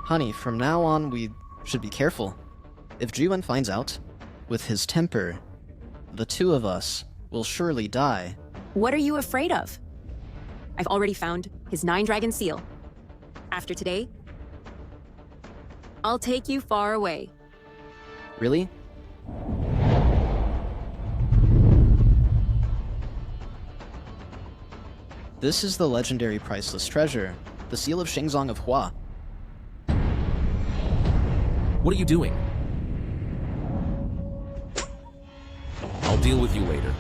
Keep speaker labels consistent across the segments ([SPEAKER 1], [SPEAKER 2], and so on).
[SPEAKER 1] Honey, from now on, we should be careful. If Jiwen finds out, with his temper, the two of us will surely die.
[SPEAKER 2] What are you afraid of? I've already found his 9-dragon seal. After today, I'll take you far away.
[SPEAKER 1] Really? This is the legendary priceless treasure, the seal of Shengzong of Hua.
[SPEAKER 3] What are you doing? I'll deal with you later.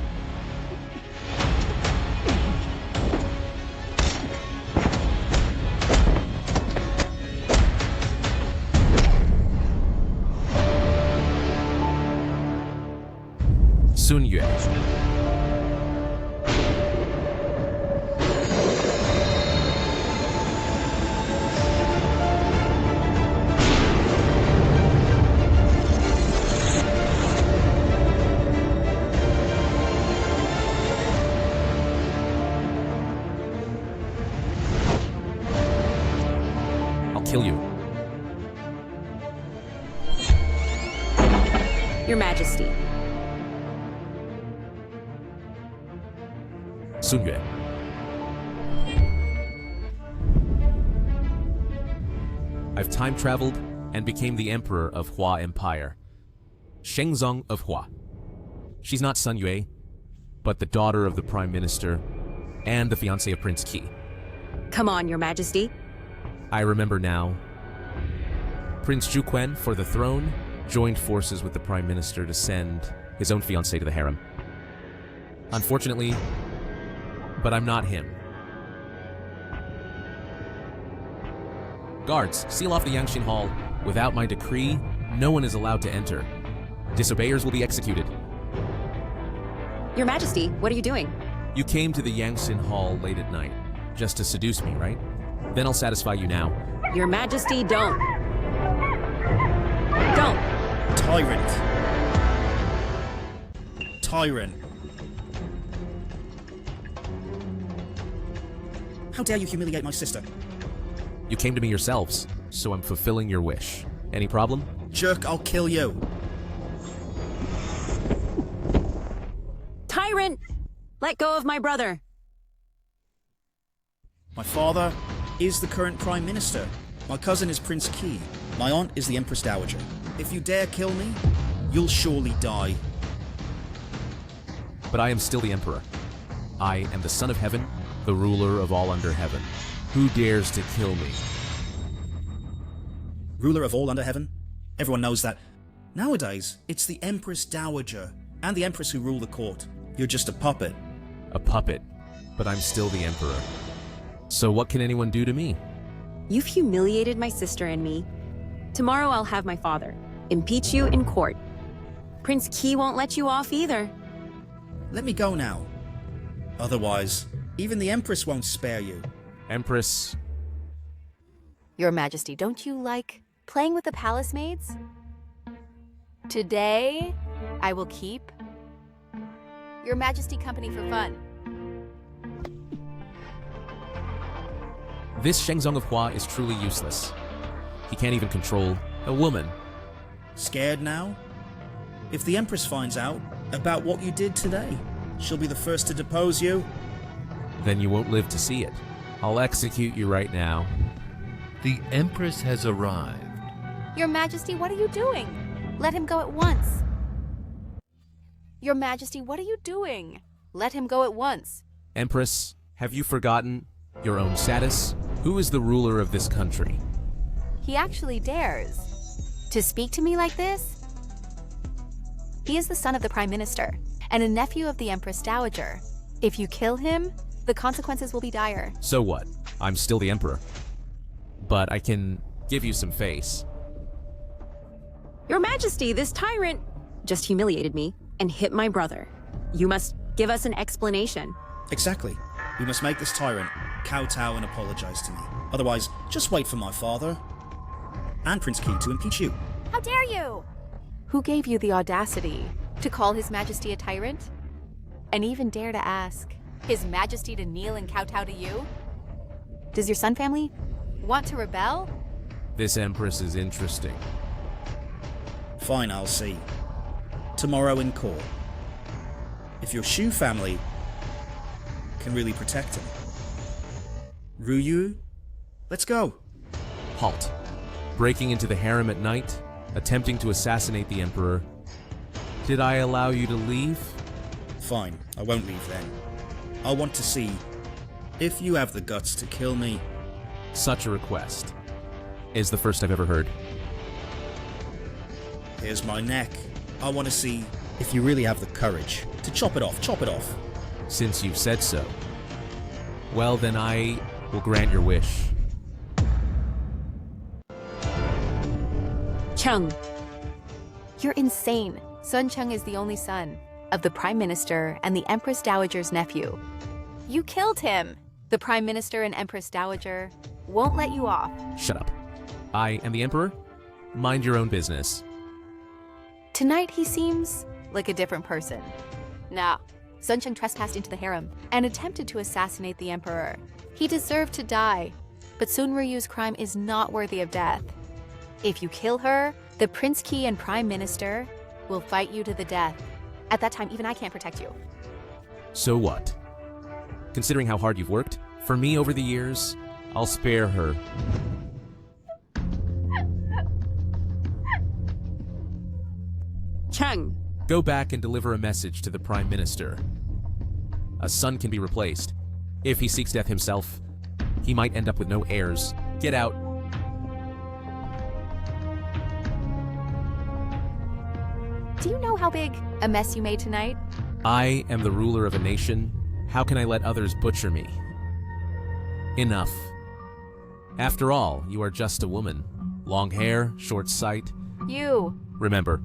[SPEAKER 3] Sun Yue. I'll kill you.
[SPEAKER 2] Your Majesty.
[SPEAKER 3] Sun Yue. I've time traveled and became the emperor of Hua Empire. Shengzong of Hua. She's not Sun Yue, but the daughter of the prime minister and the fiancée of Prince Qi.
[SPEAKER 2] Come on, Your Majesty.
[SPEAKER 3] I remember now. Prince Juquen, for the throne, joined forces with the prime minister to send his own fiancée to the harem. Unfortunately, but I'm not him. Guards, seal off the Yangshin Hall. Without my decree, no one is allowed to enter. Disobeyers will be executed.
[SPEAKER 2] Your Majesty, what are you doing?
[SPEAKER 3] You came to the Yangshin Hall late at night, just to seduce me, right? Then I'll satisfy you now.
[SPEAKER 2] Your Majesty, don't. Don't.
[SPEAKER 4] Tyrant. Tyrant. How dare you humiliate my sister?
[SPEAKER 3] You came to me yourselves, so I'm fulfilling your wish. Any problem?
[SPEAKER 4] Jerk, I'll kill you.
[SPEAKER 2] Tyrant! Let go of my brother.
[SPEAKER 4] My father is the current Prime Minister. My cousin is Prince Qi. My aunt is the Empress Dowager. If you dare kill me, you'll surely die.
[SPEAKER 3] But I am still the emperor. I am the son of heaven, the ruler of all under heaven. Who dares to kill me?
[SPEAKER 4] Ruler of all under heaven? Everyone knows that. Nowadays, it's the Empress Dowager and the Empress who rule the court. You're just a puppet.
[SPEAKER 3] A puppet, but I'm still the emperor. So what can anyone do to me?
[SPEAKER 2] You've humiliated my sister and me. Tomorrow I'll have my father impeach you in court. Prince Qi won't let you off either.
[SPEAKER 4] Let me go now. Otherwise, even the Empress won't spare you.
[SPEAKER 3] Empress,
[SPEAKER 5] Your Majesty, don't you like playing with the palace maids? Today, I will keep Your Majesty company for fun.
[SPEAKER 3] this Shengzong of Hua is truly useless. He can't even control a woman.
[SPEAKER 4] Scared now? If the Empress finds out about what you did today, she'll be the first to depose you.
[SPEAKER 3] Then you won't live to see it. I'll execute you right now.
[SPEAKER 6] The Empress has arrived.
[SPEAKER 5] Your Majesty, what are you doing? Let him go at once. Your Majesty, what are you doing? Let him go at once.
[SPEAKER 3] Empress, have you forgotten your own status? Who is the ruler of this country?
[SPEAKER 5] He actually dares to speak to me like this? He is the son of the Prime Minister and a nephew of the Empress Dowager. If you kill him, the consequences will be dire.
[SPEAKER 3] So what? I'm still the emperor. But I can give you some face.
[SPEAKER 2] Your Majesty, this tyrant just humiliated me and hit my brother. You must give us an explanation.
[SPEAKER 4] Exactly. We must make this tyrant kowtow and apologize to me. Otherwise, just wait for my father and Prince Qi to impeach you.
[SPEAKER 5] How dare you? Who gave you the audacity to call His Majesty a tyrant? And even dare to ask His Majesty to kneel and kowtow to you? Does your Sun family want to rebel?
[SPEAKER 3] This Empress is interesting.
[SPEAKER 4] Fine, I'll see. Tomorrow in court. If your Shu family can really protect him. Ryu, let's go.
[SPEAKER 3] Halt. Breaking into the harem at night, attempting to assassinate the Emperor. Did I allow you to leave?
[SPEAKER 4] Fine, I won't leave then. I want to see if you have the guts to kill me.
[SPEAKER 3] Such a request is the first I've ever heard.
[SPEAKER 4] Here's my neck. I want to see if you really have the courage to chop it off, chop it off.
[SPEAKER 3] Since you've said so. Well, then I will grant your wish.
[SPEAKER 2] Chung,
[SPEAKER 5] You're insane. Sun Chung is the only son of the Prime Minister and the Empress Dowager's nephew. You killed him. The Prime Minister and Empress Dowager won't let you off.
[SPEAKER 3] Shut up. I am the Emperor. Mind your own business.
[SPEAKER 5] Tonight he seems like a different person. Nah, Sun Chung trespassed into the harem and attempted to assassinate the Emperor. He deserved to die, but Sun Ryu's crime is not worthy of death. If you kill her, the Prince Key and Prime Minister will fight you to the death. At that time, even I can't protect you.
[SPEAKER 3] So what? Considering how hard you've worked for me over the years, I'll spare her.
[SPEAKER 2] Chung,
[SPEAKER 3] Go back and deliver a message to the Prime Minister. A son can be replaced. If he seeks death himself, he might end up with no heirs. Get out.
[SPEAKER 5] Do you know how big a mess you made tonight?
[SPEAKER 3] I am the ruler of a nation. How can I let others butcher me? Enough. After all, you are just a woman. Long hair, short sight.
[SPEAKER 5] You.
[SPEAKER 3] Remember,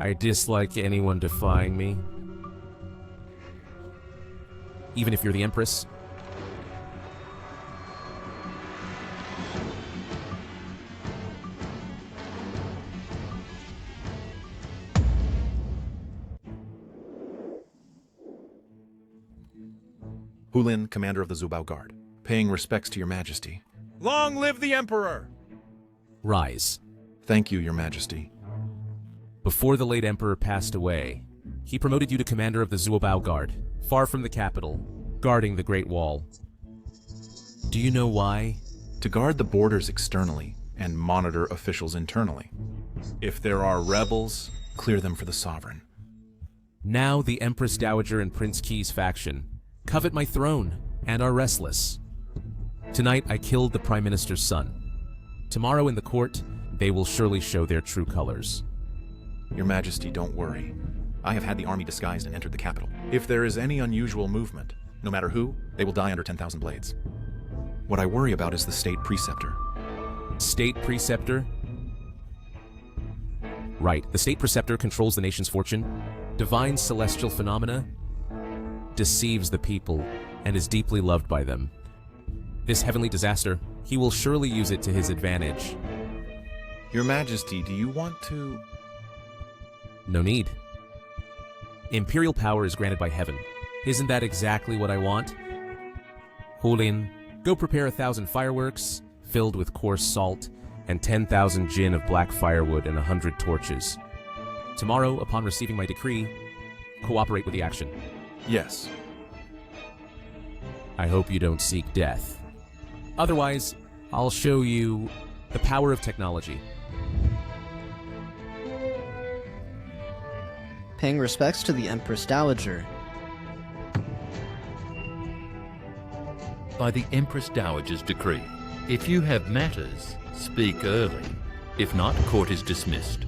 [SPEAKER 3] I dislike anyone defying me. Even if you're the Empress.
[SPEAKER 7] Hulin, commander of the Zubao Guard, paying respects to your majesty.
[SPEAKER 8] Long live the Emperor!
[SPEAKER 3] Rise.
[SPEAKER 7] Thank you, your majesty.
[SPEAKER 3] Before the late Emperor passed away, he promoted you to commander of the Zubao Guard, far from the capital, guarding the Great Wall. Do you know why?
[SPEAKER 7] To guard the borders externally and monitor officials internally. If there are rebels, clear them for the sovereign.
[SPEAKER 3] Now the Empress Dowager and Prince Key's faction covet my throne and are restless. Tonight I killed the Prime Minister's son. Tomorrow in the court, they will surely show their true colors.
[SPEAKER 7] Your majesty, don't worry. I have had the army disguised and entered the capital. If there is any unusual movement, no matter who, they will die under 10,000 blades. What I worry about is the state preceptor.
[SPEAKER 3] State preceptor? Right, the state preceptor controls the nation's fortune, divines celestial phenomena, deceives the people, and is deeply loved by them. This heavenly disaster, he will surely use it to his advantage.
[SPEAKER 7] Your majesty, do you want to...
[SPEAKER 3] No need. Imperial power is granted by heaven. Isn't that exactly what I want? Hulin, go prepare 1,000 fireworks, filled with coarse salt, and 10,000 jin of black firewood and 100 torches. Tomorrow, upon receiving my decree, cooperate with the action.
[SPEAKER 7] Yes.
[SPEAKER 3] I hope you don't seek death. Otherwise, I'll show you the power of technology.
[SPEAKER 1] Paying respects to the Empress Dowager.
[SPEAKER 6] By the Empress Dowager's decree, if you have matters, speak early. If not, court is dismissed.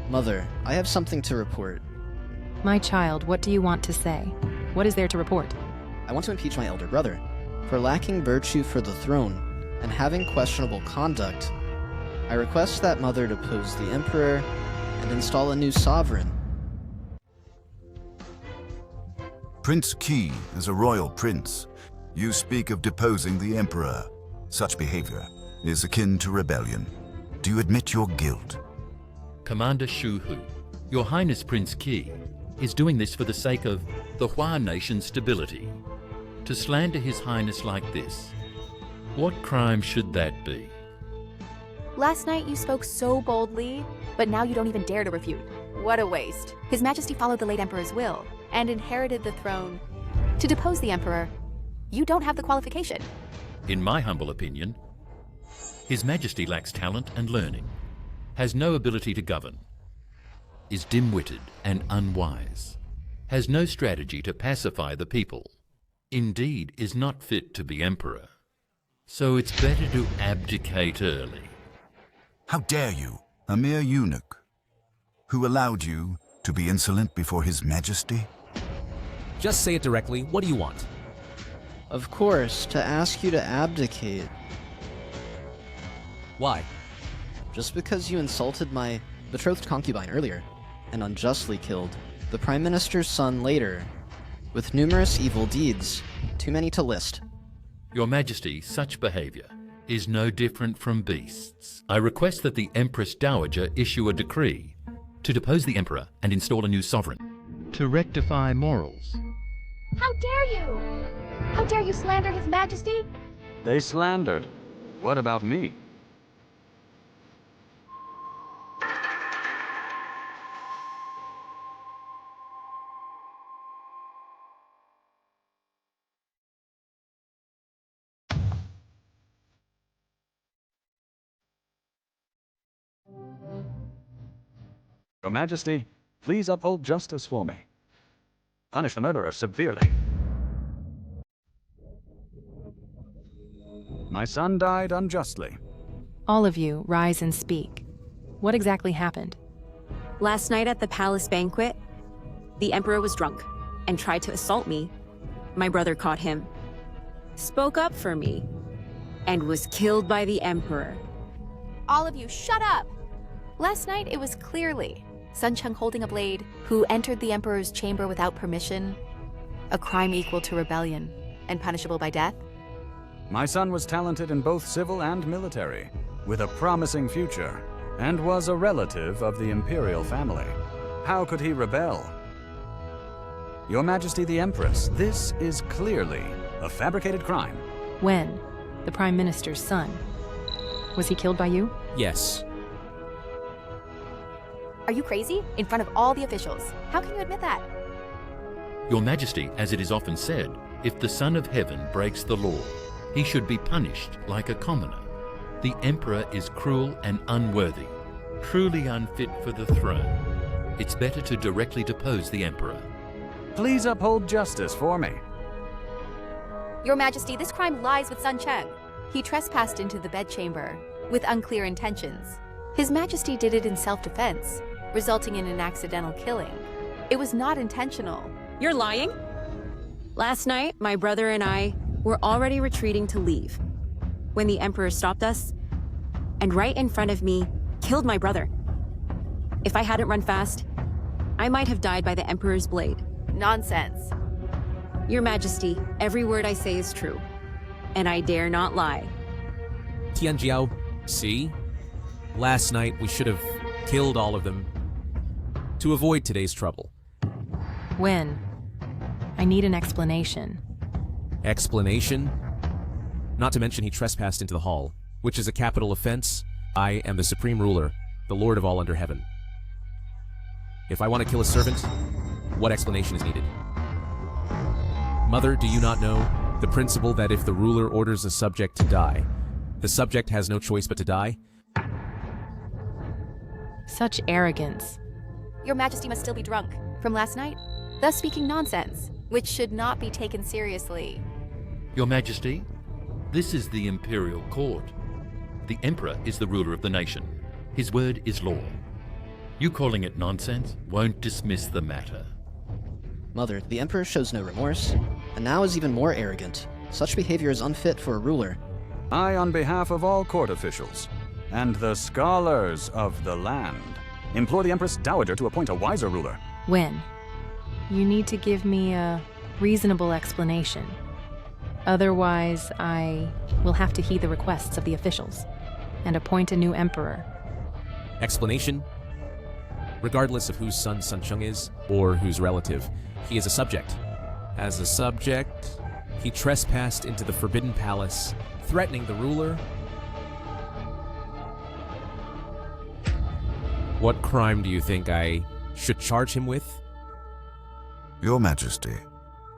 [SPEAKER 1] Mother, I have something to report.
[SPEAKER 9] My child, what do you want to say? What is there to report?
[SPEAKER 1] I want to impeach my elder brother for lacking virtue for the throne and having questionable conduct. I request that Mother depose the Emperor and install a new sovereign.
[SPEAKER 10] Prince Key is a royal prince. You speak of deposing the Emperor. Such behavior is akin to rebellion. Do you admit your guilt?
[SPEAKER 6] Commander Shu Hu, Your Highness Prince Key is doing this for the sake of the Hua nation's stability. To slander His Highness like this, what crime should that be?
[SPEAKER 5] Last night you spoke so boldly, but now you don't even dare to refute. What a waste. His Majesty followed the late Emperor's will and inherited the throne. To depose the Emperor, you don't have the qualification.
[SPEAKER 6] In my humble opinion, His Majesty lacks talent and learning, has no ability to govern, is dim-witted and unwise, has no strategy to pacify the people, indeed is not fit to be Emperor. So it's better to abdicate early.
[SPEAKER 10] How dare you, a mere eunuch, who allowed you to be insolent before His Majesty?
[SPEAKER 3] Just say it directly. What do you want?
[SPEAKER 1] Of course, to ask you to abdicate.
[SPEAKER 3] Why?
[SPEAKER 1] Just because you insulted my betrothed concubine earlier, and unjustly killed the Prime Minister's son later, with numerous evil deeds, too many to list.
[SPEAKER 6] Your Majesty, such behavior is no different from beasts. I request that the Empress Dowager issue a decree to depose the Emperor and install a new sovereign.
[SPEAKER 11] To rectify morals.
[SPEAKER 12] How dare you? How dare you slander His Majesty?
[SPEAKER 11] They slandered. What about me? Your Majesty, please uphold justice for me. Punish the murderer severely. My son died unjustly.
[SPEAKER 9] All of you, rise and speak. What exactly happened?
[SPEAKER 2] Last night at the palace banquet, the Emperor was drunk and tried to assault me. My brother caught him, spoke up for me, and was killed by the Emperor.
[SPEAKER 5] All of you, shut up! Last night it was clearly Sun Cheng holding a blade who entered the Emperor's chamber without permission, a crime equal to rebellion and punishable by death.
[SPEAKER 11] My son was talented in both civil and military, with a promising future, and was a relative of the imperial family. How could he rebel? Your Majesty the Empress, this is clearly a fabricated crime.
[SPEAKER 9] When? The Prime Minister's son. Was he killed by you?
[SPEAKER 3] Yes.
[SPEAKER 5] Are you crazy? In front of all the officials. How can you admit that?
[SPEAKER 6] Your Majesty, as it is often said, if the Son of Heaven breaks the law, he should be punished like a commoner. The Emperor is cruel and unworthy, truly unfit for the throne. It's better to directly depose the Emperor.
[SPEAKER 11] Please uphold justice for me.
[SPEAKER 5] Your Majesty, this crime lies with Sun Cheng. He trespassed into the bedchamber with unclear intentions. His Majesty did it in self-defense, resulting in an accidental killing. It was not intentional.
[SPEAKER 2] You're lying? Last night, my brother and I were already retreating to leave when the Emperor stopped us and right in front of me killed my brother. If I hadn't run fast, I might have died by the Emperor's blade.
[SPEAKER 5] Nonsense.
[SPEAKER 2] Your Majesty, every word I say is true, and I dare not lie.
[SPEAKER 3] Tianjiao, see? Last night we should have killed all of them to avoid today's trouble.
[SPEAKER 9] When? I need an explanation.
[SPEAKER 3] Explanation? Not to mention he trespassed into the hall, which is a capital offense. I am the supreme ruler, the lord of all under heaven. If I want to kill a servant, what explanation is needed? Mother, do you not know the principle that if the ruler orders a subject to die, the subject has no choice but to die?
[SPEAKER 9] Such arrogance.
[SPEAKER 5] Your Majesty must still be drunk from last night, thus speaking nonsense, which should not be taken seriously.
[SPEAKER 6] Your Majesty, this is the imperial court. The Emperor is the ruler of the nation. His word is law. You calling it nonsense won't dismiss the matter.
[SPEAKER 1] Mother, the Emperor shows no remorse, and now is even more arrogant. Such behavior is unfit for a ruler.
[SPEAKER 11] I, on behalf of all court officials, and the scholars of the land, implore the Empress Dowager to appoint a wiser ruler.
[SPEAKER 9] When? You need to give me a reasonable explanation. Otherwise, I will have to heed the requests of the officials and appoint a new emperor.
[SPEAKER 3] Explanation? Regardless of whose son Sun Cheng is, or whose relative, he is a subject. As a subject, he trespassed into the Forbidden Palace, threatening the ruler. What crime do you think I should charge him with?
[SPEAKER 10] Your Majesty,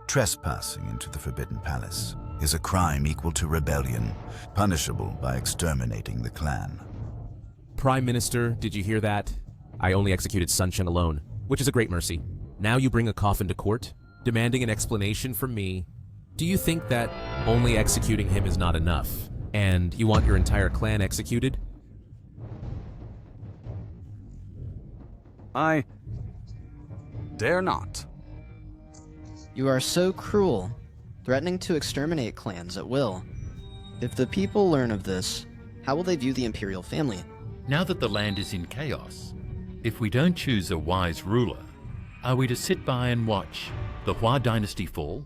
[SPEAKER 10] trespassing into the Forbidden Palace is a crime equal to rebellion, punishable by exterminating the clan.
[SPEAKER 3] Prime Minister, did you hear that? I only executed Sun Chen alone, which is a great mercy. Now you bring a coffin to court, demanding an explanation from me. Do you think that only executing him is not enough, and you want your entire clan executed?
[SPEAKER 11] I dare not.
[SPEAKER 1] You are so cruel, threatening to exterminate clans at will. If the people learn of this, how will they view the imperial family?
[SPEAKER 6] Now that the land is in chaos, if we don't choose a wise ruler, are we to sit by and watch the Hua dynasty fall?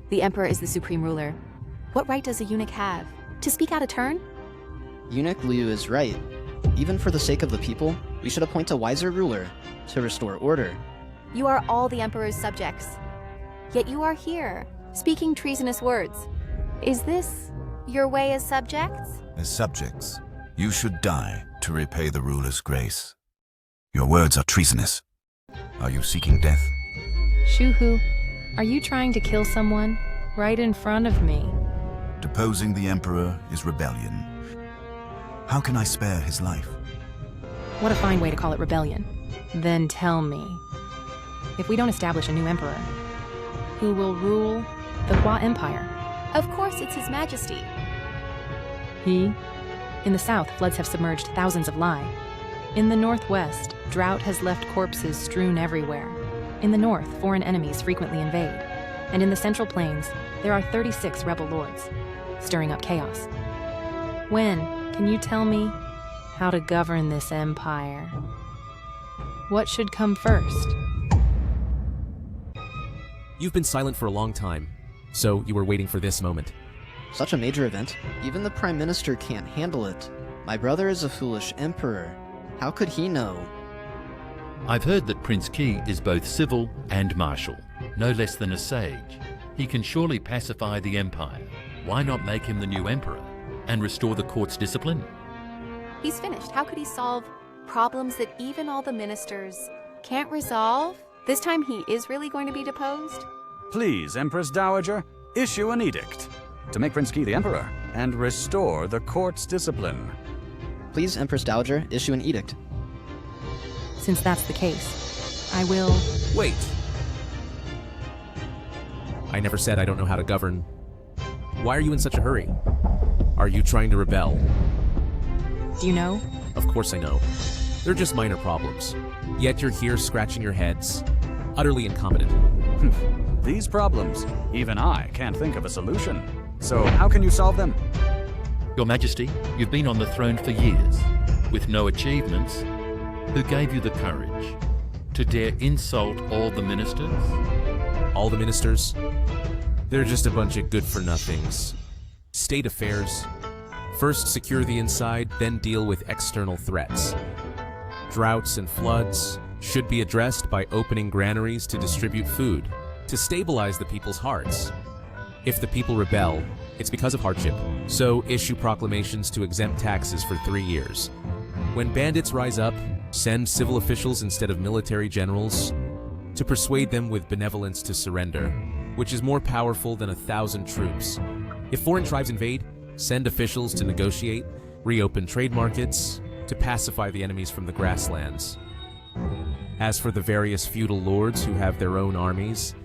[SPEAKER 5] The Emperor is the supreme ruler. What right does a eunuch have? To speak out of turn?
[SPEAKER 1] Eunuch Liu is right. Even for the sake of the people, we should appoint a wiser ruler to restore order.
[SPEAKER 5] You are all the Emperor's subjects. Yet you are here, speaking treasonous words. Is this your way as subjects?
[SPEAKER 10] As subjects, you should die to repay the ruler's grace. Your words are treasonous. Are you seeking death?
[SPEAKER 9] Shuhu, are you trying to kill someone right in front of me?
[SPEAKER 10] Deposing the Emperor is rebellion. How can I spare his life?
[SPEAKER 9] What a fine way to call it rebellion. Then tell me, if we don't establish a new emperor, who will rule the Hua Empire?
[SPEAKER 5] Of course it's His Majesty.
[SPEAKER 9] He? In the south, floods have submerged thousands of Lai. In the northwest, drought has left corpses strewn everywhere. In the north, foreign enemies frequently invade. And in the central plains, there are 36 rebel lords, stirring up chaos. When can you tell me how to govern this empire? What should come first?
[SPEAKER 3] You've been silent for a long time, so you were waiting for this moment.
[SPEAKER 1] Such a major event, even the Prime Minister can't handle it. My brother is a foolish emperor. How could he know?
[SPEAKER 6] I've heard that Prince Qi is both civil and martial, no less than a sage. He can surely pacify the empire. Why not make him the new emperor and restore the court's discipline?
[SPEAKER 5] He's finished. How could he solve problems that even all the ministers can't resolve? This time he is really going to be deposed?
[SPEAKER 11] Please, Empress Dowager, issue an edict to make Prince Qi the emperor and restore the court's discipline.
[SPEAKER 1] Please, Empress Dowager, issue an edict.
[SPEAKER 9] Since that's the case, I will...
[SPEAKER 3] Wait! I never said I don't know how to govern. Why are you in such a hurry? Are you trying to rebel?
[SPEAKER 9] Do you know?
[SPEAKER 3] Of course I know. They're just minor problems. Yet you're here scratching your heads, utterly incompetent.
[SPEAKER 11] These problems, even I can't think of a solution. So how can you solve them?
[SPEAKER 6] Your Majesty, you've been on the throne for years, with no achievements. Who gave you the courage to dare insult all the ministers?
[SPEAKER 3] All the ministers? They're just a bunch of good-for-nothings. State affairs. First secure the inside, then deal with external threats. Droughts and floods should be addressed by opening granaries to distribute food, to stabilize the people's hearts. If the people rebel, it's because of hardship, so issue proclamations to exempt taxes for 3 years. When bandits rise up, send civil officials instead of military generals to persuade them with benevolence to surrender, which is more powerful than 1,000 troops. If foreign tribes invade, send officials to negotiate, reopen trade markets, to pacify the enemies from the grasslands. As for the various feudal lords who have their own armies,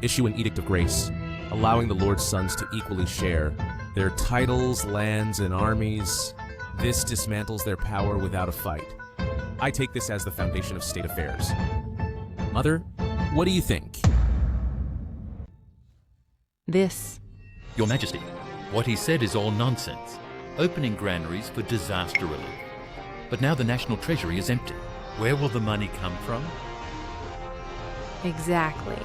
[SPEAKER 3] issue an edict of grace, allowing the lord's sons to equally share their titles, lands, and armies. This dismantles their power without a fight. I take this as the foundation of state affairs. Mother, what do you think?
[SPEAKER 9] This.
[SPEAKER 6] Your Majesty, what he said is all nonsense. Opening granaries for disaster relief. But now the national treasury is empty. Where will the money come from?
[SPEAKER 9] Exactly.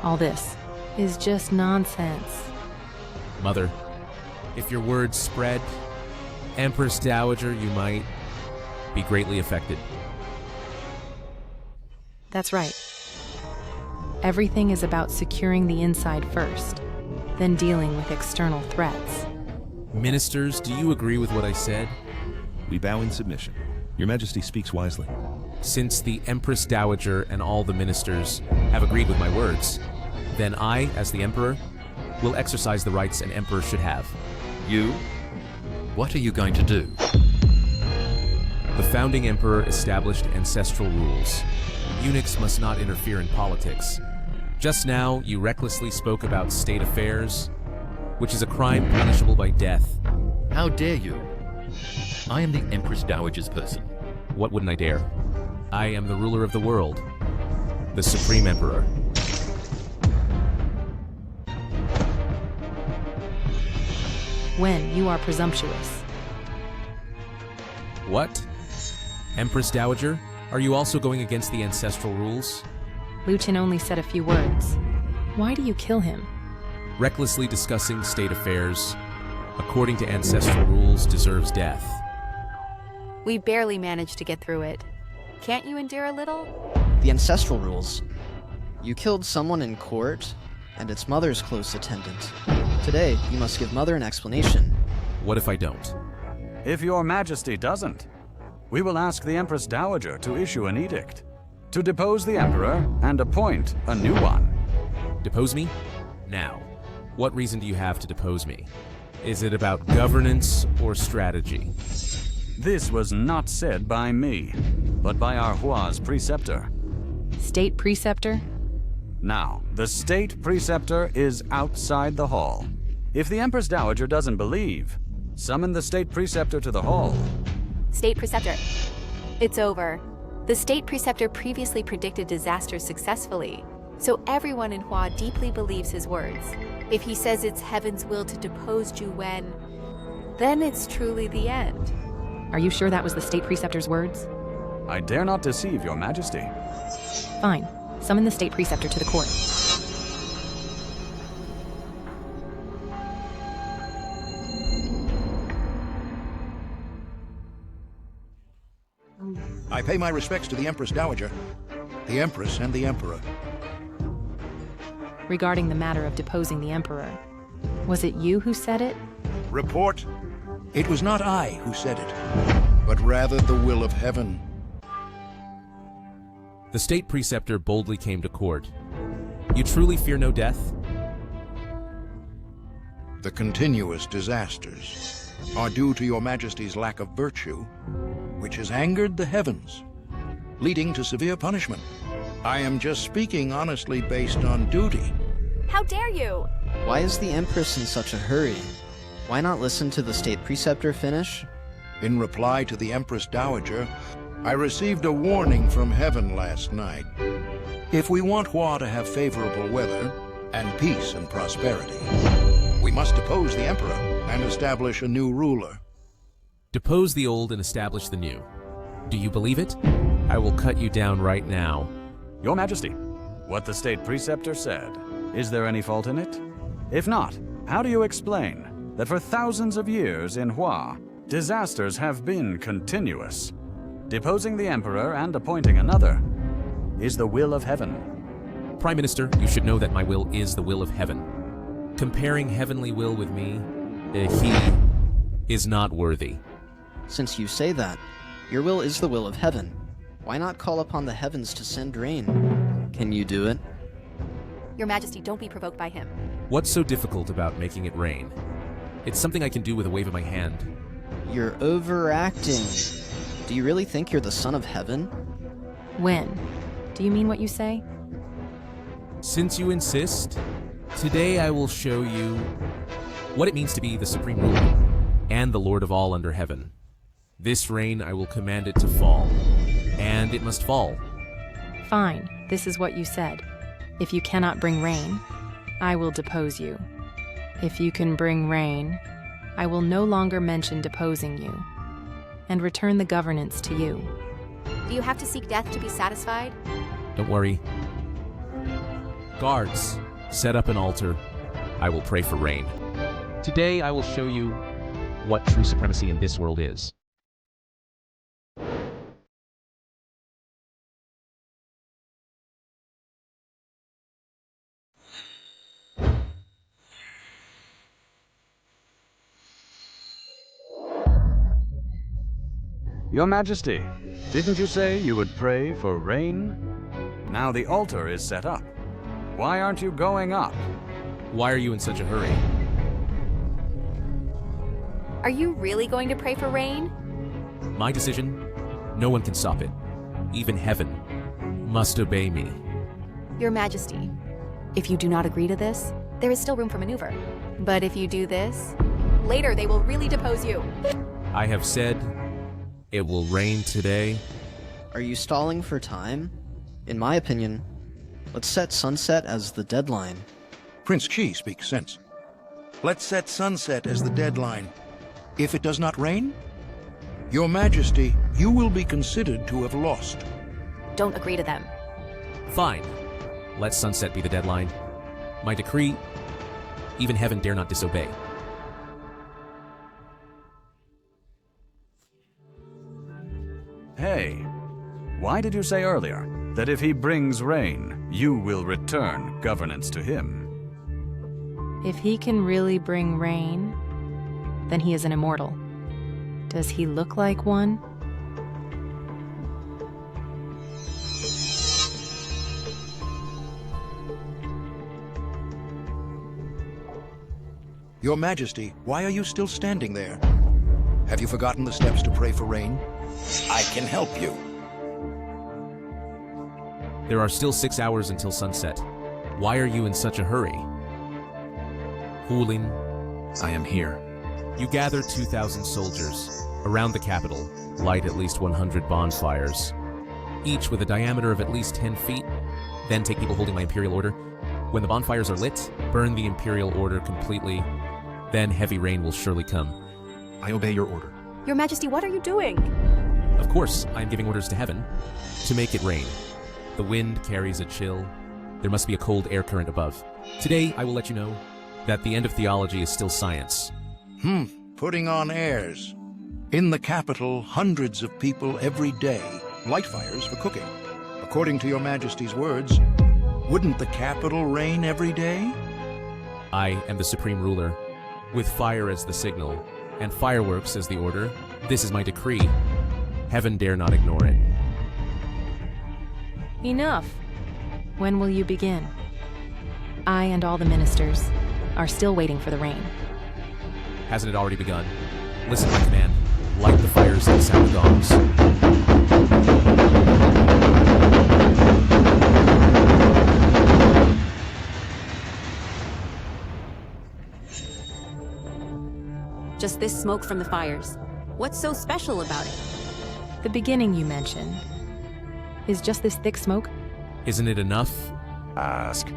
[SPEAKER 9] All this is just nonsense.
[SPEAKER 3] Mother, if your words spread, Empress Dowager, you might be greatly affected.
[SPEAKER 9] That's right. Everything is about securing the inside first, then dealing with external threats.
[SPEAKER 3] Ministers, do you agree with what I said?
[SPEAKER 13] We bow in submission. Your Majesty speaks wisely.
[SPEAKER 3] Since the Empress Dowager and all the ministers have agreed with my words, then I, as the Emperor, will exercise the rights an Emperor should have.
[SPEAKER 6] You? What are you going to do?
[SPEAKER 3] The founding Emperor established ancestral rules. Eunuchs must not interfere in politics. Just now, you recklessly spoke about state affairs, which is a crime punishable by death.
[SPEAKER 6] How dare you? I am the Empress Dowager's person.
[SPEAKER 3] What wouldn't I dare? I am the ruler of the world, the Supreme Emperor.
[SPEAKER 9] When you are presumptuous.
[SPEAKER 3] What? Empress Dowager, are you also going against the ancestral rules?
[SPEAKER 9] Luchin only said a few words. Why do you kill him?
[SPEAKER 3] Recklessly discussing state affairs, according to ancestral rules, deserves death.
[SPEAKER 5] We barely managed to get through it. Can't you endure a little?
[SPEAKER 1] The ancestral rules. You killed someone in court, and its mother's close attendant. Today, you must give Mother an explanation.
[SPEAKER 3] What if I don't?
[SPEAKER 11] If your Majesty doesn't, we will ask the Empress Dowager to issue an edict, to depose the Emperor and appoint a new one.
[SPEAKER 3] Depose me? Now. What reason do you have to depose me? Is it about governance or strategy?
[SPEAKER 11] This was not said by me, but by our Hua's preceptor.
[SPEAKER 9] State preceptor?
[SPEAKER 11] Now, the state preceptor is outside the hall. If the Empress Dowager doesn't believe, summon the state preceptor to the hall.
[SPEAKER 5] State preceptor. It's over. The state preceptor previously predicted disasters successfully, so everyone in Hua deeply believes his words. If he says it's heaven's will to depose Ju Wen, then it's truly the end.
[SPEAKER 9] Are you sure that was the state preceptor's words?
[SPEAKER 11] I dare not deceive your Majesty.
[SPEAKER 9] Fine. Summon the state preceptor to the court.
[SPEAKER 14] I pay my respects to the Empress Dowager, the Empress and the Emperor.
[SPEAKER 9] Regarding the matter of deposing the Emperor, was it you who said it?
[SPEAKER 14] Report. It was not I who said it, but rather the will of heaven.
[SPEAKER 3] The state preceptor boldly came to court. You truly fear no death?
[SPEAKER 14] The continuous disasters are due to your Majesty's lack of virtue, which has angered the heavens, leading to severe punishment. I am just speaking honestly based on duty.
[SPEAKER 5] How dare you?
[SPEAKER 1] Why is the Empress in such a hurry? Why not listen to the state preceptor finish?
[SPEAKER 14] In reply to the Empress Dowager, I received a warning from heaven last night. If we want Hua to have favorable weather and peace and prosperity, we must depose the Emperor and establish a new ruler.
[SPEAKER 3] Depose the old and establish the new. Do you believe it? I will cut you down right now.
[SPEAKER 11] Your Majesty, what the state preceptor said, is there any fault in it? If not, how do you explain that for thousands of years in Hua, disasters have been continuous? Deposing the Emperor and appointing another is the will of heaven.
[SPEAKER 3] Prime Minister, you should know that my will is the will of heaven. Comparing heavenly will with me, he is not worthy.
[SPEAKER 1] Since you say that, your will is the will of heaven. Why not call upon the heavens to send rain? Can you do it?
[SPEAKER 5] Your Majesty, don't be provoked by him.
[SPEAKER 3] What's so difficult about making it rain? It's something I can do with a wave of my hand.
[SPEAKER 1] You're overacting. Do you really think you're the son of heaven?
[SPEAKER 9] When? Do you mean what you say?
[SPEAKER 3] Since you insist, today I will show you what it means to be the supreme ruler and the lord of all under heaven. This rain I will command it to fall, and it must fall.
[SPEAKER 9] Fine, this is what you said. If you cannot bring rain, I will depose you. If you can bring rain, I will no longer mention deposing you, and return the governance to you.
[SPEAKER 5] Do you have to seek death to be satisfied?
[SPEAKER 3] Don't worry. Guards, set up an altar. I will pray for rain. Today I will show you what true supremacy in this world is.
[SPEAKER 11] Your Majesty, didn't you say you would pray for rain? Now the altar is set up. Why aren't you going up?
[SPEAKER 3] Why are you in such a hurry?
[SPEAKER 5] Are you really going to pray for rain?
[SPEAKER 3] My decision? No one can stop it. Even heaven must obey me.
[SPEAKER 5] Your Majesty, if you do not agree to this, there is still room for maneuver. But if you do this, later they will really depose you.
[SPEAKER 3] I have said it will rain today.
[SPEAKER 1] Are you stalling for time? In my opinion, let's set sunset as the deadline.
[SPEAKER 14] Prince Qi speaks sense. Let's set sunset as the deadline. If it does not rain, Your Majesty, you will be considered to have lost.
[SPEAKER 5] Don't agree to them.
[SPEAKER 3] Fine. Let sunset be the deadline. My decree, even heaven dare not disobey.
[SPEAKER 11] Hey, why did you say earlier that if he brings rain, you will return governance to him?
[SPEAKER 9] If he can really bring rain, then he is an immortal. Does he look like one?
[SPEAKER 14] Your Majesty, why are you still standing there? Have you forgotten the steps to pray for rain? I can help you.
[SPEAKER 3] There are still 6 hours until sunset. Why are you in such a hurry? Hulin,
[SPEAKER 7] I am here.
[SPEAKER 3] you gather 2,000 soldiers around the capital, light at least 100 bonfires, each with a diameter of at least 10 feet, then take people holding my imperial order. When the bonfires are lit, burn the imperial order completely, then heavy rain will surely come.
[SPEAKER 7] I obey your order.
[SPEAKER 5] Your Majesty, what are you doing?
[SPEAKER 3] Of course, I am giving orders to heaven to make it rain. The wind carries a chill. There must be a cold air current above. Today, I will let you know that the end of theology is still science.
[SPEAKER 14] Putting on airs. In the capital, hundreds of people every day light fires for cooking. According to Your Majesty's words, wouldn't the capital rain every day?
[SPEAKER 3] I am the supreme ruler, with fire as the signal, and fireworks as the order. This is my decree. Heaven dare not ignore it.
[SPEAKER 9] Enough. When will you begin? I and all the ministers are still waiting for the rain.
[SPEAKER 3] Hasn't it already begun? Listen to my command. Light the fires and sound the gongs.
[SPEAKER 2] Just this smoke from the fires. What's so special about it?
[SPEAKER 9] The beginning you mentioned. Is just this thick smoke?
[SPEAKER 3] Isn't it enough?
[SPEAKER 11] Ask.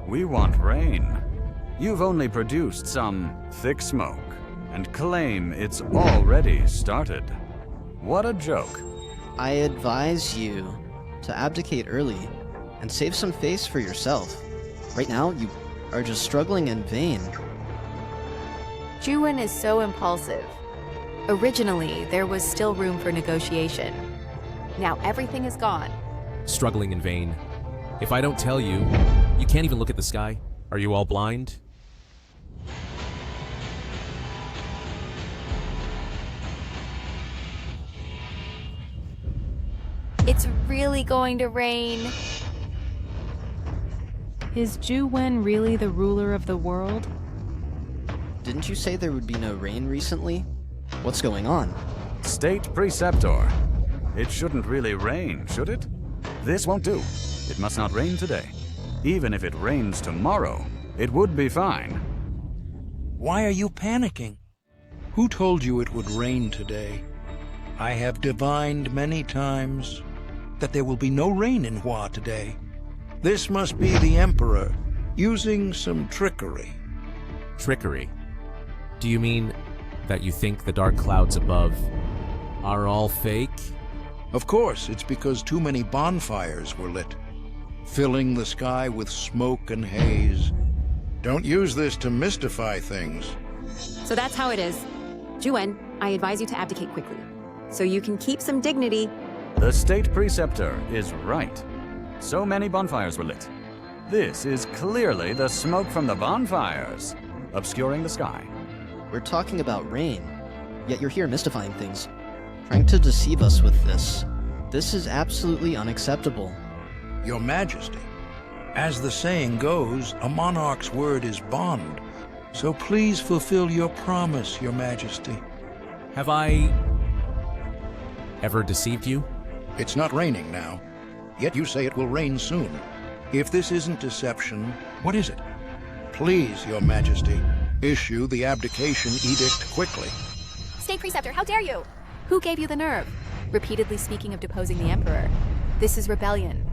[SPEAKER 11] We want rain. You've only produced some thick smoke and claim it's already started. What a joke.
[SPEAKER 1] I advise you to abdicate early and save some face for yourself. Right now, you are just struggling in vain.
[SPEAKER 5] Juwen is so impulsive. Originally, there was still room for negotiation. Now everything is gone.
[SPEAKER 3] Struggling in vain. If I don't tell you, you can't even look at the sky. Are you all blind?
[SPEAKER 5] It's really going to rain.
[SPEAKER 9] Is Juwen really the ruler of the world?
[SPEAKER 1] Didn't you say there would be no rain recently? What's going on?
[SPEAKER 11] State Preceptor. It shouldn't really rain, should it? This won't do. It must not rain today. Even if it rains tomorrow, it would be fine.
[SPEAKER 14] Why are you panicking? Who told you it would rain today? I have divined many times that there will be no rain in Hua today. This must be the Emperor using some trickery.
[SPEAKER 3] Trickery? Do you mean that you think the dark clouds above are all fake?
[SPEAKER 14] Of course, it's because too many bonfires were lit, filling the sky with smoke and haze. Don't use this to mystify things.
[SPEAKER 2] So that's how it is. Juwen, I advise you to abdicate quickly, so you can keep some dignity.
[SPEAKER 11] The State Preceptor is right. So many bonfires were lit. This is clearly the smoke from the bonfires, obscuring the sky.
[SPEAKER 1] We're talking about rain, yet you're here mystifying things. trying to deceive us with this. This is absolutely unacceptable.
[SPEAKER 14] Your Majesty, as the saying goes, a monarch's word is bond. So please fulfill your promise, Your Majesty.
[SPEAKER 3] Have I ever deceived you?
[SPEAKER 14] It's not raining now, yet you say it will rain soon. If this isn't deception, what is it? Please, Your Majesty, issue the abdication edict quickly.
[SPEAKER 5] State Preceptor, how dare you? Who gave you the nerve? Repeatedly speaking of deposing the Emperor. This is rebellion,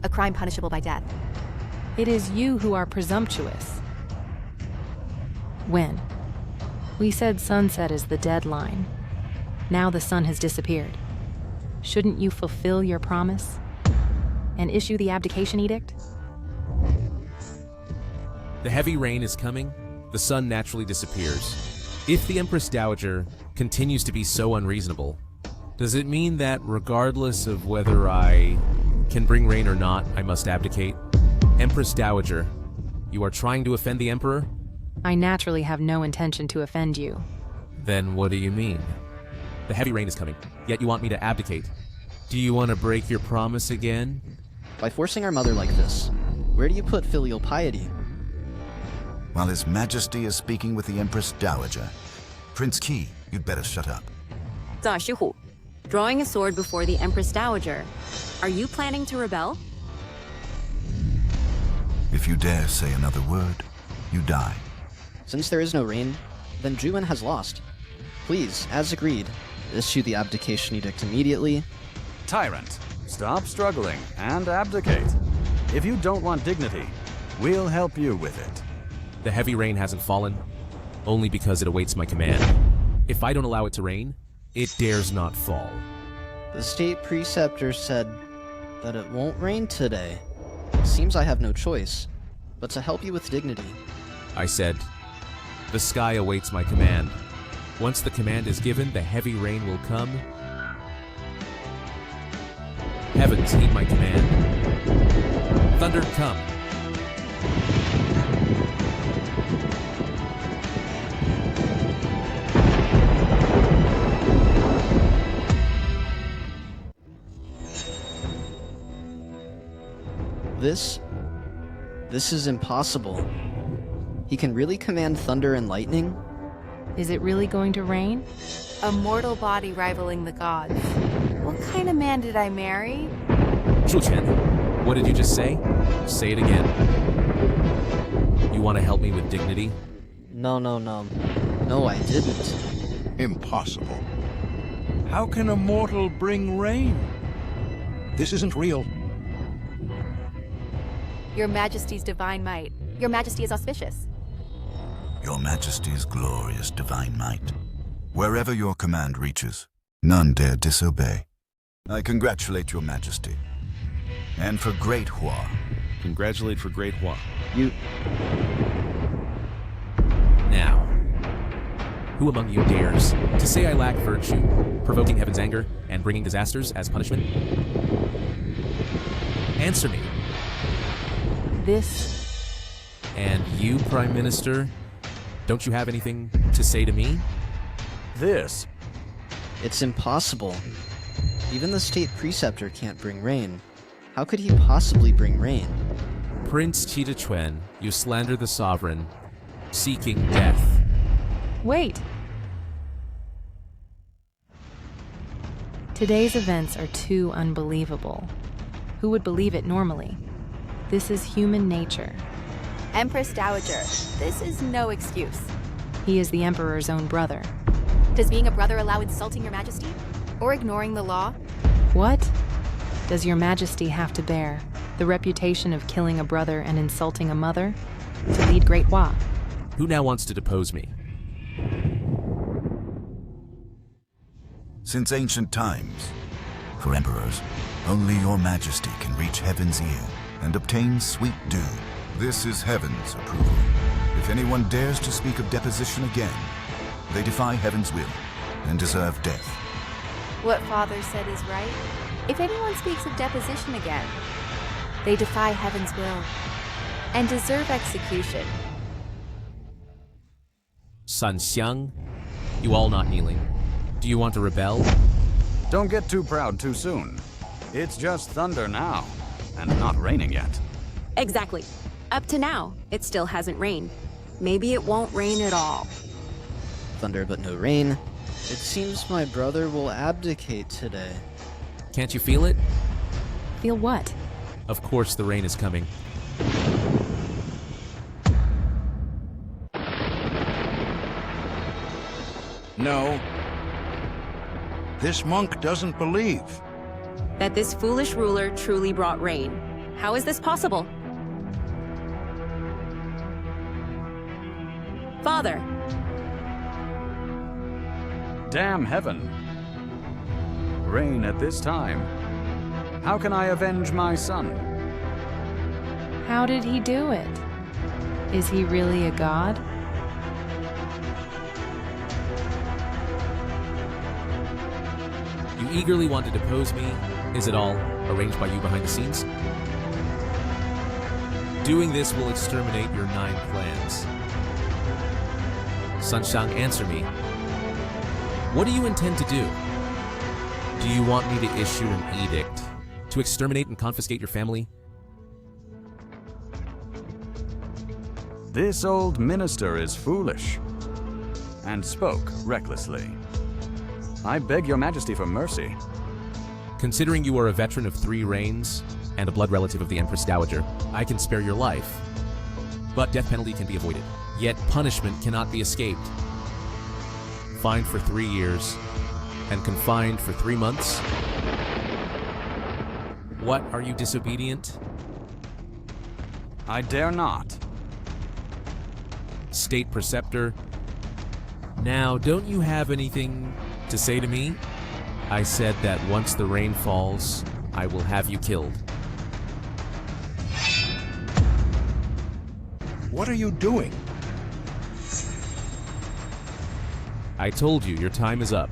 [SPEAKER 5] a crime punishable by death.
[SPEAKER 9] It is you who are presumptuous. When? We said sunset is the deadline. Now the sun has disappeared. Shouldn't you fulfill your promise and issue the abdication edict?
[SPEAKER 3] The heavy rain is coming, the sun naturally disappears. If the Empress Dowager continues to be so unreasonable, does it mean that regardless of whether I can bring rain or not, I must abdicate? Empress Dowager, you are trying to offend the Emperor?
[SPEAKER 9] I naturally have no intention to offend you.
[SPEAKER 3] Then what do you mean? The heavy rain is coming, yet you want me to abdicate. Do you want to break your promise again?
[SPEAKER 1] By forcing our mother like this, where do you put filial piety?
[SPEAKER 10] While His Majesty is speaking with the Empress Dowager, Prince Qi, you'd better shut up.
[SPEAKER 2] 大师虎, drawing a sword before the Empress Dowager. Are you planning to rebel?
[SPEAKER 10] If you dare say another word, you die.
[SPEAKER 1] Since there is no rain, then Zhuwen has lost. Please, as agreed, issue the abdication edict immediately.
[SPEAKER 11] Tyrant, stop struggling and abdicate. If you don't want dignity, we'll help you with it.
[SPEAKER 3] The heavy rain hasn't fallen, only because it awaits my command. If I don't allow it to rain, it dares not fall.
[SPEAKER 1] The state preceptor said that it won't rain today. Seems I have no choice, but to help you with dignity.
[SPEAKER 3] I said, the sky awaits my command. Once the command is given, the heavy rain will come. Heavens, heed my command. Thunder, come.
[SPEAKER 1] This is impossible. He can really command thunder and lightning?
[SPEAKER 9] Is it really going to rain?
[SPEAKER 5] A mortal body rivaling the gods. What kind of man did I marry?
[SPEAKER 3] Zhuchen, what did you just say? Say it again. You want to help me with dignity?
[SPEAKER 1] No, I didn't.
[SPEAKER 14] Impossible. How can a mortal bring rain? This isn't real.
[SPEAKER 5] Your Majesty's divine might. Your Majesty is auspicious.
[SPEAKER 10] Your Majesty's glorious divine might. Wherever your command reaches, none dare disobey. I congratulate your Majesty. And for Great Hua.
[SPEAKER 13] Congratulate for Great Hua.
[SPEAKER 1] You...
[SPEAKER 3] Now, who among you dares to say I lack virtue, provoking heaven's anger and bringing disasters as punishment? Answer me.
[SPEAKER 9] This...
[SPEAKER 3] And you, Prime Minister, don't you have anything to say to me?
[SPEAKER 11] This.
[SPEAKER 1] It's impossible. Even the state preceptor can't bring rain. How could he possibly bring rain?
[SPEAKER 3] Prince Chitachuan, you slander the sovereign, seeking death.
[SPEAKER 9] Wait! Today's events are too unbelievable. Who would believe it normally? This is human nature.
[SPEAKER 5] Empress Dowager, this is no excuse.
[SPEAKER 9] He is the Emperor's own brother.
[SPEAKER 5] Does being a brother allow insulting your Majesty? Or ignoring the law?
[SPEAKER 9] What does your Majesty have to bear? The reputation of killing a brother and insulting a mother? To lead Great Hua?
[SPEAKER 3] Who now wants to depose me?
[SPEAKER 10] Since ancient times, for emperors, only your Majesty can reach heaven's ear and obtain sweet dew. This is heaven's approval. If anyone dares to speak of deposition again, they defy heaven's will and deserve death.
[SPEAKER 5] What Father said is right. If anyone speaks of deposition again, they defy heaven's will and deserve execution.
[SPEAKER 3] Sun Xiang, you all not kneeling. Do you want to rebel?
[SPEAKER 11] Don't get too proud too soon. It's just thunder now, and not raining yet.
[SPEAKER 2] Exactly. Up to now, it still hasn't rained. Maybe it won't rain at all.
[SPEAKER 1] Thunder but no rain. It seems my brother will abdicate today.
[SPEAKER 3] Can't you feel it?
[SPEAKER 9] Feel what?
[SPEAKER 3] Of course the rain is coming.
[SPEAKER 14] No. This monk doesn't believe.
[SPEAKER 2] That this foolish ruler truly brought rain. How is this possible? Father.
[SPEAKER 11] Damn heaven. Rain at this time. How can I avenge my son?
[SPEAKER 9] How did he do it? Is he really a god?
[SPEAKER 3] You eagerly want to depose me. Is it all arranged by you behind the scenes? Doing this will exterminate your 9 clans. Sunshang, answer me. What do you intend to do? Do you want me to issue an edict to exterminate and confiscate your family?
[SPEAKER 11] This old minister is foolish, and spoke recklessly. I beg your majesty for mercy.
[SPEAKER 3] Considering you are a veteran of 3 reigns and a blood relative of the Empress Dowager, I can spare your life. But death penalty can be avoided. Yet punishment cannot be escaped. Fined for 3 years and confined for 3 months. What, are you disobedient?
[SPEAKER 11] I dare not.
[SPEAKER 3] State Preceptor. Now, don't you have anything to say to me? I said that once the rain falls, I will have you killed.
[SPEAKER 14] What are you doing?
[SPEAKER 3] I told you, your time is up.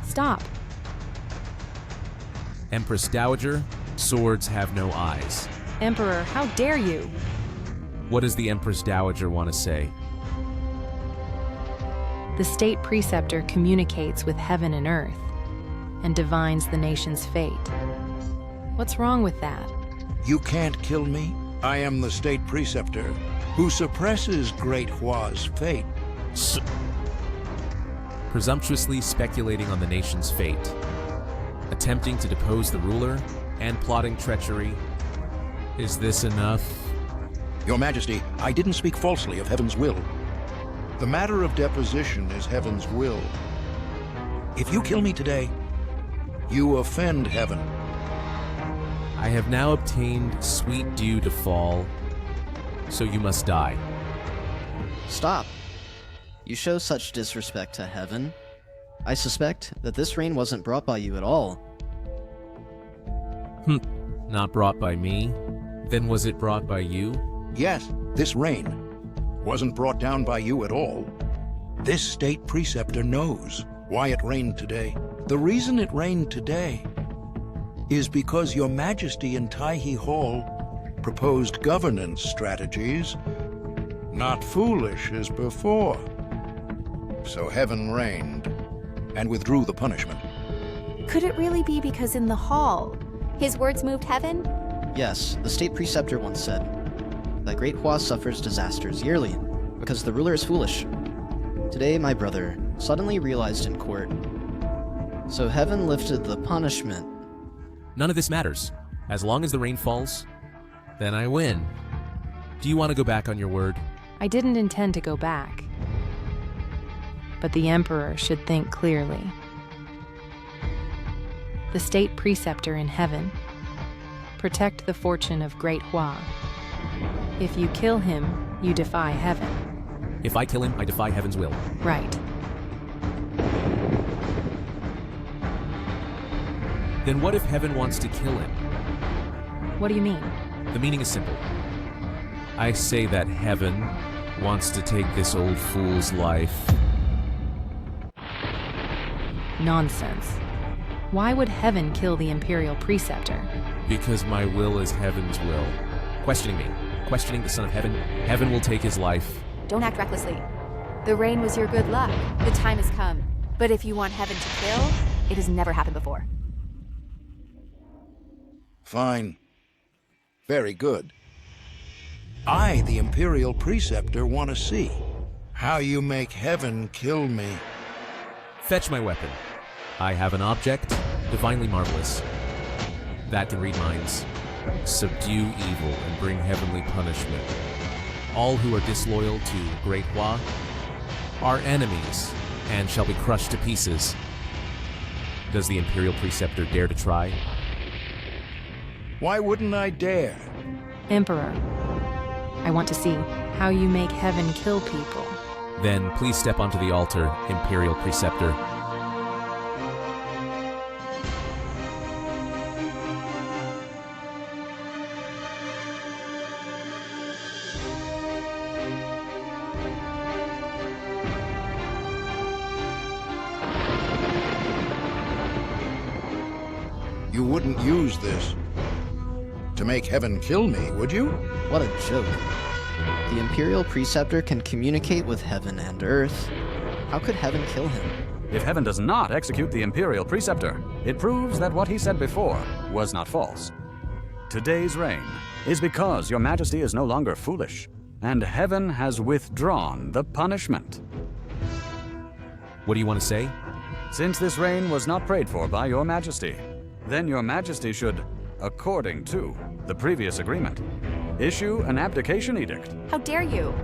[SPEAKER 9] Stop.
[SPEAKER 3] Empress Dowager, swords have no eyes.
[SPEAKER 9] Emperor, how dare you?
[SPEAKER 3] What does the Empress Dowager want to say?
[SPEAKER 9] The state preceptor communicates with heaven and earth and divines the nation's fate. What's wrong with that?
[SPEAKER 14] You can't kill me. I am the state preceptor who suppresses Great Hua's fate.
[SPEAKER 3] Presumptuously speculating on the nation's fate, attempting to depose the ruler, and plotting treachery. Is this enough?
[SPEAKER 14] Your Majesty, I didn't speak falsely of heaven's will. The matter of deposition is heaven's will. If you kill me today, you offend heaven.
[SPEAKER 3] I have now obtained sweet dew to fall, so you must die.
[SPEAKER 1] Stop. You show such disrespect to heaven. I suspect that this rain wasn't brought by you at all.
[SPEAKER 3] Not brought by me? Then was it brought by you?
[SPEAKER 14] Yes, this rain wasn't brought down by you at all. This state preceptor knows why it rained today. The reason it rained today is because Your Majesty in Taihe Hall proposed governance strategies, not foolish as before. So heaven rained and withdrew the punishment.
[SPEAKER 5] Could it really be because in the hall, his words moved heaven?
[SPEAKER 1] Yes, the state preceptor once said that Great Hua suffers disasters yearly because the ruler is foolish. Today, my brother suddenly realized in court. So heaven lifted the punishment.
[SPEAKER 3] None of this matters. As long as the rain falls, then I win. Do you want to go back on your word?
[SPEAKER 9] I didn't intend to go back. But the Emperor should think clearly. The state preceptor in heaven. Protect the fortune of Great Hua. If you kill him, you defy heaven.
[SPEAKER 3] If I kill him, I defy heaven's will.
[SPEAKER 9] Right.
[SPEAKER 3] Then what if heaven wants to kill him?
[SPEAKER 9] What do you mean?
[SPEAKER 3] The meaning is simple. I say that heaven wants to take this old fool's life.
[SPEAKER 9] Nonsense. Why would heaven kill the imperial preceptor?
[SPEAKER 3] Because my will is heaven's will. Questioning me, questioning the Son of Heaven, heaven will take his life.
[SPEAKER 5] Don't act recklessly. The rain was your good luck. The time has come. But if you want heaven to kill, It has never happened before.
[SPEAKER 14] Fine. Very good. I, the Imperial Preceptor, want to see how you make heaven kill me.
[SPEAKER 3] Fetch my weapon. I have an object, divinely marvelous, that can read minds, subdue evil, and bring heavenly punishment. All who are disloyal to Great Hua are enemies and shall be crushed to pieces. Does the Imperial Preceptor dare to try?
[SPEAKER 14] Why wouldn't I dare?
[SPEAKER 9] Emperor, I want to see how you make heaven kill people.
[SPEAKER 3] Then please step onto the altar, Imperial Preceptor.
[SPEAKER 14] You wouldn't use this to make heaven kill me, would you?
[SPEAKER 1] What a joke. The Imperial Preceptor can communicate with heaven and earth. How could heaven kill him?
[SPEAKER 11] If heaven does not execute the Imperial Preceptor, it proves that what he said before was not false. Today's reign is because your majesty is no longer foolish, and heaven has withdrawn the punishment.
[SPEAKER 3] What do you want to say?
[SPEAKER 11] Since this reign was not prayed for by your majesty, then your majesty should, according to the previous agreement, issue an abdication edict.
[SPEAKER 5] How dare you?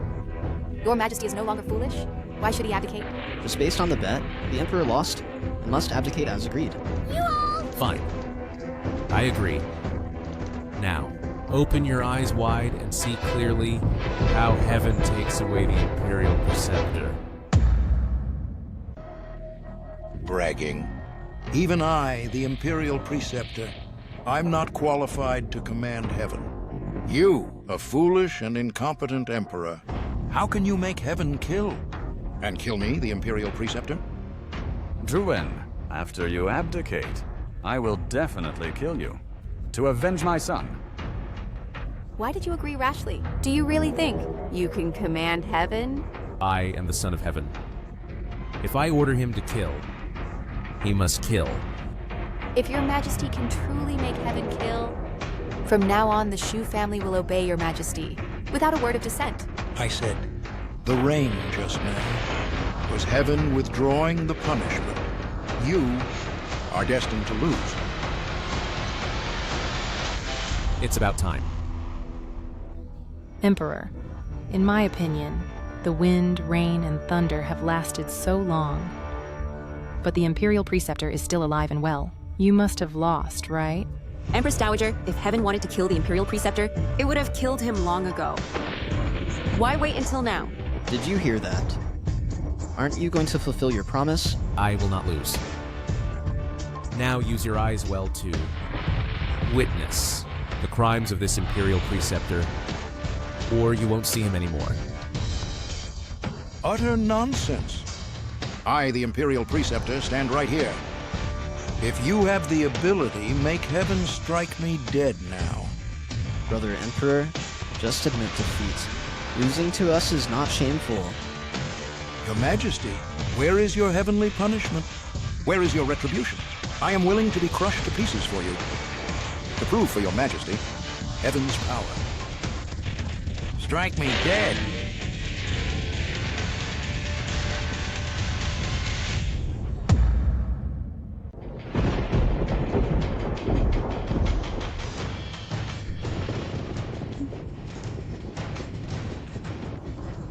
[SPEAKER 5] Your majesty is no longer foolish? Why should he abdicate?
[SPEAKER 1] Just based on the bet, the Emperor lost and must abdicate as agreed.
[SPEAKER 3] Fine. I agree. Now, open your eyes wide and see clearly how heaven takes away the Imperial Preceptor.
[SPEAKER 14] Bragging. Even I, the Imperial Preceptor, I'm not qualified to command heaven. You, a foolish and incompetent emperor, how can you make heaven kill? And kill me, the Imperial Preceptor?
[SPEAKER 11] Druen, after you abdicate, I will definitely kill you, to avenge my son.
[SPEAKER 5] Why did you agree rashly? Do you really think you can command heaven?
[SPEAKER 3] I am the Son of Heaven. If I order him to kill, he must kill.
[SPEAKER 5] If your majesty can truly make heaven kill, from now on the Shu family will obey your majesty, without a word of dissent.
[SPEAKER 14] I said, the reign just now was heaven withdrawing the punishment. You are destined to lose.
[SPEAKER 3] It's about time.
[SPEAKER 9] Emperor, in my opinion, the wind, rain, and thunder have lasted so long. But the Imperial Preceptor is still alive and well. You must have lost, right?
[SPEAKER 2] Empress Dowager, if heaven wanted to kill the Imperial Preceptor, it would have killed him long ago. Why wait until now?
[SPEAKER 1] Did you hear that? Aren't you going to fulfill your promise?
[SPEAKER 3] I will not lose. Now use your eyes well to witness the crimes of this Imperial Preceptor, or you won't see him anymore.
[SPEAKER 14] Utter nonsense. I, the Imperial Preceptor, stand right here. If you have the ability, make heaven strike me dead now.
[SPEAKER 1] Brother Emperor, just admit defeat. Losing to us is not shameful.
[SPEAKER 14] Your Majesty, where is your heavenly punishment? Where is your retribution? I am willing to be crushed to pieces for you, to prove for your Majesty heaven's power. Strike me dead.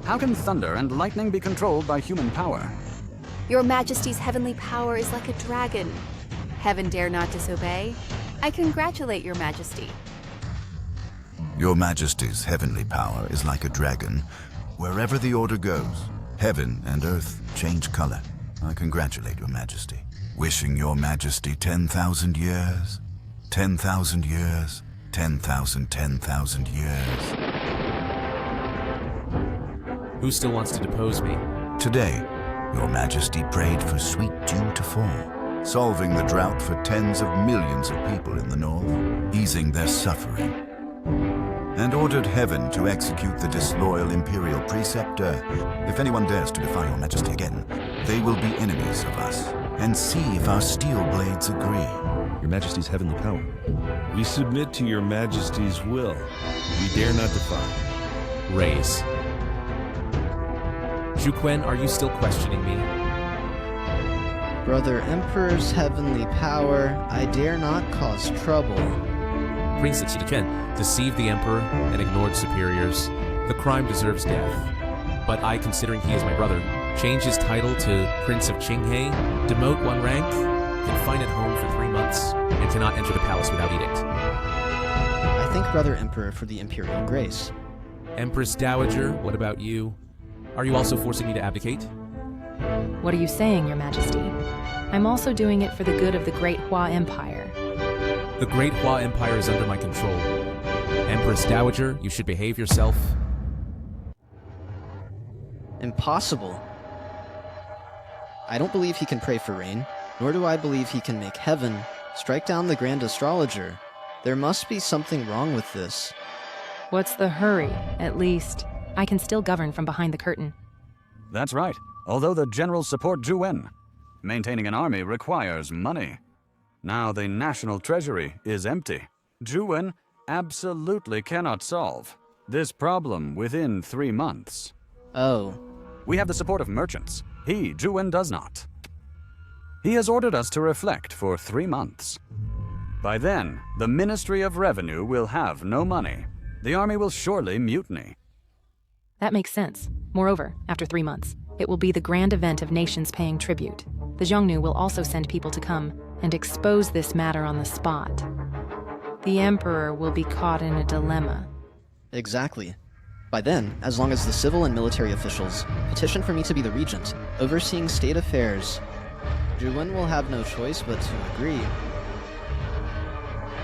[SPEAKER 11] How can thunder and lightning be controlled by human power?
[SPEAKER 5] Your majesty's heavenly power is like a dragon. Heaven dare not disobey. I congratulate your majesty.
[SPEAKER 10] Your majesty's heavenly power is like a dragon. Wherever the order goes, heaven and earth change color. I congratulate your majesty. Wishing your majesty 10,000 years, 10,000 years, 10,000 years.
[SPEAKER 3] Who still wants to depose me?
[SPEAKER 10] Today, your majesty prayed for sweet dew to fall, solving the drought for tens of millions of people in the north, easing their suffering, and ordered heaven to execute the disloyal Imperial Preceptor. If anyone dares to defy your majesty again, they will be enemies of us, and see if our steel blades agree.
[SPEAKER 13] Your Majesty's heavenly power. We submit to your Majesty's will. We dare not defy.
[SPEAKER 3] Raise. Juquen, are you still questioning me?
[SPEAKER 1] Brother Emperor's heavenly power, I dare not cause trouble.
[SPEAKER 3] Prince Chen deceived the Emperor and ignored superiors. The crime deserves death. But I, considering he is my brother, change his title to Prince of Qinghe, demote one rank, confine at home for 3 months, and cannot enter the palace without edict.
[SPEAKER 1] I thank Brother Emperor for the imperial grace.
[SPEAKER 3] Empress Dowager, what about you? Are you also forcing me to abdicate?
[SPEAKER 9] What are you saying, Your Majesty? I'm also doing it for the good of the Great Hua Empire.
[SPEAKER 3] The Great Hua Empire is under my control. Empress Dowager, you should behave yourself.
[SPEAKER 1] Impossible. I don't believe he can pray for rain, nor do I believe he can make heaven strike down the Grand Astrologer. There must be something wrong with this.
[SPEAKER 9] What's the hurry? At least, I can still govern from behind the curtain.
[SPEAKER 11] That's right, although the generals support Juwen. Maintaining an army requires money. Now the national treasury is empty. Juwen absolutely cannot solve this problem within 3 months.
[SPEAKER 1] Oh.
[SPEAKER 11] We have the support of merchants. He, Juwen, does not. He has ordered us to reflect for 3 months. By then, the Ministry of Revenue will have no money. The army will surely mutiny.
[SPEAKER 9] That makes sense. Moreover, after 3 months, it will be the grand event of nations paying tribute. The Xiongnu will also send people to come and expose this matter on the spot. The Emperor will be caught in a dilemma.
[SPEAKER 1] Exactly. By then, as long as the civil and military officials petition for me to be the regent, overseeing state affairs, Juwen will have no choice but to agree.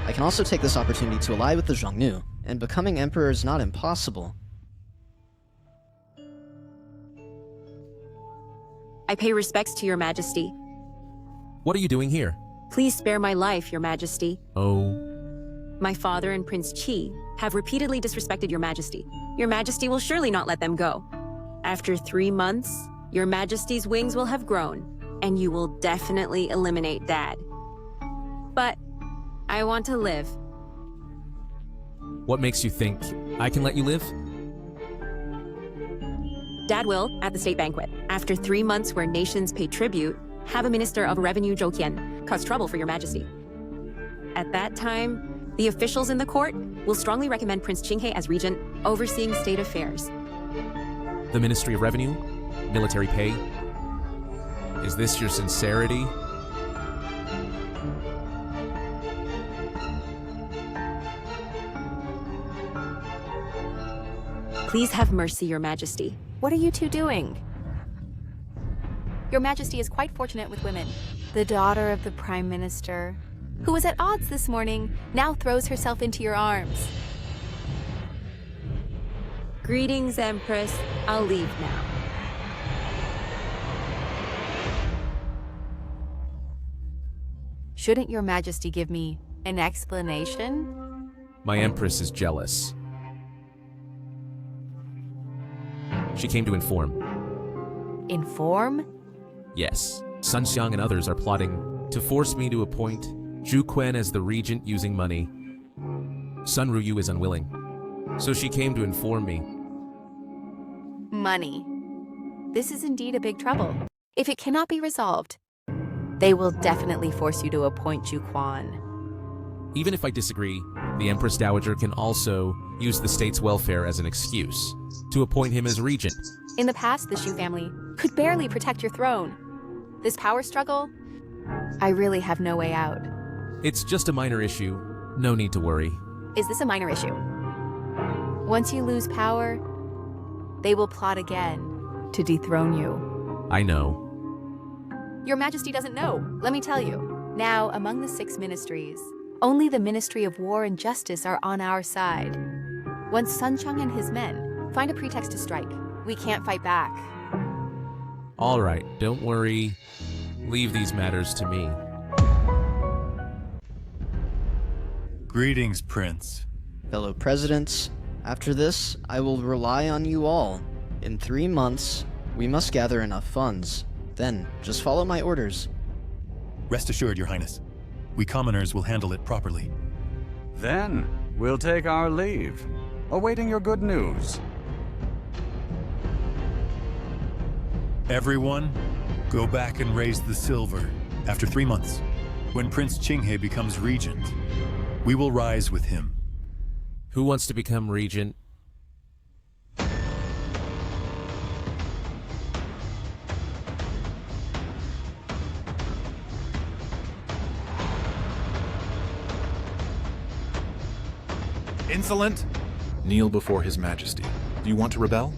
[SPEAKER 1] I can also take this opportunity to ally with the Xiongnu, and becoming emperor is not impossible.
[SPEAKER 2] I pay respects to Your Majesty.
[SPEAKER 3] What are you doing here?
[SPEAKER 2] Please spare my life, Your Majesty.
[SPEAKER 3] Oh.
[SPEAKER 2] My father and Prince Qi have repeatedly disrespected Your Majesty. Your Majesty will surely not let them go. After 3 months, Your Majesty's wings will have grown, and you will definitely eliminate Dad. But I want to live.
[SPEAKER 3] What makes you think I can let you live?
[SPEAKER 2] Dad will, at the state banquet, after 3 months where nations pay tribute, have a Minister of Revenue Zhou Qian cause trouble for Your Majesty. At that time, the officials in the court will strongly recommend Prince Qinghe as regent, overseeing state affairs.
[SPEAKER 3] The Ministry of Revenue? Military pay? Is this your sincerity?
[SPEAKER 2] Please have mercy, Your Majesty.
[SPEAKER 5] What are you two doing? Your Majesty is quite fortunate with women. The daughter of the Prime Minister, who was at odds this morning, now throws herself into your arms.
[SPEAKER 2] Greetings, Empress. I'll leave now.
[SPEAKER 5] Shouldn't Your Majesty give me an explanation?
[SPEAKER 3] My Empress is jealous. She came to inform.
[SPEAKER 5] Inform?
[SPEAKER 3] Yes. Sun Xiang and others are plotting to force me to appoint Juquen as the regent using money. Sun Ruyu is unwilling, so she came to inform me.
[SPEAKER 5] Money. This is indeed a big trouble. If it cannot be resolved, they will definitely force you to appoint Juquan.
[SPEAKER 3] Even if I disagree, the Empress Dowager can also use the state's welfare as an excuse to appoint him as regent.
[SPEAKER 5] In the past, the Shu family could barely protect your throne. This power struggle, I really have no way out.
[SPEAKER 3] It's just a minor issue. No need to worry.
[SPEAKER 5] Is this a minor issue? Once you lose power, they will plot again to dethrone you.
[SPEAKER 3] I know.
[SPEAKER 5] Your Majesty doesn't know. Let me tell you. Now, among the 6 ministries, only the Ministry of War and Justice are on our side. Once Sun Chang and his men find a pretext to strike, we can't fight back.
[SPEAKER 3] All right, don't worry. Leave these matters to me.
[SPEAKER 15] Greetings, Prince.
[SPEAKER 1] Fellow presidents, after this, I will rely on you all. In 3 months, we must gather enough funds. Then, just follow my orders.
[SPEAKER 15] Rest assured, Your Highness. We commoners will handle it properly.
[SPEAKER 11] Then, we'll take our leave, awaiting your good news.
[SPEAKER 15] Everyone, go back and raise the silver. After 3 months, when Prince Qinghe becomes regent, we will rise with him.
[SPEAKER 3] Who wants to become regent?
[SPEAKER 7] Insolent! Kneel before His Majesty. Do you want to rebel?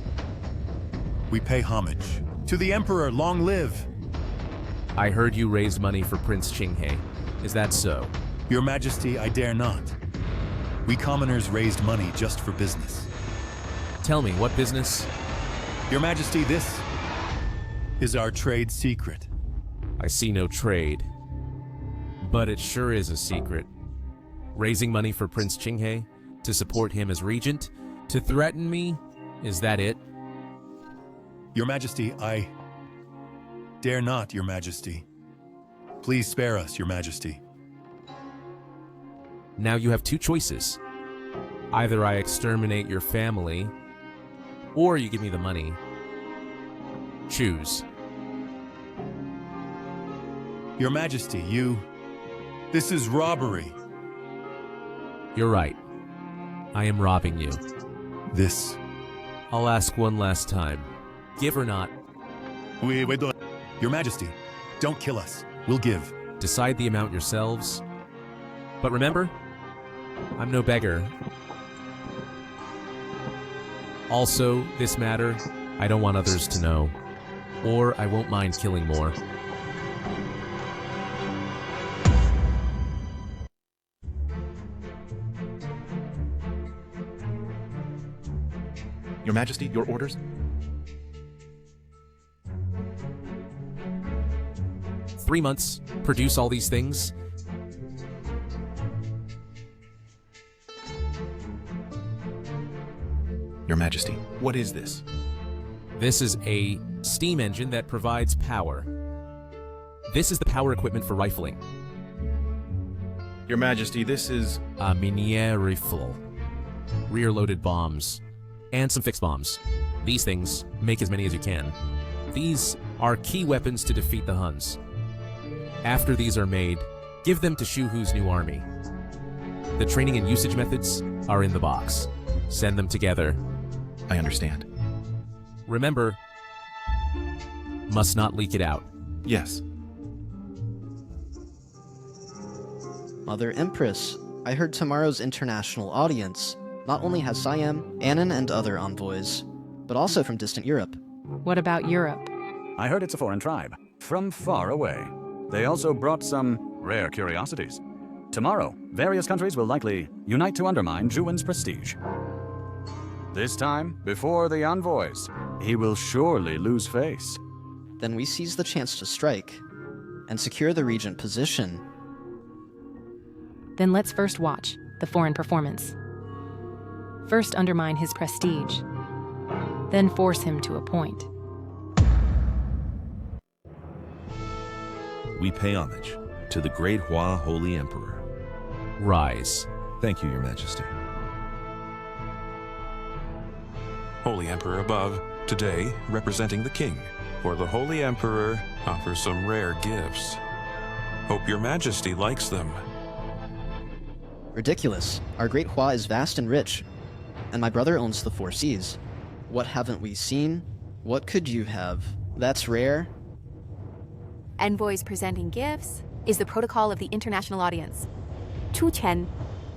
[SPEAKER 15] We pay homage. To the Emperor, long live!
[SPEAKER 3] I heard you raised money for Prince Qinghe. Is that so?
[SPEAKER 15] Your Majesty, I dare not. We commoners raised money just for business.
[SPEAKER 3] Tell me, what business?
[SPEAKER 15] Your Majesty, this is our trade secret.
[SPEAKER 3] I see no trade. But it sure is a secret. Raising money for Prince Qinghe? To support him as regent? To threaten me? Is that it?
[SPEAKER 15] Your Majesty, I dare not, Your Majesty. Please spare us, Your Majesty.
[SPEAKER 3] Now you have two choices. Either I exterminate your family, or you give me the money. Choose.
[SPEAKER 15] Your Majesty, this is robbery.
[SPEAKER 3] You're right. I am robbing you.
[SPEAKER 15] This.
[SPEAKER 3] I'll ask one last time. Give or not?
[SPEAKER 15] Wait. Your Majesty, don't kill us. We'll give.
[SPEAKER 3] Decide the amount yourselves. But remember, I'm no beggar. Also, this matter, I don't want others to know. Or I won't mind killing more.
[SPEAKER 7] Your Majesty, your orders?
[SPEAKER 3] 3 months, produce all these things.
[SPEAKER 7] Your Majesty, what is this?
[SPEAKER 3] This is a steam engine that provides power. This is the power equipment for rifling.
[SPEAKER 7] Your Majesty, this is...
[SPEAKER 3] A minier rifle. Rear-loaded bombs. And some fixed bombs. These things, make as many as you can. These are key weapons to defeat the Huns. After these are made, give them to Shu Hu's new army. The training and usage methods are in the box. Send them together.
[SPEAKER 7] I understand.
[SPEAKER 3] Remember, must not leak it out.
[SPEAKER 7] Yes.
[SPEAKER 1] Mother Empress, I heard tomorrow's international audience not only has Siam, Anan, and other envoys, but also from distant Europe.
[SPEAKER 9] What about Europe?
[SPEAKER 11] I heard it's a foreign tribe, from far away. They also brought some rare curiosities. Tomorrow, various countries will likely unite to undermine Zhuan's prestige. This time, before the envoys, he will surely lose face.
[SPEAKER 1] Then we seize the chance to strike and secure the regent position.
[SPEAKER 9] Then let's first watch the foreign performance. First undermine his prestige, then force him to appoint.
[SPEAKER 13] We pay homage to the Great Hua Holy Emperor.
[SPEAKER 3] Rise.
[SPEAKER 13] Thank you, Your Majesty.
[SPEAKER 8] Holy Emperor above, today representing the King, for the Holy Emperor offers some rare gifts. Hope Your Majesty likes them.
[SPEAKER 1] Ridiculous. Our Great Hua is vast and rich, and my brother owns the 4 seas. What haven't we seen? What could you have? That's rare.
[SPEAKER 5] Envoys presenting gifts is the protocol of the international audience. Chu Chen,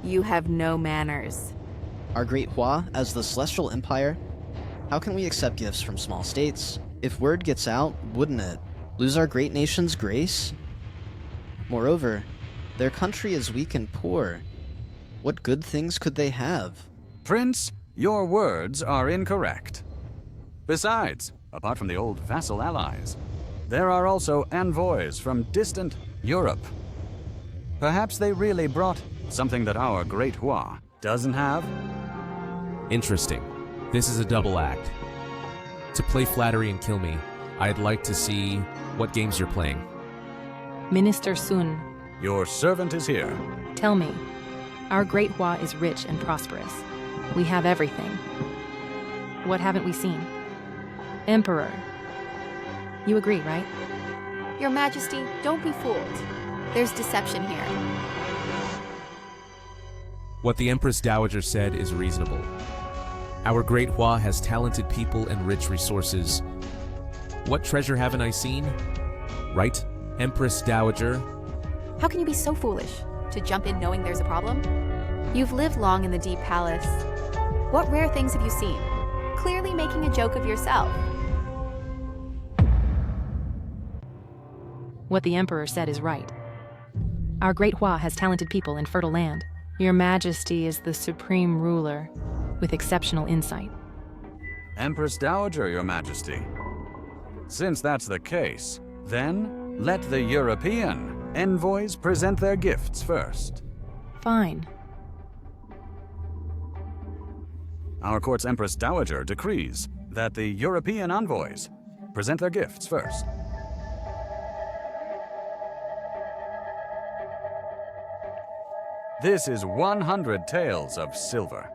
[SPEAKER 5] you have no manners.
[SPEAKER 1] Our Great Hua, as the Celestial Empire? How can we accept gifts from small states? If word gets out, wouldn't it lose our great nation's grace? Moreover, their country is weak and poor. What good things could they have?
[SPEAKER 11] Prince, your words are incorrect. Besides, apart from the old vassal allies, there are also envoys from distant Europe. Perhaps they really brought something that our Great Hua doesn't have?
[SPEAKER 3] Interesting. This is a double act. To play flattery and kill me, I'd like to see what games you're playing.
[SPEAKER 9] Minister Sun,
[SPEAKER 11] Your servant is here.
[SPEAKER 9] tell me, our Great Hua is rich and prosperous. We have everything. What haven't we seen? Emperor. You agree, right?
[SPEAKER 5] Your Majesty, don't be fooled. There's deception here.
[SPEAKER 3] What the Empress Dowager said is reasonable. Our Great Hua has talented people and rich resources. What treasure haven't I seen? Right, Empress Dowager?
[SPEAKER 5] How can you be so foolish to jump in knowing there's a problem? You've lived long in the Deep Palace. What rare things have you seen? Clearly making a joke of yourself.
[SPEAKER 9] What the Emperor said is right. Our Great Hua has talented people and fertile land. Your Majesty is the supreme ruler, with exceptional insight.
[SPEAKER 11] Empress Dowager, Your Majesty. Since that's the case, then let the European envoys present their gifts first.
[SPEAKER 9] Fine.
[SPEAKER 11] Our court's Empress Dowager decrees that the European envoys present their gifts first. This is 100 taels of silver.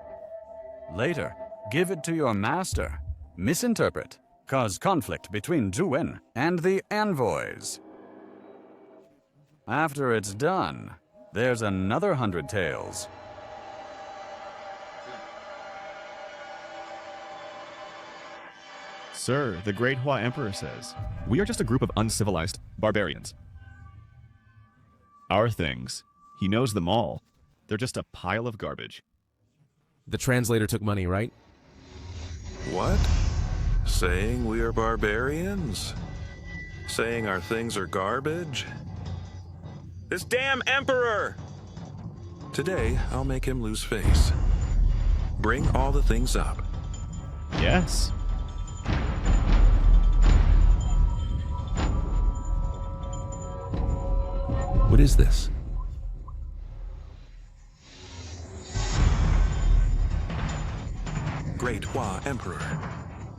[SPEAKER 11] Later, give it to your master. Misinterpret. Cause conflict between Zhuwen and the envoys. After it's done, there's another 100 taels.
[SPEAKER 16] Sir, the Great Hua Emperor says, we are just a group of uncivilized barbarians. Our things, he knows them all. They're just a pile of garbage.
[SPEAKER 3] The translator took money, right?
[SPEAKER 8] What? Saying we are barbarians? Saying our things are garbage? This damn emperor! Today, I'll make him lose face. Bring all the things up.
[SPEAKER 16] Yes.
[SPEAKER 8] What is this? Great Hua Emperor,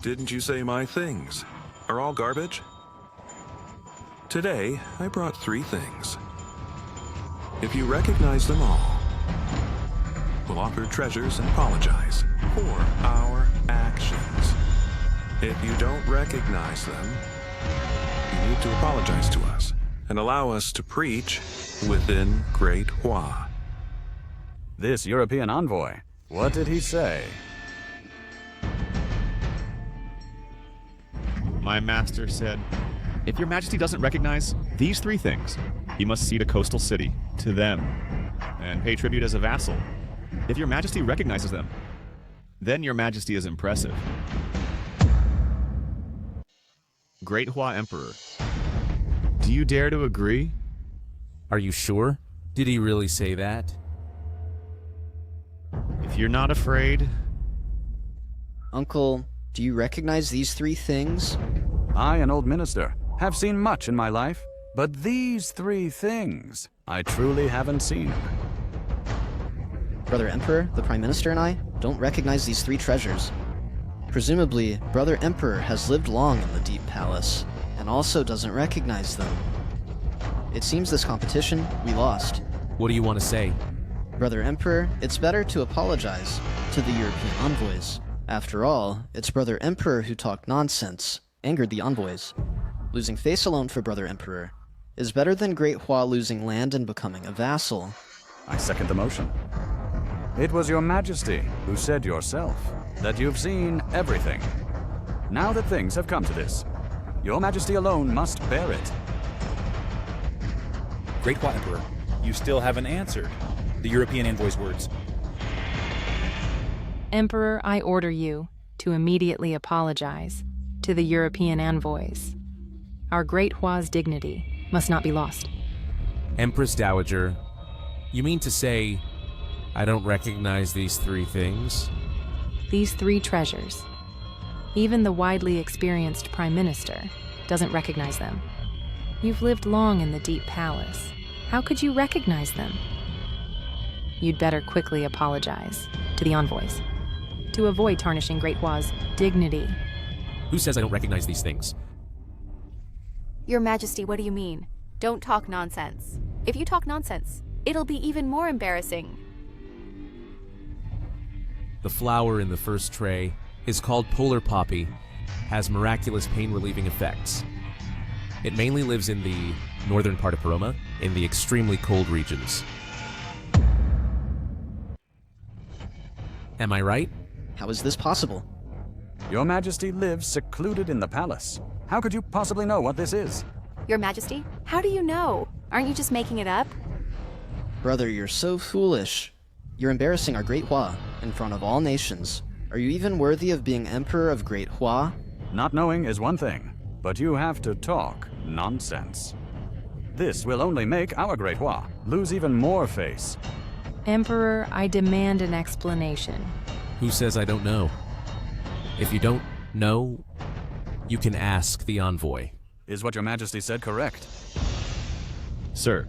[SPEAKER 8] didn't you say my things are all garbage? Today, I brought 3 things. If you recognize them all, we'll offer treasures and apologize for our actions. If you don't recognize them, you need to apologize to us and allow us to preach within Great Hua.
[SPEAKER 11] This European envoy, what did he say?
[SPEAKER 16] My master said, if your majesty doesn't recognize these 3 things, he must cede a coastal city to them and pay tribute as a vassal. If your majesty recognizes them, then your majesty is impressive. Great Hua Emperor, do you dare to agree?
[SPEAKER 3] Are you sure? Did he really say that?
[SPEAKER 16] If you're not afraid...
[SPEAKER 1] Uncle, do you recognize these 3 things?
[SPEAKER 11] I, an old minister, have seen much in my life, but these 3 things I truly haven't seen.
[SPEAKER 1] Brother Emperor, the Prime Minister, and I don't recognize these 3 treasures. Presumably, Brother Emperor has lived long in the Deep Palace, and also doesn't recognize them. It seems this competition, we lost.
[SPEAKER 3] What do you want to say?
[SPEAKER 1] Brother Emperor, it's better to apologize to the European envoys. After all, it's Brother Emperor who talked nonsense, angered the envoys. Losing face alone for Brother Emperor is better than Great Hua losing land and becoming a vassal.
[SPEAKER 11] I second the motion. It was your majesty who said yourself that you've seen everything. Now that things have come to this, your majesty alone must bear it.
[SPEAKER 4] Great Hua Emperor, you still haven't answered the European envoy's words.
[SPEAKER 9] Emperor, I order you to immediately apologize to the European envoys. Our Great Hua's dignity must not be lost.
[SPEAKER 3] Empress Dowager, you mean to say I don't recognize these 3 things?
[SPEAKER 9] These 3 treasures. Even the widely experienced Prime Minister doesn't recognize them. You've lived long in the Deep Palace. How could you recognize them? You'd better quickly apologize to the envoys to avoid tarnishing Great Hua's dignity.
[SPEAKER 3] Who says I don't recognize these things?
[SPEAKER 5] Your Majesty, what do you mean? Don't talk nonsense. If you talk nonsense, it'll be even more embarrassing.
[SPEAKER 3] The flower in the first tray is called polar poppy, has miraculous pain-relieving effects. It mainly lives in the northern part of Paroma, in the extremely cold regions. Am I right?
[SPEAKER 1] How is this possible?
[SPEAKER 11] Your Majesty lives secluded in the palace. How could you possibly know what this is?
[SPEAKER 5] Your Majesty, how do you know? Aren't you just making it up?
[SPEAKER 1] Brother, you're so foolish. You're embarrassing our Great Hua in front of all nations. Are you even worthy of being Emperor of Great Hua?
[SPEAKER 11] Not knowing is one thing, but you have to talk nonsense. This will only make our Great Hua lose even more face.
[SPEAKER 9] Emperor, I demand an explanation.
[SPEAKER 3] Who says I don't know? If you don't know, you can ask the envoy.
[SPEAKER 11] Is what your Majesty said correct?
[SPEAKER 16] Sir,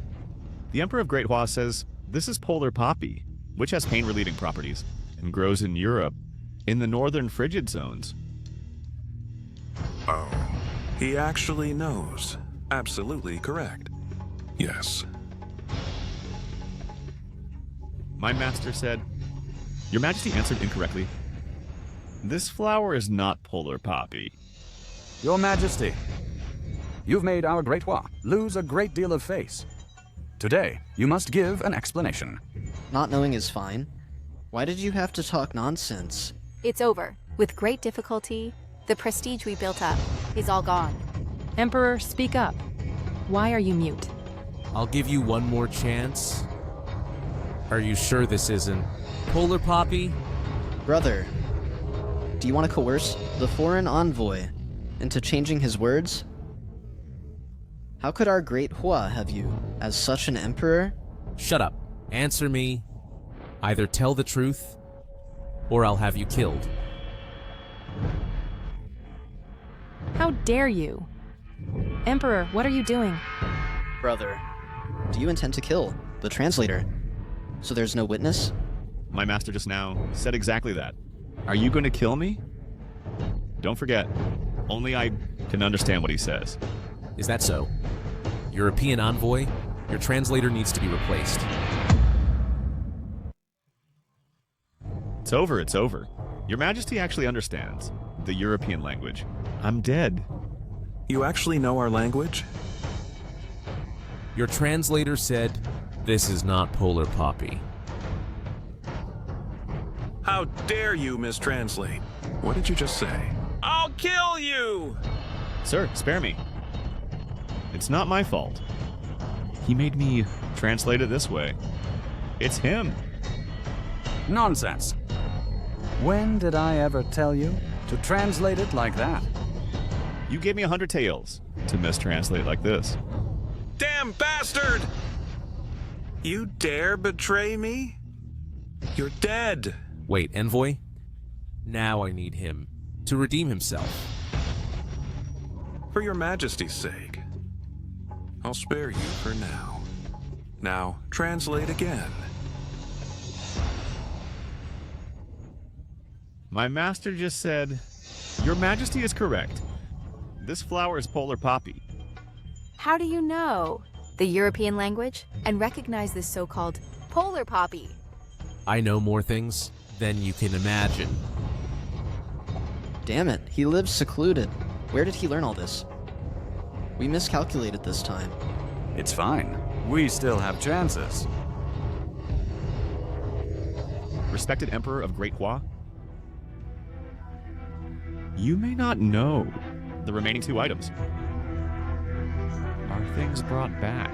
[SPEAKER 16] the Emperor of Great Hua says this is polar poppy, which has pain-relieving properties and grows in Europe, in the northern frigid zones.
[SPEAKER 8] Oh, he actually knows. Absolutely correct. Yes.
[SPEAKER 16] My master said, Your Majesty answered incorrectly. This flower is not polar poppy.
[SPEAKER 11] Your Majesty, you've made our Great Hua lose a great deal of face. Today, you must give an explanation.
[SPEAKER 1] Not knowing is fine. Why did you have to talk nonsense?
[SPEAKER 5] It's over. With great difficulty, the prestige we built up is all gone.
[SPEAKER 9] Emperor, speak up. Why are you mute?
[SPEAKER 3] I'll give you one more chance. Are you sure this isn't polar poppy?
[SPEAKER 1] Brother, do you want to coerce the foreign envoy into changing his words? How could our Great Hua have you as such an emperor?
[SPEAKER 3] Shut up. Answer me. Either tell the truth, or I'll have you killed.
[SPEAKER 9] How dare you? Emperor, what are you doing?
[SPEAKER 1] Brother, do you intend to kill the translator? So there's no witness?
[SPEAKER 16] My master just now said exactly that. Are you going to kill me? Don't forget, only I can understand what he says.
[SPEAKER 3] Is that so? European envoy, your translator needs to be replaced.
[SPEAKER 16] It's over, it's over. Your Majesty actually understands the European language. I'm dead.
[SPEAKER 8] You actually know our language?
[SPEAKER 3] Your translator said, this is not polar poppy.
[SPEAKER 8] How dare you mistranslate? What did you just say? I'll kill you!
[SPEAKER 16] Sir, spare me. It's not my fault. He made me translate it this way. It's him.
[SPEAKER 11] Nonsense. When did I ever tell you to translate it like that?
[SPEAKER 16] You gave me 100 taels to mistranslate like this.
[SPEAKER 8] Damn bastard! You dare betray me? You're dead.
[SPEAKER 3] Wait, envoy? Now I need him to redeem himself.
[SPEAKER 8] For your Majesty's sake, I'll spare you for now. Now, translate again.
[SPEAKER 16] My master just said, Your Majesty is correct. This flower is polar poppy.
[SPEAKER 5] How do you know the European language and recognize this so-called polar poppy?
[SPEAKER 3] I know more things than you can imagine.
[SPEAKER 1] Damn it, he lives secluded. Where did he learn all this? We miscalculated this time.
[SPEAKER 11] It's fine. We still have chances.
[SPEAKER 16] Respected Emperor of Great Hua, you may not know the remaining two items. Are things brought back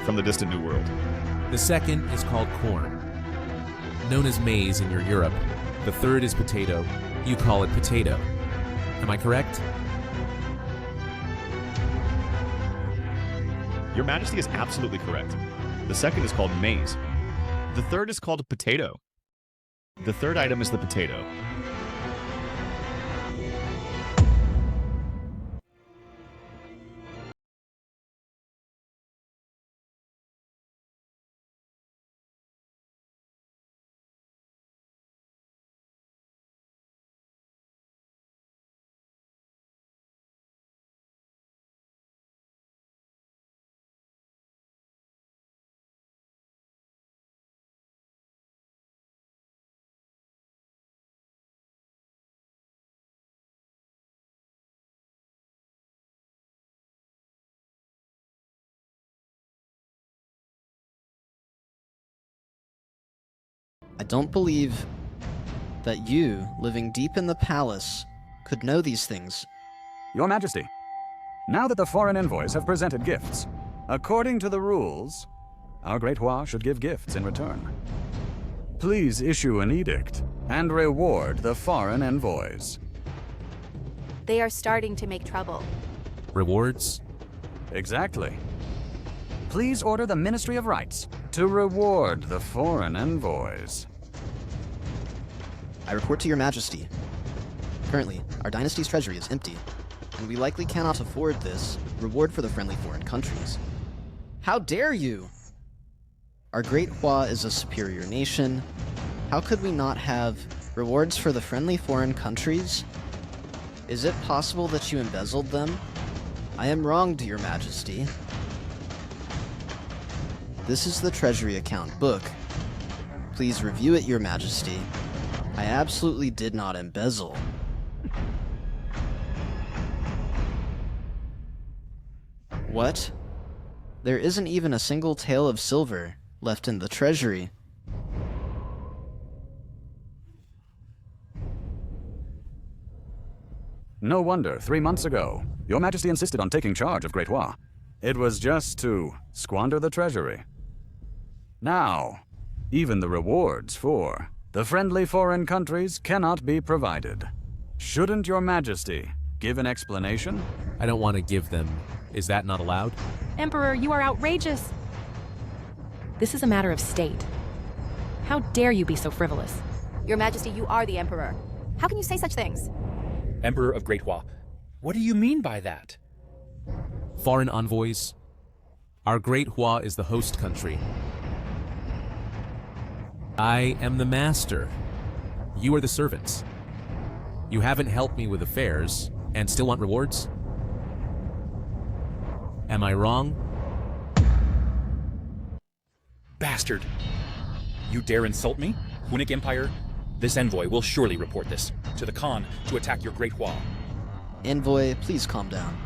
[SPEAKER 16] from the distant New World?
[SPEAKER 3] The second is called corn, known as maize in your Europe. The third is potato. You call it potato. Am I correct?
[SPEAKER 16] Your Majesty is absolutely correct. The second is called maize. The third is called potato. The third item is the potato.
[SPEAKER 1] I don't believe that you, living deep in the palace, could know these things.
[SPEAKER 11] Your Majesty, now that the foreign envoys have presented gifts, according to the rules, our Great Hua should give gifts in return. Please issue an edict and reward the foreign envoys.
[SPEAKER 5] They are starting to make trouble.
[SPEAKER 3] Rewards?
[SPEAKER 11] Exactly. Please order the Ministry of Rights to reward the foreign envoys.
[SPEAKER 1] I report to your majesty. Currently, our dynasty's treasury is empty, and we likely cannot afford this reward for the friendly foreign countries. How dare you! Our Great Hua is a superior nation. How could we not have rewards for the friendly foreign countries? Is it possible that you embezzled them? I am wronged, your majesty. This is the treasury account book. Please review it, your majesty. I absolutely did not embezzle. What? There isn't even a single tael of silver left in the treasury.
[SPEAKER 11] No wonder, 3 months ago, Your Majesty insisted on taking charge of Great Hua. It was just to squander the treasury. Now, even the rewards for the friendly foreign countries cannot be provided. Shouldn't Your Majesty give an explanation?
[SPEAKER 3] I don't want to give them. Is that not allowed?
[SPEAKER 9] Emperor, you are outrageous. This is a matter of state. How dare you be so frivolous?
[SPEAKER 5] Your Majesty, you are the Emperor. How can you say such things?
[SPEAKER 17] Emperor of Great Hua, what do you mean by that?
[SPEAKER 3] Foreign envoys. Our Great Hua is the host country. I am the master. You are the servants. You haven't helped me with affairs, and still want rewards? Am I wrong?
[SPEAKER 17] Bastard! You dare insult me? Hunnic Empire? This envoy will surely report this to the Khan to attack your Great Hua.
[SPEAKER 1] Envoy, please calm down.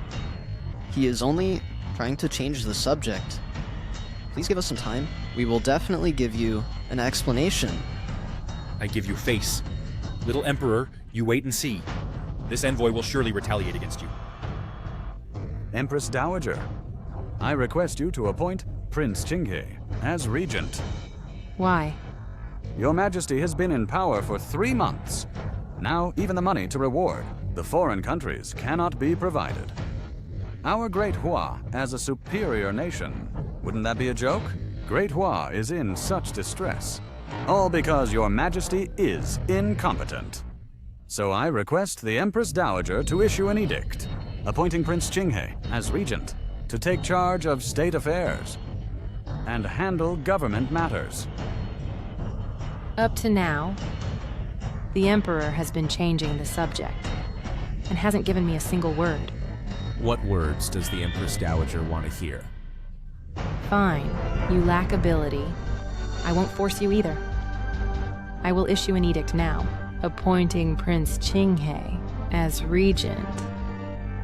[SPEAKER 1] He is only trying to change the subject. Please give us some time. We will definitely give you an explanation.
[SPEAKER 17] I give you face. Little Emperor, you wait and see. This envoy will surely retaliate against you.
[SPEAKER 11] Empress Dowager, I request you to appoint Prince Qinghe as regent.
[SPEAKER 9] Why?
[SPEAKER 11] Your Majesty has been in power for 3 months. Now, even the money to reward the foreign countries cannot be provided. Our Great Hua as a superior nation, wouldn't that be a joke? Great Hua is in such distress. All because Your Majesty is incompetent. So I request the Empress Dowager to issue an edict, appointing Prince Qinghe as regent to take charge of state affairs and handle government matters.
[SPEAKER 9] Up to now, the Emperor has been changing the subject and hasn't given me a single word.
[SPEAKER 3] What words does the Empress Dowager want to hear?
[SPEAKER 9] Fine, you lack ability. I won't force you either. I will issue an edict now, appointing Prince Qinghe as regent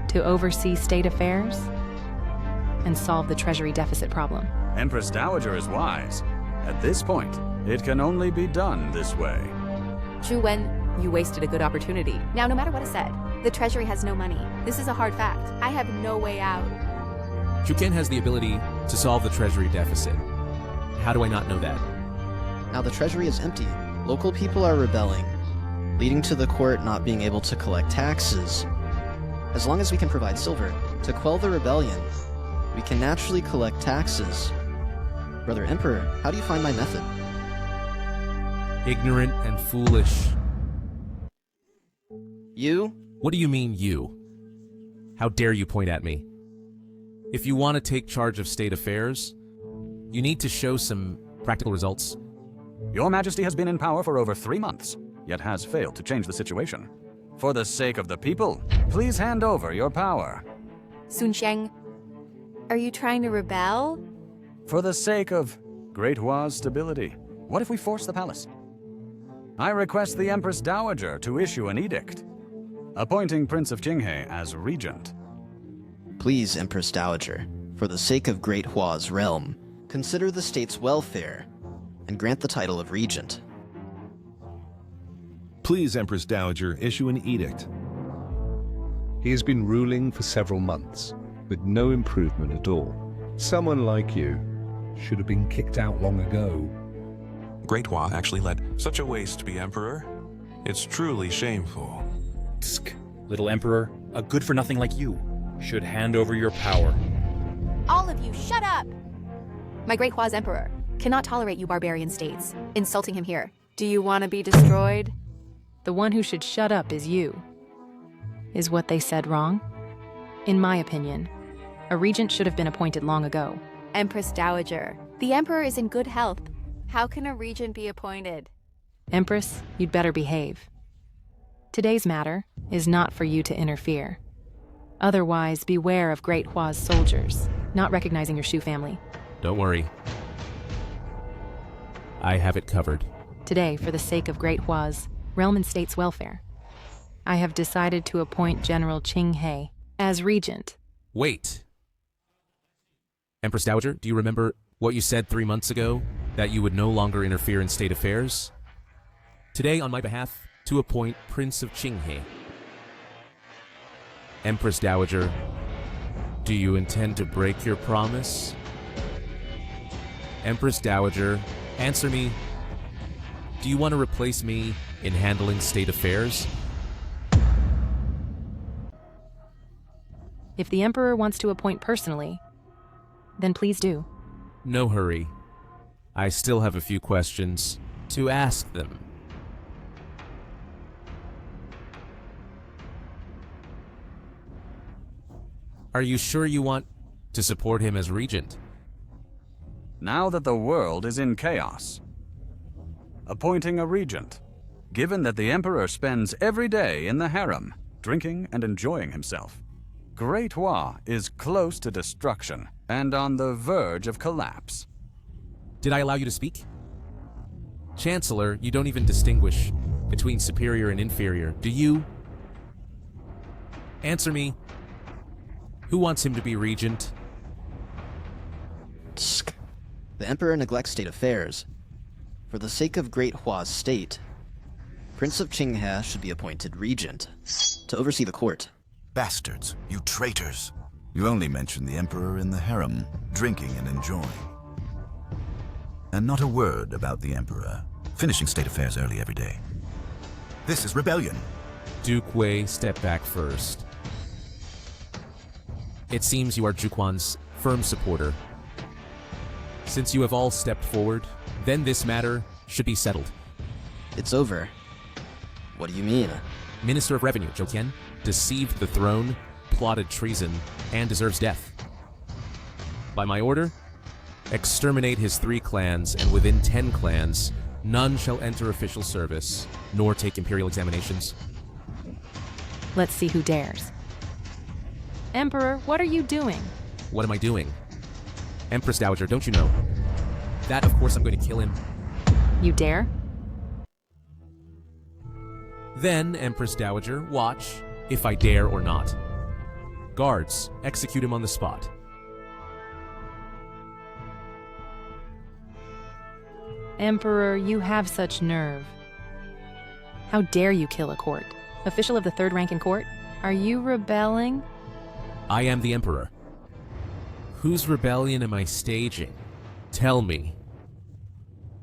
[SPEAKER 9] to oversee state affairs and solve the treasury deficit problem.
[SPEAKER 11] Empress Dowager is wise. At this point, it can only be done this way.
[SPEAKER 5] Zhu Wen, you wasted a good opportunity. Now, no matter what is said, the treasury has no money. This is a hard fact. I have no way out.
[SPEAKER 3] Shuken has the ability to solve the treasury deficit. How do I not know that?
[SPEAKER 1] Now the treasury is empty. Local people are rebelling, leading to the court not being able to collect taxes. As long as we can provide silver to quell the rebellion, we can naturally collect taxes. Brother Emperor, how do you find my method?
[SPEAKER 3] Ignorant and foolish.
[SPEAKER 1] You?
[SPEAKER 3] What do you mean, you? How dare you point at me? If you want to take charge of state affairs, you need to show some practical results.
[SPEAKER 11] Your Majesty has been in power for over 3 months, yet has failed to change the situation. For the sake of the people, please hand over your power.
[SPEAKER 5] Sun Xiang, are you trying to rebel?
[SPEAKER 11] For the sake of Great Hua's stability, what if we force the palace? I request the Empress Dowager to issue an edict, appointing Prince of Qinghe as regent.
[SPEAKER 1] Please, Empress Dowager, for the sake of Great Hua's realm, consider the state's welfare and grant the title of regent.
[SPEAKER 13] Please, Empress Dowager, issue an edict.
[SPEAKER 18] He has been ruling for several months, with no improvement at all. Someone like you should have been kicked out long ago.
[SPEAKER 8] Great Hua actually let such a waste be emperor? It's truly shameful.
[SPEAKER 17] Tsk, little emperor, a good-for-nothing like you should hand over your power.
[SPEAKER 5] All of you, shut up! My Great Hua's emperor cannot tolerate you barbarian states insulting him here. Do you want to be destroyed?
[SPEAKER 9] The one who should shut up is you. Is what they said wrong? In my opinion, a regent should have been appointed long ago.
[SPEAKER 5] Empress Dowager, the emperor is in good health. How can a regent be appointed?
[SPEAKER 9] Empress, you'd better behave. Today's matter is not for you to interfere. Otherwise, beware of Great Hua's soldiers, not recognizing your Shu family.
[SPEAKER 3] Don't worry. I have it covered.
[SPEAKER 9] Today, for the sake of Great Hua's realm and state's welfare, I have decided to appoint General Qinghe as regent.
[SPEAKER 3] Wait. Empress Dowager, do you remember what you said 3 months ago? That you would no longer interfere in state affairs? Today, on my behalf, to appoint Prince of Qinghe. Empress Dowager, do you intend to break your promise? Empress Dowager, answer me. Do you want to replace me in handling state affairs?
[SPEAKER 9] If the Emperor wants to appoint personally, then please do.
[SPEAKER 3] No hurry. I still have a few questions to ask them. Are you sure you want to support him as regent?
[SPEAKER 11] Now that the world is in chaos, appointing a regent, given that the Emperor spends every day in the harem, drinking and enjoying himself, Great Hua is close to destruction and on the verge of collapse.
[SPEAKER 3] Did I allow you to speak? Chancellor, you don't even distinguish between superior and inferior, do you? Answer me. Who wants him to be regent?
[SPEAKER 1] Tsk. The Emperor neglects state affairs. For the sake of Great Hua's state, Prince of Qinghe should be appointed regent to oversee the court.
[SPEAKER 10] Bastards, you traitors. You only mentioned the Emperor in the harem, drinking and enjoying. And not a word about the Emperor, finishing state affairs early every day. This is rebellion.
[SPEAKER 3] Duke Wei, step back first. It seems you are Juquan's firm supporter. Since you have all stepped forward, then this matter should be settled.
[SPEAKER 1] It's over. What do you mean?
[SPEAKER 3] Minister of Revenue, Zhou Qian, deceived the throne, plotted treason, and deserves death. By my order, exterminate his 3 clans, and within 10 clans, none shall enter official service, nor take imperial examinations.
[SPEAKER 9] Let's see who dares. Emperor, what are you doing?
[SPEAKER 3] What am I doing? Empress Dowager, don't you know? That, of course, I'm going to kill him.
[SPEAKER 9] You dare?
[SPEAKER 3] Then, Empress Dowager, watch if I dare or not. Guards, execute him on the spot.
[SPEAKER 9] Emperor, you have such nerve. How dare you kill a court? Official of the 3rd rank in court? Are you rebelling?
[SPEAKER 3] I am the Emperor. Whose rebellion am I staging? Tell me.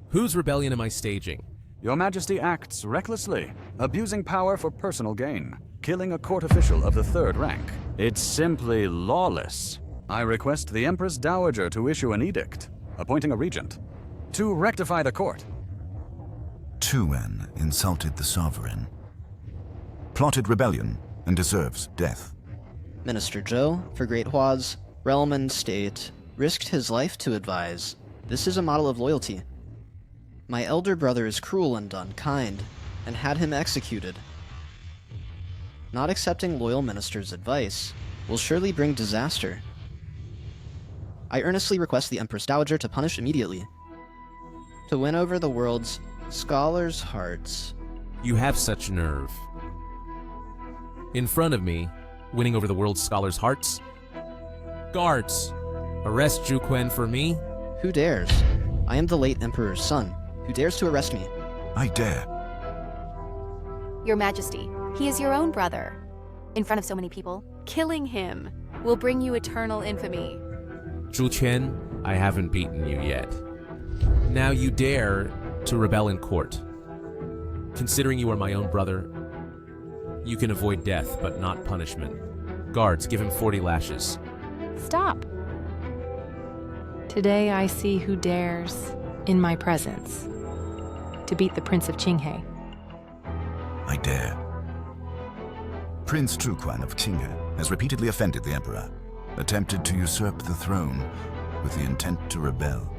[SPEAKER 3] Whose rebellion am I staging?
[SPEAKER 11] Your Majesty acts recklessly, abusing power for personal gain, killing a court official of the 3rd rank. It's simply lawless. I request the Empress Dowager to issue an edict, appointing a regent, to rectify the court.
[SPEAKER 10] Tuan insulted the sovereign, plotted rebellion, and deserves death.
[SPEAKER 1] Minister Zhou, for Great Hua's realm and state, risked his life to advise. This is a model of loyalty. My elder brother is cruel and unkind, and had him executed. Not accepting loyal minister's advice will surely bring disaster. I earnestly request the Empress Dowager to punish immediately, to win over the world's scholars' hearts.
[SPEAKER 3] You have such nerve. In front of me, winning over the world's scholars' hearts? Guards, arrest Zhu Quan for me?
[SPEAKER 1] Who dares? I am the late Emperor's son. Who dares to arrest me?
[SPEAKER 10] I dare.
[SPEAKER 5] Your Majesty, he is your own brother. In front of so many people, killing him will bring you eternal infamy.
[SPEAKER 3] Zhu Quan, I haven't beaten you yet. Now you dare to rebel in court. Considering you are my own brother, you can avoid death, but not punishment. Guards, give him 40 lashes.
[SPEAKER 9] Stop. Today I see who dares, in my presence, to beat the Prince of Qinghe.
[SPEAKER 10] I dare. Prince Truquan of Qinghe has repeatedly offended the Emperor, attempted to usurp the throne with the intent to rebel,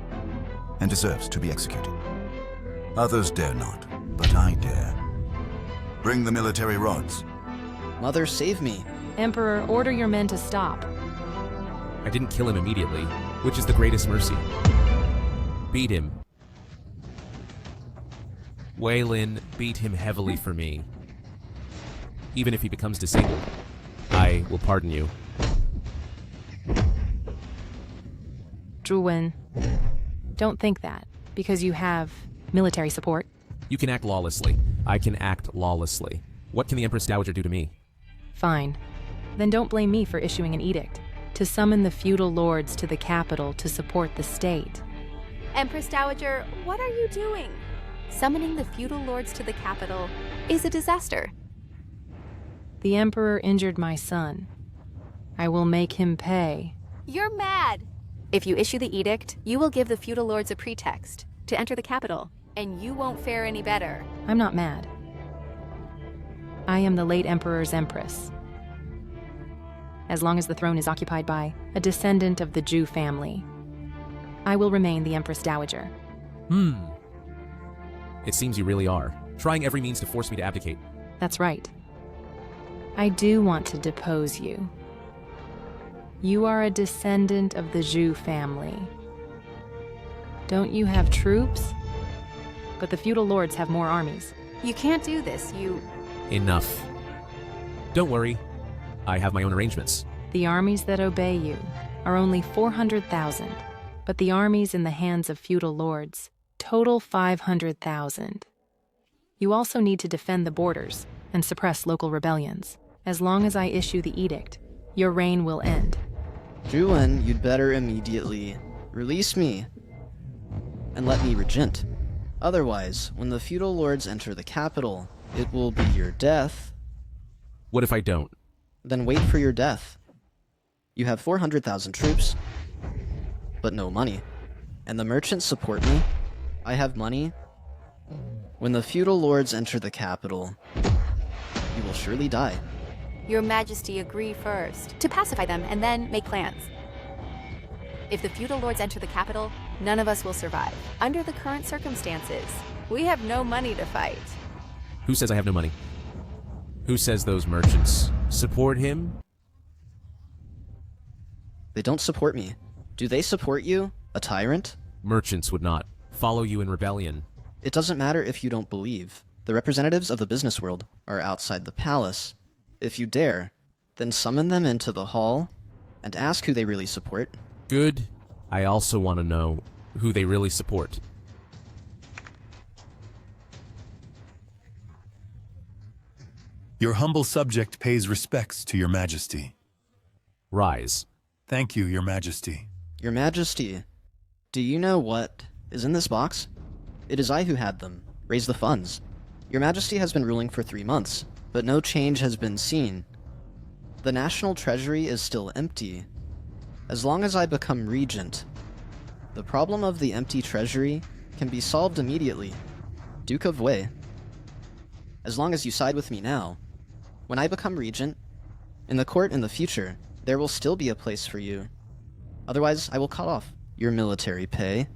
[SPEAKER 10] and deserves to be executed. Others dare not, but I dare. Bring the military rods.
[SPEAKER 1] Mother, save me.
[SPEAKER 9] Emperor, order your men to stop.
[SPEAKER 3] I didn't kill him immediately, which is the greatest mercy. Beat him. Wei Lin, beat him heavily for me. Even if he becomes disabled, I will pardon you.
[SPEAKER 9] Zhu Wen, don't think that, because you have military support.
[SPEAKER 3] You can act lawlessly. I can act lawlessly. What can the Empress Dowager do to me?
[SPEAKER 9] Fine. Then don't blame me for issuing an edict to summon the feudal lords to the capital to support the state.
[SPEAKER 5] Empress Dowager, what are you doing? Summoning the feudal lords to the capital is a disaster.
[SPEAKER 9] The Emperor injured my son. I will make him pay.
[SPEAKER 5] You're mad! If you issue the edict, you will give the feudal lords a pretext to enter the capital, and you won't fare any better.
[SPEAKER 9] I'm not mad. I am the late Emperor's Empress. As long as the throne is occupied by a descendant of the Zhu family, I will remain the Empress Dowager.
[SPEAKER 3] It seems you really are. Trying every means to force me to abdicate.
[SPEAKER 9] That's right. I do want to depose you. You are a descendant of the Zhu family. Don't you have troops? But the feudal lords have more armies.
[SPEAKER 5] You can't do this,
[SPEAKER 3] Enough. Don't worry. I have my own arrangements.
[SPEAKER 9] The armies that obey you are only 400,000, but the armies in the hands of feudal lords total 500,000. You also need to defend the borders and suppress local rebellions. As long as I issue the edict, your reign will end.
[SPEAKER 1] Zhu Wen, you'd better immediately release me and let me regent. Otherwise, when the feudal lords enter the capital, it will be your death.
[SPEAKER 3] What if I don't?
[SPEAKER 1] Then wait for your death. You have 400,000 troops, but no money. And the merchants support me. I have money. When the feudal lords enter the capital, you will surely die.
[SPEAKER 5] Your Majesty, agree first to pacify them and then make plans. If the feudal lords enter the capital, none of us will survive. Under the current circumstances, we have no money to fight.
[SPEAKER 3] Who says I have no money? Who says those merchants support him?
[SPEAKER 1] They don't support me. Do they support you, a tyrant?
[SPEAKER 3] Merchants would not follow you in rebellion.
[SPEAKER 1] It doesn't matter if you don't believe. The representatives of the business world are outside the palace. If you dare, then summon them into the hall and ask who they really support.
[SPEAKER 3] Good. I also want to know who they really support.
[SPEAKER 15] Your humble subject pays respects to your Majesty.
[SPEAKER 3] Rise.
[SPEAKER 15] Thank you, your Majesty.
[SPEAKER 1] Your Majesty, do you know what is in this box? It is I who had them. Raise the funds. Your Majesty has been ruling for 3 months, but no change has been seen. The national treasury is still empty. As long as I become regent, the problem of the empty treasury can be solved immediately. Duke of Wei. As long as you side with me now, when I become regent, in the court in the future, there will still be a place for you. Otherwise, I will cut off your military pay.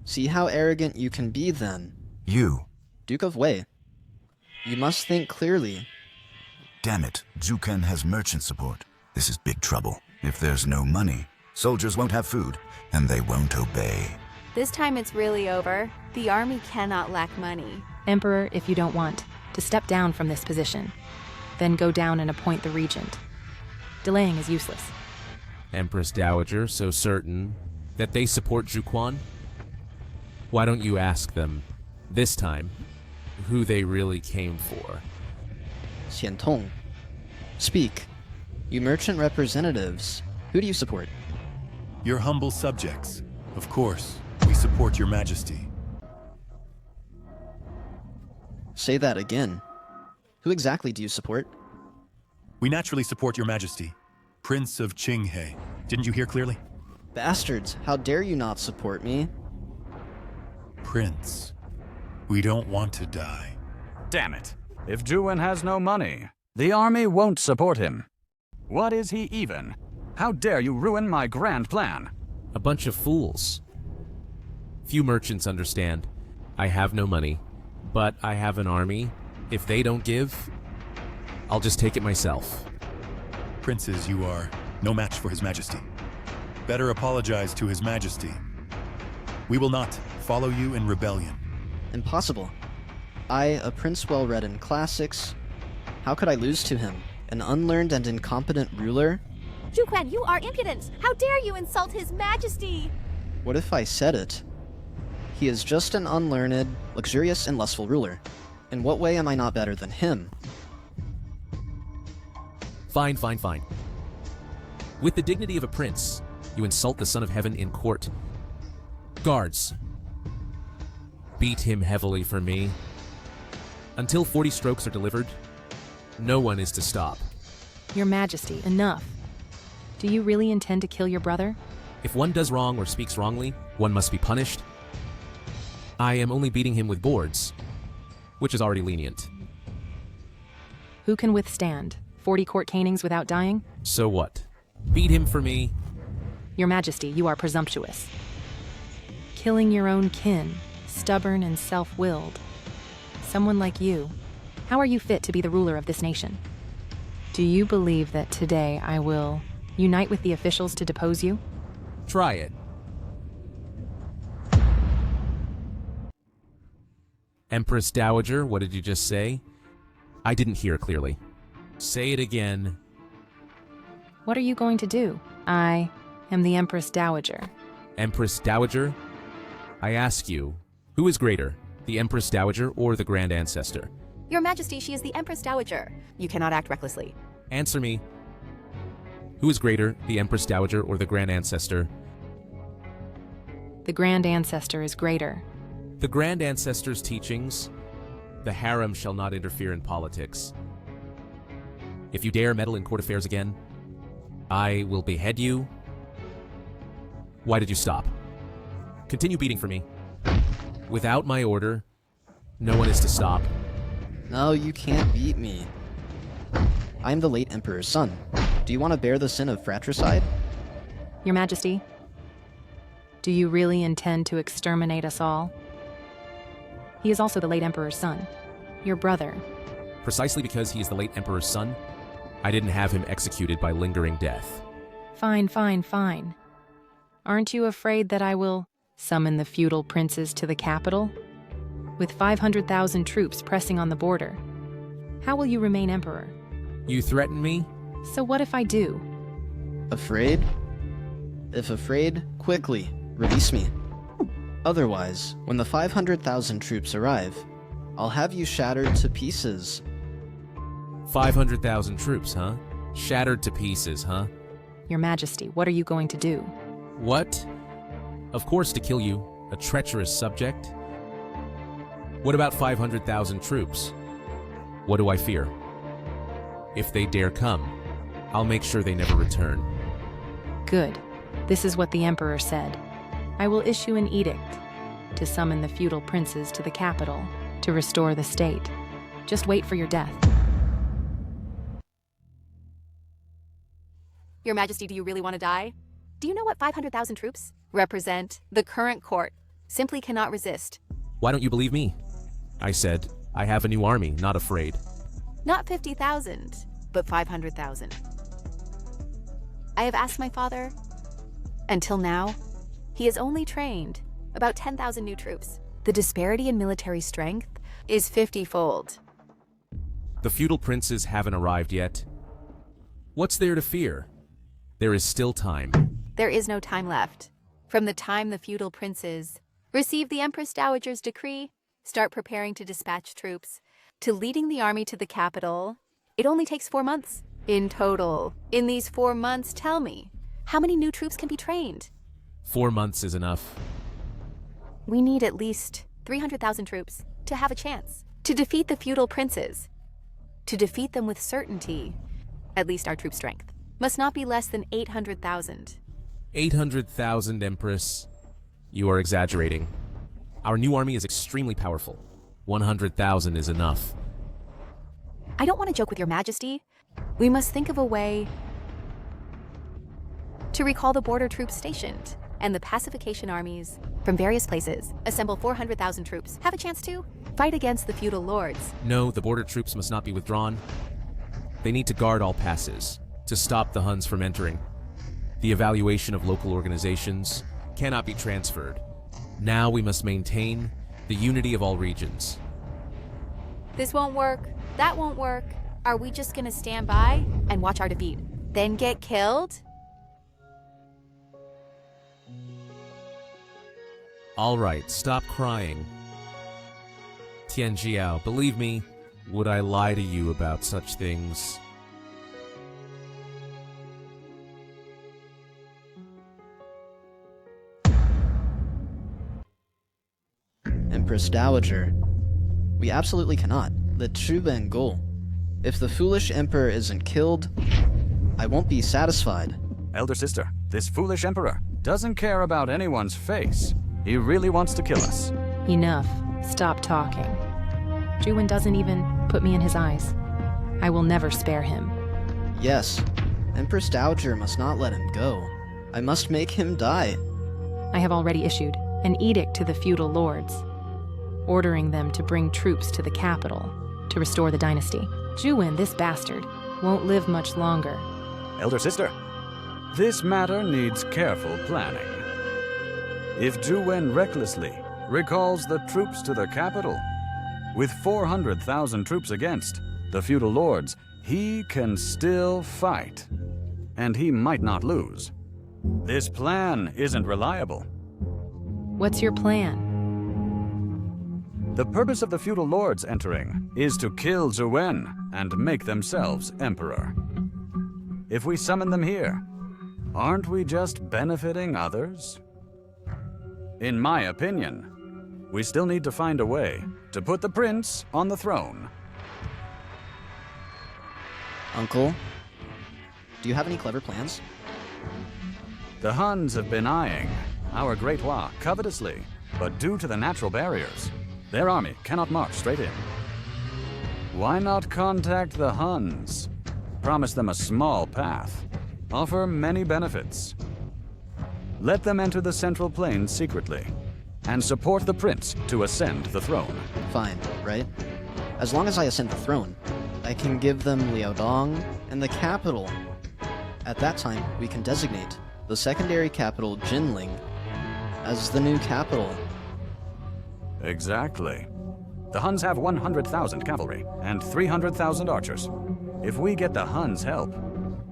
[SPEAKER 1] See how arrogant you can be then.
[SPEAKER 10] You.
[SPEAKER 1] Duke of Wei. You must think clearly.
[SPEAKER 10] Damn it, Zhuken has merchant support. This is big trouble. If there's no money, soldiers won't have food, and they won't obey.
[SPEAKER 5] This time it's really over. The army cannot lack money.
[SPEAKER 9] Emperor, if you don't want to step down from this position, then go down and appoint the regent. Delaying is useless.
[SPEAKER 3] Empress Dowager so certain that they support Zhu Quan? Why don't you ask them, this time, who they really came for?
[SPEAKER 1] Xian Tong. Speak. You merchant representatives, who do you support?
[SPEAKER 15] Your humble subjects. Of course, we support your majesty.
[SPEAKER 1] Say that again. Who exactly do you support?
[SPEAKER 15] We naturally support your majesty. Prince of Qinghe. Didn't you hear clearly?
[SPEAKER 1] Bastards, how dare you not support me?
[SPEAKER 15] Prince, we don't want to die.
[SPEAKER 11] Damn it. If Zhuwen has no money, the army won't support him. What is he even? How dare you ruin my grand plan?
[SPEAKER 3] A bunch of fools. Few merchants understand. I have no money, but I have an army. If they don't give, I'll just take it myself.
[SPEAKER 15] Princes, you are no match for His Majesty. Better apologize to His Majesty. We will not follow you in rebellion.
[SPEAKER 1] Impossible. I, a prince well-read in classics, how could I lose to him? An unlearned and incompetent ruler?
[SPEAKER 12] Zhuquan, you are impudent! How dare you insult His Majesty!
[SPEAKER 1] What if I said it? He is just an unlearned, luxurious, and lustful ruler. In what way am I not better than him?
[SPEAKER 3] Fine, fine, fine. With the dignity of a prince, you insult the Son of Heaven in court. Guards, beat him heavily for me. Until 40 strokes are delivered, no one is to stop.
[SPEAKER 9] Your Majesty, enough. Do you really intend to kill your brother?
[SPEAKER 3] If one does wrong or speaks wrongly, one must be punished. I am only beating him with boards, which is already lenient.
[SPEAKER 9] Who can withstand 40 court canings without dying?
[SPEAKER 3] So what? Beat him for me.
[SPEAKER 9] Your Majesty, you are presumptuous. Killing your own kin, stubborn and self-willed. Someone like you, how are you fit to be the ruler of this nation? Do you believe that today I will unite with the officials to depose you?
[SPEAKER 3] Try it. Empress Dowager, what did you just say? I didn't hear clearly. Say it again.
[SPEAKER 9] What are you going to do? I am the Empress Dowager.
[SPEAKER 3] Empress Dowager? I ask you, who is greater, the Empress Dowager or the Grand Ancestor?
[SPEAKER 5] Your Majesty, she is the Empress Dowager. You cannot act recklessly.
[SPEAKER 3] Answer me. Who is greater, the Empress Dowager or the Grand Ancestor?
[SPEAKER 9] The Grand Ancestor is greater.
[SPEAKER 3] The Grand Ancestor's teachings, the harem shall not interfere in politics. If you dare meddle in court affairs again, I will behead you. Why did you stop? Continue beating for me. Without my order, no one is to stop.
[SPEAKER 1] No, you can't beat me. I am the late Emperor's son. Do you want to bear the sin of fratricide?
[SPEAKER 9] Your Majesty, do you really intend to exterminate us all? He is also the late Emperor's son, your brother.
[SPEAKER 3] Precisely because he is the late Emperor's son, I didn't have him executed by lingering death.
[SPEAKER 9] Fine, fine, fine. Aren't you afraid that I will summon the feudal princes to the capital? With 500,000 troops pressing on the border, how will you remain emperor?
[SPEAKER 3] You threaten me?
[SPEAKER 9] So what if I do?
[SPEAKER 1] Afraid? If afraid, quickly, release me. Otherwise, when the 500,000 troops arrive, I'll have you shattered to pieces.
[SPEAKER 3] 500,000 troops, huh? Shattered to pieces, huh?
[SPEAKER 9] Your Majesty, what are you going to do?
[SPEAKER 3] What? Of course to kill you, a treacherous subject. What about 500,000 troops? What do I fear? If they dare come, I'll make sure they never return.
[SPEAKER 9] Good. This is what the Emperor said. I will issue an edict to summon the feudal princes to the capital to restore the state. Just wait for your death.
[SPEAKER 5] Your Majesty, do you really want to die? Do you know what 500,000 troops represent? The current court simply cannot resist.
[SPEAKER 3] Why don't you believe me? I said, I have a new army, not afraid.
[SPEAKER 5] Not 50,000, but 500,000. I have asked my father. Until now, he has only trained about 10,000 new troops. The disparity in military strength is 50-fold.
[SPEAKER 3] The feudal princes haven't arrived yet. What's there to fear? There is still time.
[SPEAKER 5] There is no time left. From the time the feudal princes receive the Empress Dowager's decree, start preparing to dispatch troops, to leading the army to the capital, It only takes 4 months. In total, in these 4 months, tell me, how many new troops can be trained?
[SPEAKER 3] 4 months is enough.
[SPEAKER 5] We need at least 300,000 troops to have a chance to defeat the feudal princes. To defeat them with certainty, at least our troop strength must not be less than 800,000.
[SPEAKER 3] 800,000, Empress. You are exaggerating. Our new army is extremely powerful. 100,000 is enough.
[SPEAKER 5] I don't want to joke with your majesty. We must think of a way to recall the border troops stationed and the pacification armies from various places. Assemble 400,000 troops. Have a chance to fight against the feudal lords.
[SPEAKER 3] No, the border troops must not be withdrawn. They need to guard all passes to stop the Huns from entering. The evaluation of local organizations cannot be transferred. Now we must maintain the unity of all regions.
[SPEAKER 5] This won't work. That won't work. Are we just gonna stand by and watch our defeat, then get killed?
[SPEAKER 3] All right, stop crying. Tianjiao, believe me, would I lie to you about such things?
[SPEAKER 1] Empress Dowager, we absolutely cannot let Zhu Ben go. If the foolish emperor isn't killed, I won't be satisfied.
[SPEAKER 11] Elder sister, this foolish emperor doesn't care about anyone's face. He really wants to kill us.
[SPEAKER 9] Enough. Stop talking. Zhuwen doesn't even put me in his eyes. I will never spare him.
[SPEAKER 1] Yes, Empress Dowager must not let him go. I must make him die.
[SPEAKER 9] I have already issued an edict to the feudal lords, ordering them to bring troops to the capital to restore the dynasty. Zhuwen, this bastard, won't live much longer.
[SPEAKER 11] Elder sister, this matter needs careful planning. If Zhuwen recklessly recalls the troops to the capital, with 400,000 troops against the feudal lords, he can still fight, and he might not lose. This plan isn't reliable.
[SPEAKER 9] What's your plan?
[SPEAKER 11] The purpose of the feudal lords entering is to kill Zhuwen and make themselves emperor. If we summon them here, aren't we just benefiting others? In my opinion, we still need to find a way to put the prince on the throne.
[SPEAKER 1] Uncle, do you have any clever plans?
[SPEAKER 11] The Huns have been eyeing our Great Hua covetously, but due to the natural barriers, their army cannot march straight in. Why not contact the Huns? Promise them a small path. Offer many benefits. Let them enter the Central Plains secretly, and support the prince to ascend the throne.
[SPEAKER 1] Fine, right? As long as I ascend the throne, I can give them Liaodong and the capital. At that time, we can designate the secondary capital Jinling as the new capital.
[SPEAKER 11] Exactly. The Huns have 100,000 cavalry and 300,000 archers. If we get the Huns' help,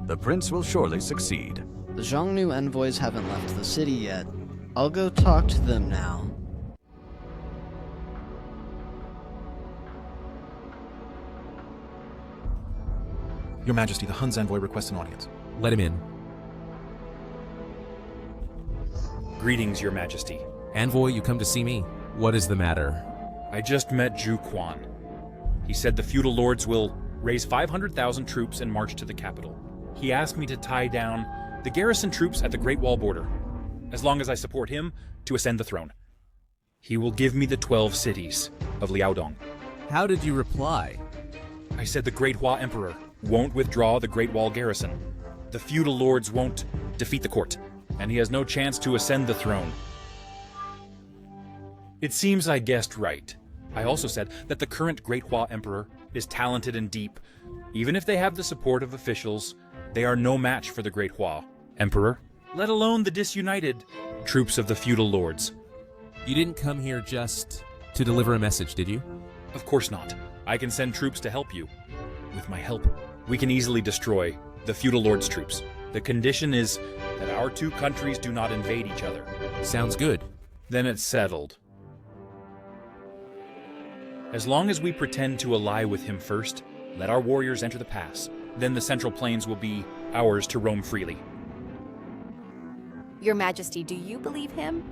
[SPEAKER 11] the prince will surely succeed.
[SPEAKER 1] The Xiongnu envoys haven't left the city yet. I'll go talk to them now.
[SPEAKER 7] Your Majesty, the Huns envoy requests an audience.
[SPEAKER 3] Let him in.
[SPEAKER 17] Greetings, Your Majesty.
[SPEAKER 3] Envoy, you come to see me. What is the matter?
[SPEAKER 17] I just met Zhu Quan. He said the feudal lords will raise 500,000 troops and march to the capital. He asked me to tie down the garrison troops at the Great Wall border, as long as I support him to ascend the throne. He will give me the 12 cities of Liaodong.
[SPEAKER 3] How did you reply?
[SPEAKER 17] I said the Great Hua Emperor won't withdraw the Great Wall garrison. The feudal lords won't defeat the court, and he has no chance to ascend the throne. It seems I guessed right. I also said that the current Great Hua Emperor is talented and deep. Even if they have the support of officials, they are no match for the Great Hua Emperor, let alone the disunited troops of the feudal lords.
[SPEAKER 3] You didn't come here just to deliver a message, did you?
[SPEAKER 17] Of course not. I can send troops to help you. With my help, we can easily destroy the feudal lords' troops. The condition is that our two countries do not invade each other.
[SPEAKER 3] Sounds good.
[SPEAKER 17] Then it's settled. As long as we pretend to ally with him first, Let our warriors enter the pass. Then the Central Plains will be ours to roam freely.
[SPEAKER 5] Your Majesty, do you believe him?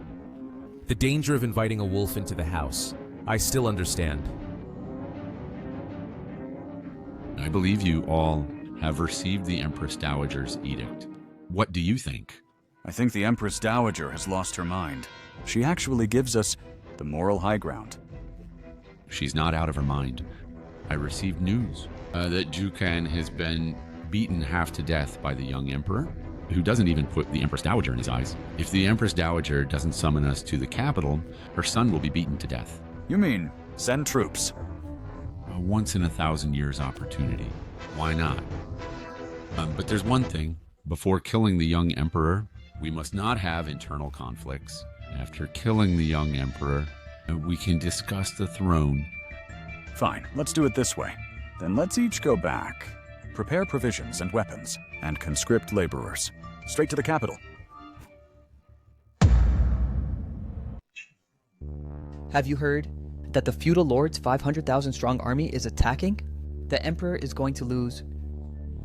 [SPEAKER 3] The danger of inviting a wolf into the house. I still understand.
[SPEAKER 19] I believe you all have received the Empress Dowager's edict. What do you think?
[SPEAKER 11] I think the Empress Dowager has lost her mind. She actually gives us the moral high ground.
[SPEAKER 19] She's not out of her mind. I received news that Jukan has been beaten half to death by the young emperor, who doesn't even put the Empress Dowager in his eyes. If the Empress Dowager doesn't summon us to the capital, her son will be beaten to death.
[SPEAKER 11] You mean send troops?
[SPEAKER 19] A once-in-a-thousand-years opportunity. Why not? But there's one thing. Before killing the young emperor, we must not have internal conflicts. After killing the young emperor, we can discuss the throne.
[SPEAKER 11] Fine, let's do it this way. Then let's each go back, prepare provisions and weapons, and conscript laborers. Straight to the capital.
[SPEAKER 20] Have you heard that the feudal lord's 500,000 strong army is attacking? The emperor is going to lose.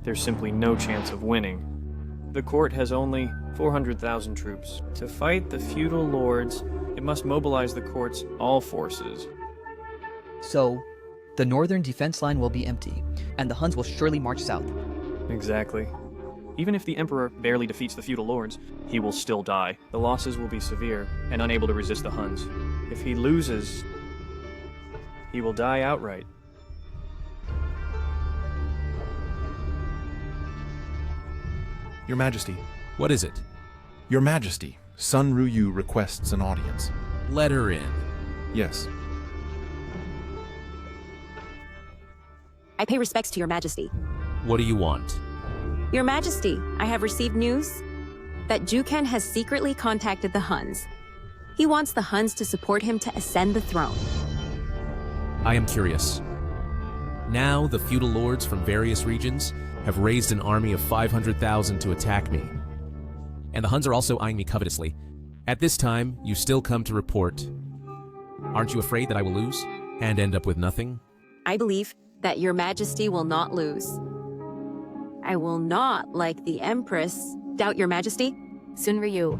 [SPEAKER 21] There's simply no chance of winning. The court has only 400,000 troops. To fight the feudal lords, it must mobilize the court's all forces.
[SPEAKER 20] So, the northern defense line will be empty, and the Huns will surely march south.
[SPEAKER 21] Exactly. Even if the Emperor barely defeats the feudal lords, he will still die. The losses will be severe, and unable to resist the Huns. If he loses, he will die outright.
[SPEAKER 7] Your Majesty.
[SPEAKER 3] What is it?
[SPEAKER 7] Your Majesty, Sun Ruyu requests an audience.
[SPEAKER 3] Let her in.
[SPEAKER 7] Yes.
[SPEAKER 2] I pay respects to your Majesty.
[SPEAKER 3] What do you want?
[SPEAKER 2] Your Majesty, I have received news that Jukan has secretly contacted the Huns. He wants the Huns to support him to ascend the throne.
[SPEAKER 3] I am curious. Now, the feudal lords from various regions have raised an army of 500,000 to attack me. And the Huns are also eyeing me covetously. At this time, you still come to report. Aren't you afraid that I will lose and end up with nothing?
[SPEAKER 2] I believe that your Majesty will not lose. I will not, like the Empress, doubt your Majesty.
[SPEAKER 5] Sun Ryu.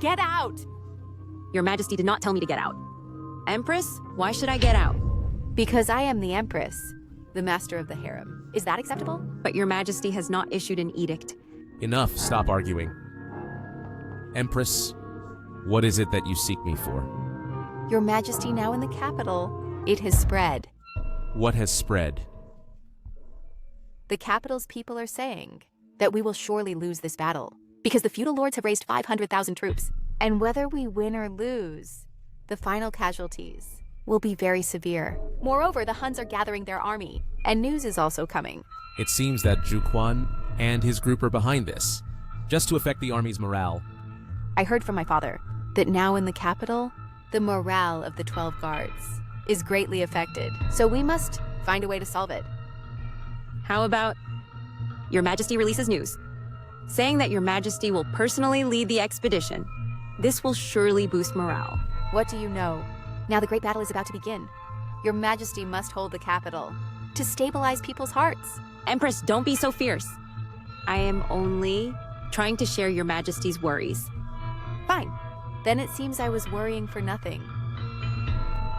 [SPEAKER 5] Get out!
[SPEAKER 2] Your Majesty did not tell me to get out. Empress, why should I get out?
[SPEAKER 5] Because I am the Empress, the master of the harem. Is that acceptable?
[SPEAKER 2] But your Majesty has not issued an edict.
[SPEAKER 3] Enough, stop arguing. Empress, what is it that you seek me for?
[SPEAKER 5] Your Majesty now in the capital. It has spread.
[SPEAKER 3] What has spread?
[SPEAKER 5] The capital's people are saying that we will surely lose this battle because the feudal lords have raised 500,000 troops. And whether we win or lose, the final casualties will be very severe. Moreover, the Huns are gathering their army, and news is also coming.
[SPEAKER 3] It seems that Juquan and his group are behind this, just to affect the army's morale.
[SPEAKER 5] I heard from my father that now in the capital, the morale of the 12 guards is greatly affected, so we must find a way to solve it.
[SPEAKER 2] How about your Majesty releases news, saying that your Majesty will personally lead the expedition. This will surely boost morale.
[SPEAKER 5] What do you know? Now the great battle is about to begin. Your Majesty must hold the capital to stabilize people's hearts.
[SPEAKER 2] Empress, don't be so fierce. I am only trying to share your Majesty's worries.
[SPEAKER 5] Fine. Then it seems I was worrying for nothing.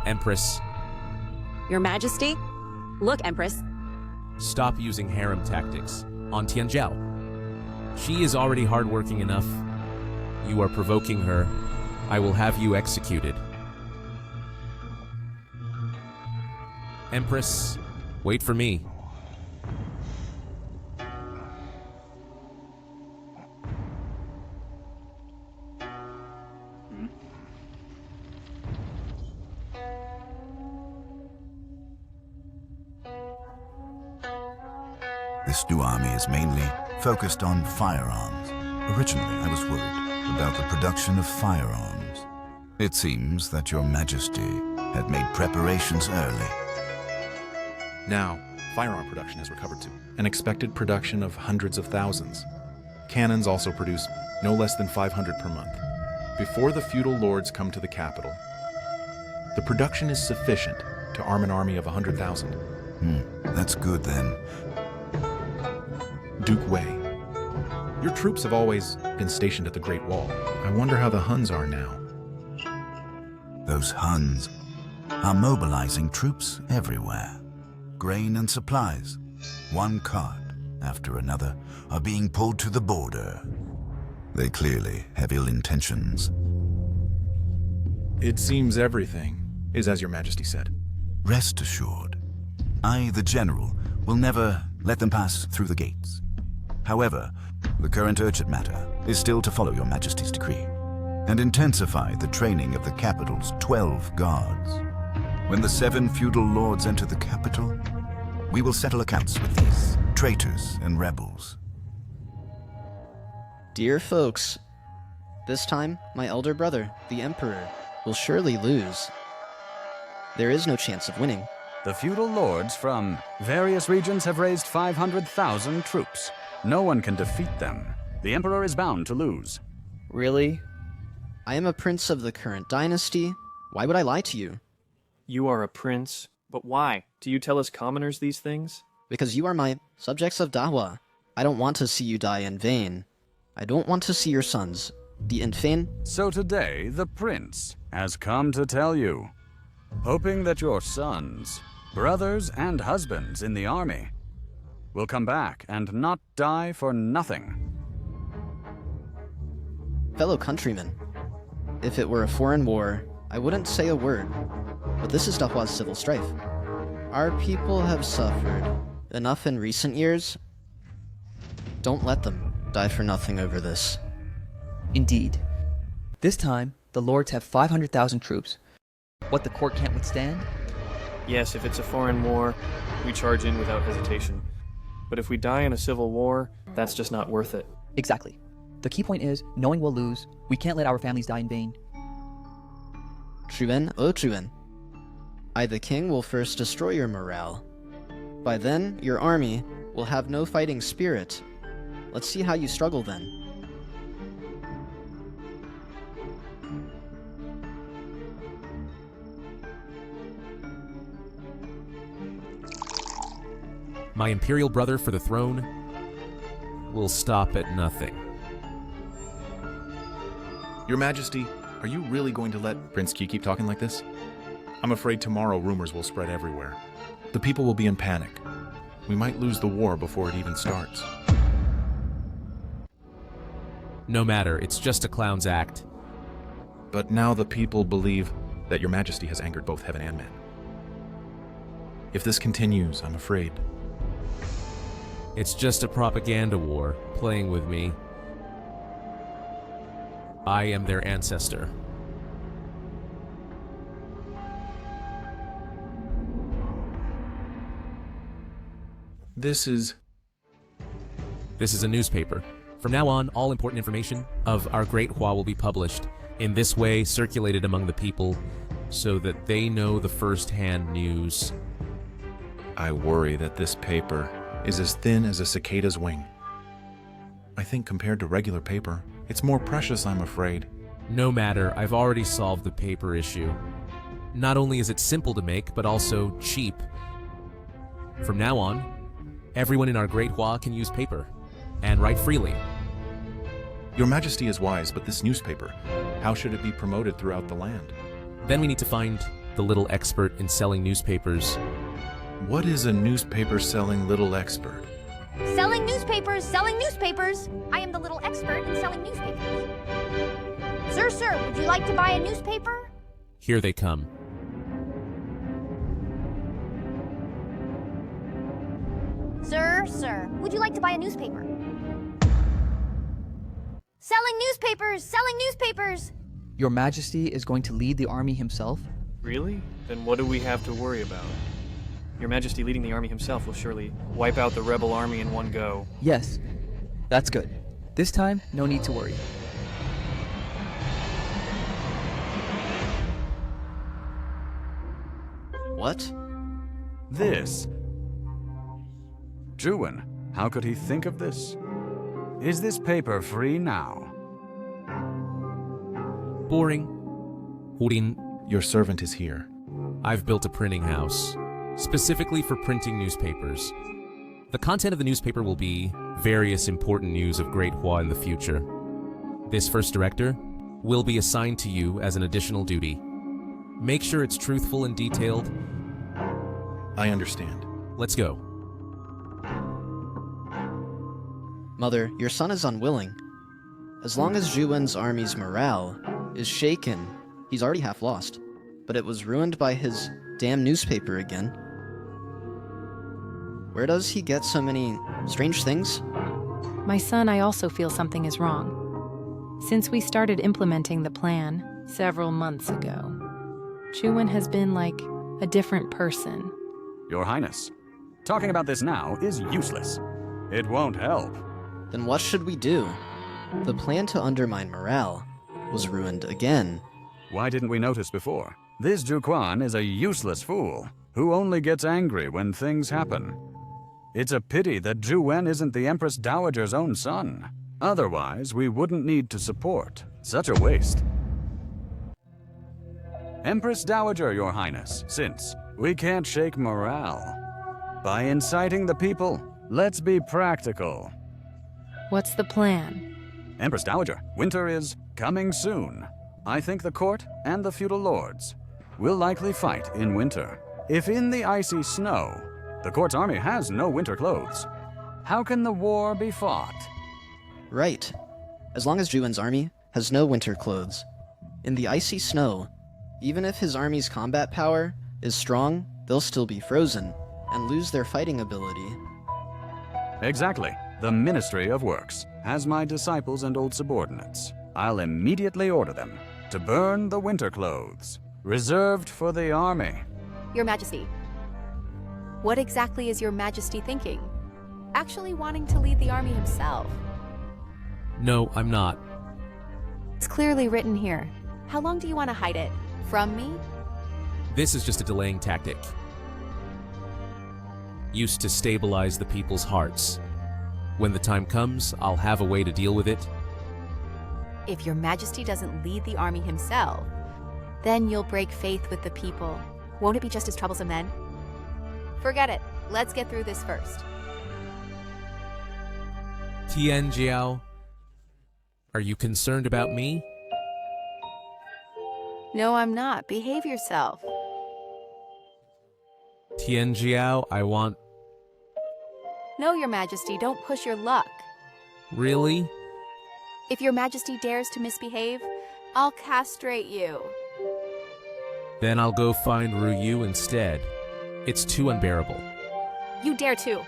[SPEAKER 3] Empress.
[SPEAKER 2] Your Majesty? Look, Empress.
[SPEAKER 3] Stop using harem tactics on Tianzhao. She is already hardworking enough. You are provoking her. I will have you executed. Empress, wait for me.
[SPEAKER 10] This new army is mainly focused on firearms. Originally, I was worried about the production of firearms. It seems that your Majesty had made preparations early.
[SPEAKER 7] Now, firearm production has recovered to an expected production of hundreds of thousands. Cannons also produce no less than 500 per month. Before the feudal lords come to the capital, the production is sufficient to arm an army of 100,000.
[SPEAKER 10] That's good then.
[SPEAKER 7] Duke Wei, your troops have always been stationed at the Great Wall. I wonder how the Huns are now.
[SPEAKER 10] Those Huns are mobilizing troops everywhere. Grain and supplies, one cart after another, are being pulled to the border. They clearly have ill intentions.
[SPEAKER 7] It seems everything is as your majesty said.
[SPEAKER 10] Rest assured, I, the general, will never let them pass through the gates. However, the current urgent matter is still to follow your majesty's decree and intensify the training of the capital's 12 guards. When the 7 feudal lords enter the capital, we will settle accounts with these traitors and rebels.
[SPEAKER 1] Dear folks, this time my elder brother, the Emperor, will surely lose. There is no chance of winning.
[SPEAKER 11] The feudal lords from various regions have raised 500,000 troops. No one can defeat them. The Emperor is bound to lose.
[SPEAKER 1] Really? I am a prince of the current dynasty. Why would I lie to you?
[SPEAKER 21] You are a prince? But why? Do you tell us commoners these things?
[SPEAKER 1] Because you are my subjects of Dahua. I don't want to see you die in vain. I don't want to see your sons, the infame.
[SPEAKER 11] So today, the prince has come to tell you, hoping that your sons, brothers, and husbands in the army will come back and not die for nothing.
[SPEAKER 1] Fellow countrymen, if it were a foreign war, I wouldn't say a word. But this is Dahua's civil strife. Our people have suffered enough in recent years. Don't let them die for nothing over this.
[SPEAKER 20] Indeed. This time, the lords have 500,000 troops. What the court can't withstand?
[SPEAKER 21] Yes, if it's a foreign war, we charge in without hesitation. But if we die in a civil war, that's just not worth it.
[SPEAKER 20] Exactly. The key point is, knowing we'll lose, we can't let our families die in vain.
[SPEAKER 1] Truen, oh Truen. I, the king, will first destroy your morale. By then, your army will have no fighting spirit. Let's see how you struggle then.
[SPEAKER 3] My imperial brother for the throne will stop at nothing.
[SPEAKER 7] Your Majesty, are you really going to let Prince Qi keep talking like this? I'm afraid tomorrow rumors will spread everywhere. The people will be in panic. We might lose the war before it even starts.
[SPEAKER 3] No matter, it's just a clown's act.
[SPEAKER 7] But now the people believe that your Majesty has angered both heaven and men. If this continues, I'm afraid.
[SPEAKER 3] It's just a propaganda war, playing with me. I am their ancestor.
[SPEAKER 7] This is
[SPEAKER 3] a newspaper. From now on, all important information of our Great Hua will be published, in this way circulated among the people, so that they know the first-hand news.
[SPEAKER 7] I worry that this paper is as thin as a cicada's wing. I think compared to regular paper, it's more precious, I'm afraid.
[SPEAKER 3] No matter, I've already solved the paper issue. Not only is it simple to make, but also cheap. From now on, everyone in our Great Hua can use paper, and write freely.
[SPEAKER 7] Your Majesty is wise, but this newspaper, how should it be promoted throughout the land?
[SPEAKER 3] Then we need to find the little expert in selling newspapers.
[SPEAKER 7] What is a newspaper-selling little expert?
[SPEAKER 12] Selling newspapers, selling newspapers! I am the little expert in selling newspapers. Sir, would you like to buy a newspaper?
[SPEAKER 3] Here they come.
[SPEAKER 12] Sir, would you like to buy a newspaper? Selling newspapers, selling newspapers!
[SPEAKER 20] Your Majesty is going to lead the army himself?
[SPEAKER 21] Really? Then what do we have to worry about? Your Majesty leading the army himself will surely wipe out the rebel army in one go.
[SPEAKER 20] Yes. That's good. This time, no need to worry.
[SPEAKER 1] What?
[SPEAKER 11] This. Juwen, how could he think of this? Is this paper free now?
[SPEAKER 3] Boring. Hurin.
[SPEAKER 7] Your servant is here.
[SPEAKER 3] I've built a printing house. specifically for printing newspapers. The content of the newspaper will be various important news of Great Hua in the future. This first director will be assigned to you as an additional duty. Make sure it's truthful and detailed.
[SPEAKER 7] I understand.
[SPEAKER 3] Let's go.
[SPEAKER 1] Mother, your son is unwilling. As long as Zhuwen's army's morale is shaken, he's already half lost. But it was ruined by his damn newspaper again. Where does he get so many strange things?
[SPEAKER 9] My son, I also feel something is wrong. Since we started implementing the plan several months ago, Zhuwen has been like a different person.
[SPEAKER 11] Your Highness, talking about this now is useless. It won't help.
[SPEAKER 1] Then what should we do? The plan to undermine morale was ruined again.
[SPEAKER 11] Why didn't we notice before? This Juquan is a useless fool who only gets angry when things happen. It's a pity that Zhuwen isn't the Empress Dowager's own son. Otherwise, we wouldn't need to support. Such a waste. Empress Dowager, Your Highness, since we can't shake morale by inciting the people, let's be practical.
[SPEAKER 9] What's the plan?
[SPEAKER 11] Empress Dowager, winter is coming soon. I think the court and the feudal lords will likely fight in winter. If in the icy snow, the court's army has no winter clothes, how can the war be fought?
[SPEAKER 1] Right. As long as Zhuwen's army has no winter clothes, in the icy snow, even if his army's combat power is strong, they'll still be frozen and lose their fighting ability.
[SPEAKER 11] Exactly. The Ministry of Works has my disciples and old subordinates. I'll immediately order them to burn the winter clothes, reserved for the army.
[SPEAKER 5] Your Majesty, what exactly is Your Majesty thinking? Actually wanting to lead the army himself?
[SPEAKER 3] No, I'm not.
[SPEAKER 5] It's clearly written here. How long do you want to hide it? From me?
[SPEAKER 3] This is just a delaying tactic, used to stabilize the people's hearts. When the time comes, I'll have a way to deal with it.
[SPEAKER 5] If Your Majesty doesn't lead the army himself, then you'll break faith with the people. Won't it be just as troublesome then? Forget it. Let's get through this first.
[SPEAKER 3] Tian Jiao, are you concerned about me?
[SPEAKER 5] No, I'm not. Behave yourself.
[SPEAKER 3] Tian Jiao, I want...
[SPEAKER 5] No, Your Majesty, don't push your luck.
[SPEAKER 3] Really?
[SPEAKER 5] If Your Majesty dares to misbehave, I'll castrate you.
[SPEAKER 3] Then I'll go find Ruyu instead. It's too unbearable.
[SPEAKER 5] You dare to.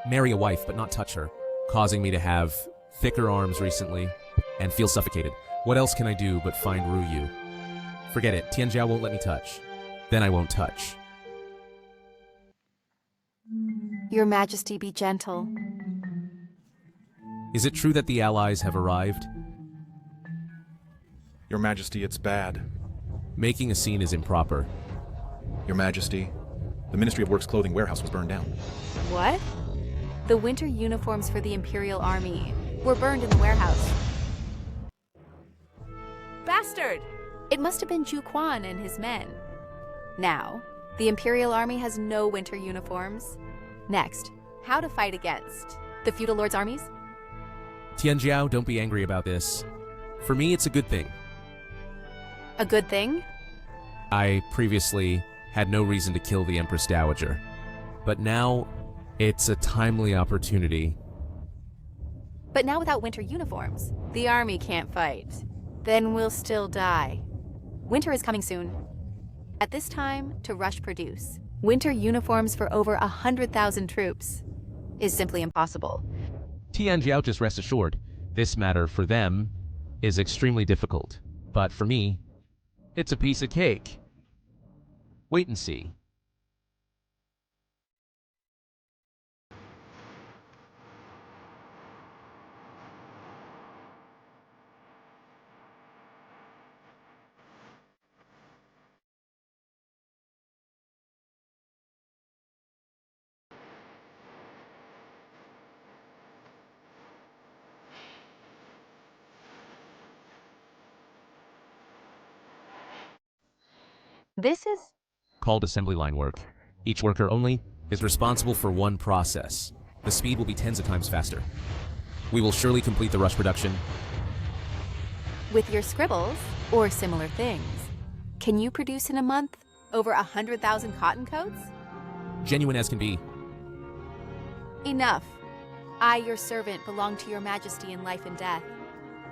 [SPEAKER 3] Marry a wife, but not touch her, causing me to have thicker arms recently and feel suffocated. What else can I do but find Ruyu? Forget it. Tianjiao won't let me touch. Then I won't touch.
[SPEAKER 5] Your Majesty, be gentle.
[SPEAKER 3] Is it true that the allies have arrived?
[SPEAKER 7] Your Majesty, it's bad.
[SPEAKER 3] Making a scene is improper.
[SPEAKER 7] Your Majesty, the Ministry of Works clothing warehouse was burned down.
[SPEAKER 5] What? The winter uniforms for the Imperial Army were burned in the warehouse. Bastard! It must have been Zhu Quan and his men. Now, the Imperial Army has no winter uniforms. Next, how to fight against the feudal lords' armies?
[SPEAKER 3] Tianjiao, don't be angry about this. For me, it's a good thing.
[SPEAKER 5] A good thing?
[SPEAKER 3] I previously had no reason to kill the Empress Dowager, but now it's a timely opportunity.
[SPEAKER 5] But now without winter uniforms, the army can't fight. Then we'll still die. Winter is coming soon. At this time, to rush produce winter uniforms for over 100,000 troops is simply impossible.
[SPEAKER 3] Tianjiao, just rest assured, this matter for them is extremely difficult. But for me, it's a piece of cake. Wait and see.
[SPEAKER 5] This is
[SPEAKER 3] Called assembly line work. Each worker only is responsible for one process. The speed will be tens of times faster. We will surely complete the rush production.
[SPEAKER 5] With your scribbles, or similar things, can you produce in a month over 100,000 cotton coats?
[SPEAKER 3] Genuine as can be.
[SPEAKER 5] Enough. I, your servant, belong to your majesty in life and death.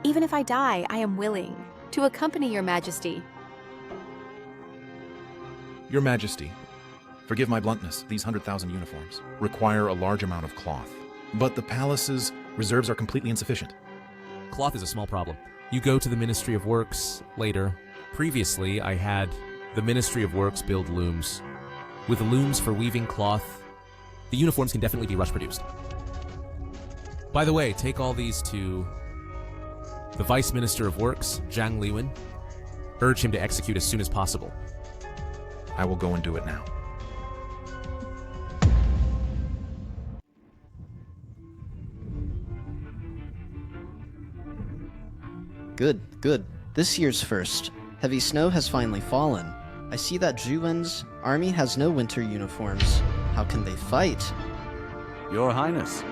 [SPEAKER 5] Even if I die, I am willing to accompany your majesty.
[SPEAKER 7] Your Majesty, forgive my bluntness, these 100,000 uniforms require a large amount of cloth. But the palace's reserves are completely insufficient.
[SPEAKER 3] Cloth is a small problem. You go to the Ministry of Works later. Previously, I had the Ministry of Works build looms. With looms for weaving cloth, the uniforms can definitely be rush produced. By the way, take all these to the Vice Minister of Works, Zhang Liwen. Urge him to execute as soon as possible.
[SPEAKER 7] I will go and do it now.
[SPEAKER 1] Good, good. This year's first. Heavy snow has finally fallen. I see that Zhuwen's army has no winter uniforms. How can they fight?
[SPEAKER 11] Your Highness,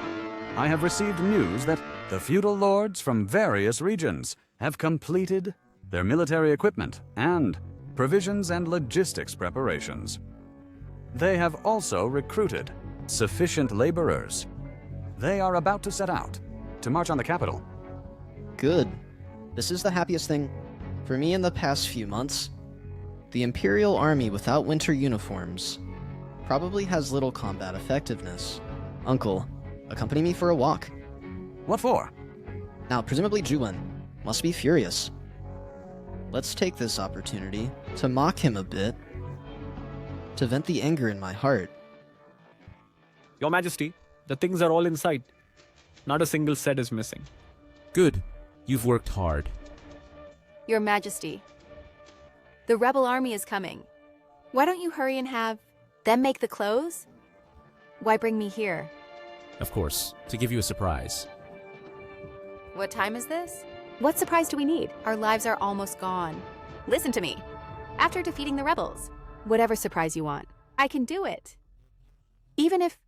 [SPEAKER 11] I have received news that the feudal lords from various regions have completed their military equipment and provisions and logistics preparations. They have also recruited sufficient laborers. They are about to set out to march on the capital.
[SPEAKER 1] Good. This is the happiest thing for me in the past few months. The Imperial Army without winter uniforms probably has little combat effectiveness. Uncle, accompany me for a walk.
[SPEAKER 11] What for?
[SPEAKER 1] Now, presumably Zhuwen must be furious. Let's take this opportunity to mock him a bit, to vent the anger in my heart.
[SPEAKER 21] Your Majesty, the things are all inside. Not a single set is missing.
[SPEAKER 3] Good. You've worked hard.
[SPEAKER 5] Your Majesty, the rebel army is coming. Why don't you hurry and have them make the clothes? Why bring me here?
[SPEAKER 3] Of course, to give you a surprise.
[SPEAKER 5] What time is this? What surprise do we need? Our lives are almost gone. Listen to me. After defeating the rebels, whatever surprise you want, I can do it. Even if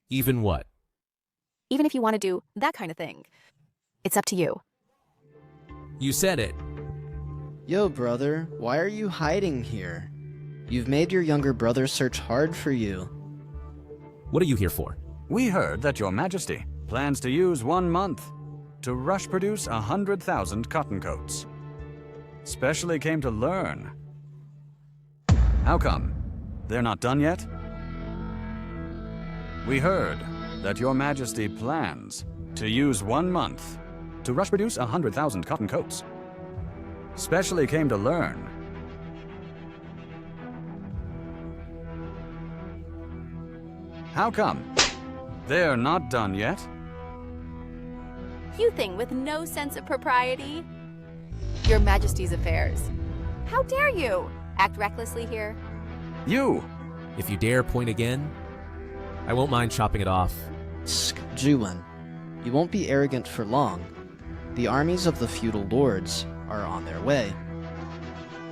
[SPEAKER 3] what?
[SPEAKER 5] Even if you want to do that kind of thing. It's up to you.
[SPEAKER 3] You said it.
[SPEAKER 1] Yo, brother, why are you hiding here? You've made your younger brother search hard for you.
[SPEAKER 3] What are you here for?
[SPEAKER 11] We heard that Your Majesty plans to use 1 month to rush produce 100,000 cotton coats. Specially came to learn. How come? They're not done yet? We heard that Your Majesty plans to use 1 month to rush produce 100,000 cotton coats. Specially came to learn. How come? They're not done yet?
[SPEAKER 5] You thing with no sense of propriety. Your Majesty's affairs. How dare you act recklessly here?
[SPEAKER 11] You!
[SPEAKER 3] If you dare point again, I won't mind chopping it off.
[SPEAKER 1] Zhuwen, you won't be arrogant for long. The armies of the feudal lords are on their way.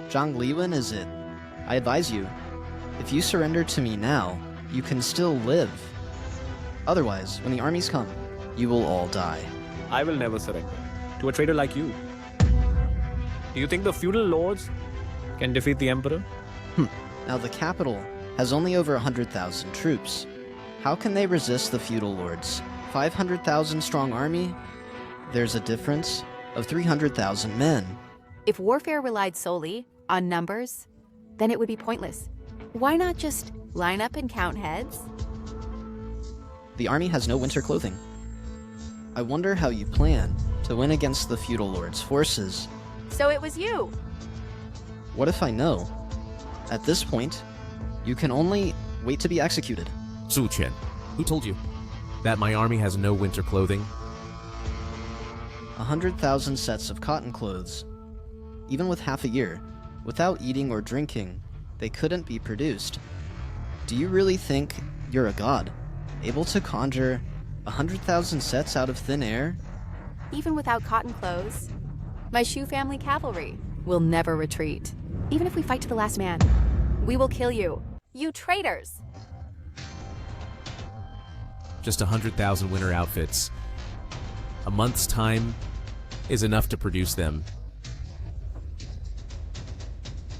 [SPEAKER 1] Zhang Liwen is it? I advise you, if you surrender to me now, you can still live. Otherwise, when the armies come, you will all die.
[SPEAKER 21] I will never surrender to a traitor like you. Do you think the feudal lords can defeat the emperor?
[SPEAKER 1] Now the capital has only over 100,000 troops. How can they resist the feudal lords? 500,000 strong army? There's a difference of 300,000 men.
[SPEAKER 5] If warfare relied solely on numbers, then it would be pointless. Why not just line up and count heads?
[SPEAKER 1] The army has no winter clothing. I wonder how you plan to win against the feudal lords' forces.
[SPEAKER 5] So it was you!
[SPEAKER 1] What if I know? At this point, you can only wait to be executed.
[SPEAKER 3] Zhu Chen, who told you that my army has no winter clothing?
[SPEAKER 1] 100,000 sets of cotton clothes. Even with half a year, without eating or drinking, they couldn't be produced. Do you really think you're a god, able to conjure 100,000 sets out of thin air?
[SPEAKER 5] Even without cotton clothes, my Shu family cavalry will never retreat. Even if we fight to the last man, we will kill you. You traitors!
[SPEAKER 3] Just 100,000 winter outfits. A month's time is enough to produce them.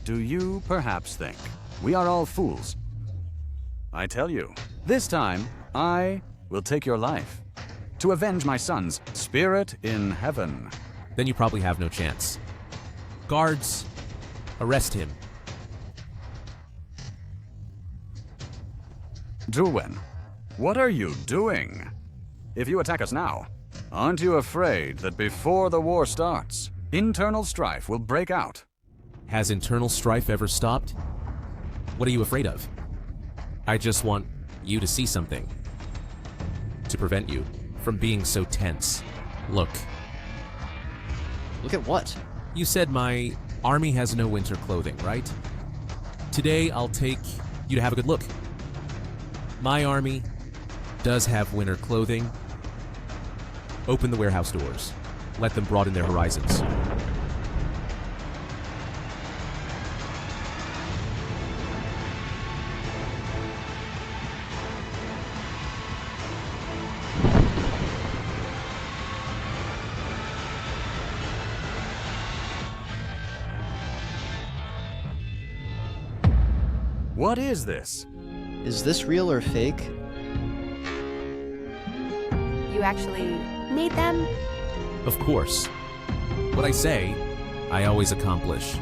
[SPEAKER 11] Do you perhaps think we are all fools? I tell you, this time I will take your life to avenge my son's spirit in heaven.
[SPEAKER 3] Then you probably have no chance. Guards, arrest him.
[SPEAKER 11] Julwen, what are you doing? If you attack us now, aren't you afraid that before the war starts, internal strife will break out?
[SPEAKER 3] Has internal strife ever stopped? What are you afraid of? I just want you to see something. To prevent you from being so tense. Look.
[SPEAKER 1] Look at what?
[SPEAKER 3] You said my army has no winter clothing, right? Today I'll take you to have a good look. My army does have winter clothing. Open the warehouse doors. Let them broaden their horizons.
[SPEAKER 11] What is this?
[SPEAKER 1] Is this real or fake?
[SPEAKER 5] You actually made them?
[SPEAKER 3] Of course. What I say, I always accomplish.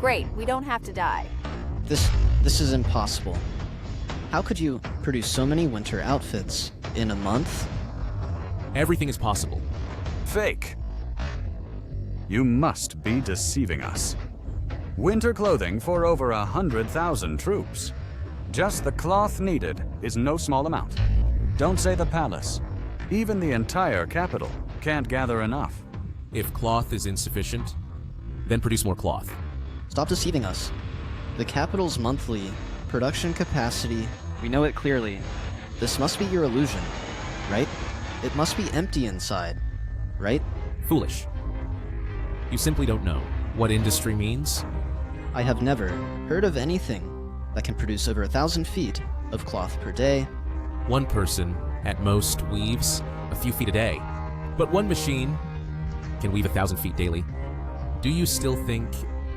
[SPEAKER 5] Great, we don't have to die.
[SPEAKER 1] This is impossible. How could you produce so many winter outfits in a month?
[SPEAKER 3] Everything is possible.
[SPEAKER 11] Fake. You must be deceiving us. Winter clothing for over 100,000 troops. Just the cloth needed is no small amount. Don't say the palace. Even the entire capital can't gather enough.
[SPEAKER 3] If cloth is insufficient, then produce more cloth.
[SPEAKER 1] Stop deceiving us. The capital's monthly production capacity, we know it clearly. This must be your illusion, right? It must be empty inside, right?
[SPEAKER 3] Foolish. You simply don't know what industry means.
[SPEAKER 1] I have never heard of anything that can produce over 1,000 feet of cloth per day.
[SPEAKER 3] One person, at most, weaves a few feet a day. But one machine can weave 1,000 feet daily. Do you still think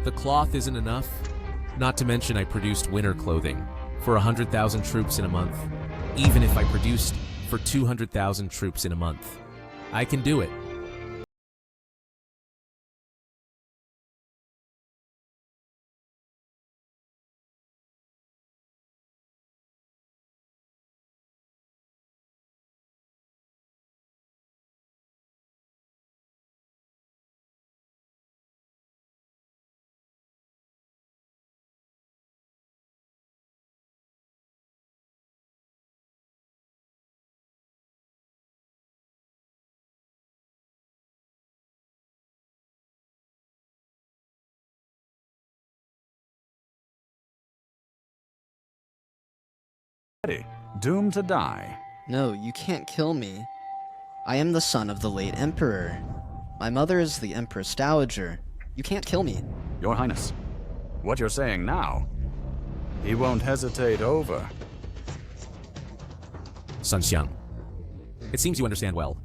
[SPEAKER 3] the cloth isn't enough? Not to mention I produced winter clothing for 100,000 troops in a month. Even if I produced for 200,000 troops in a month. I can do it.
[SPEAKER 11] Doomed to die.
[SPEAKER 1] No, you can't kill me. I am the son of the late emperor. My mother is the Empress Dowager. You can't kill me.
[SPEAKER 11] Your Highness, what you're saying now, he won't hesitate over.
[SPEAKER 3] Sun Xiang, it seems you understand well.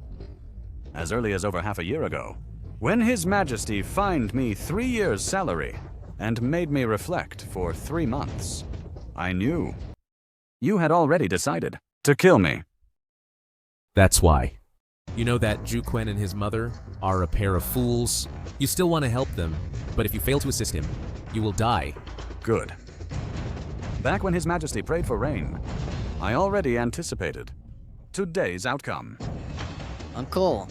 [SPEAKER 11] As early as over half a year ago, when His Majesty fined me 3 years' salary and made me reflect for 3 months, I knew. You had already decided to kill me.
[SPEAKER 3] That's why. You know that Juquen and his mother are a pair of fools. You still want to help them, but if you fail to assist him, you will die.
[SPEAKER 11] Good. Back when His Majesty prayed for rain, I already anticipated today's outcome.
[SPEAKER 1] Uncle,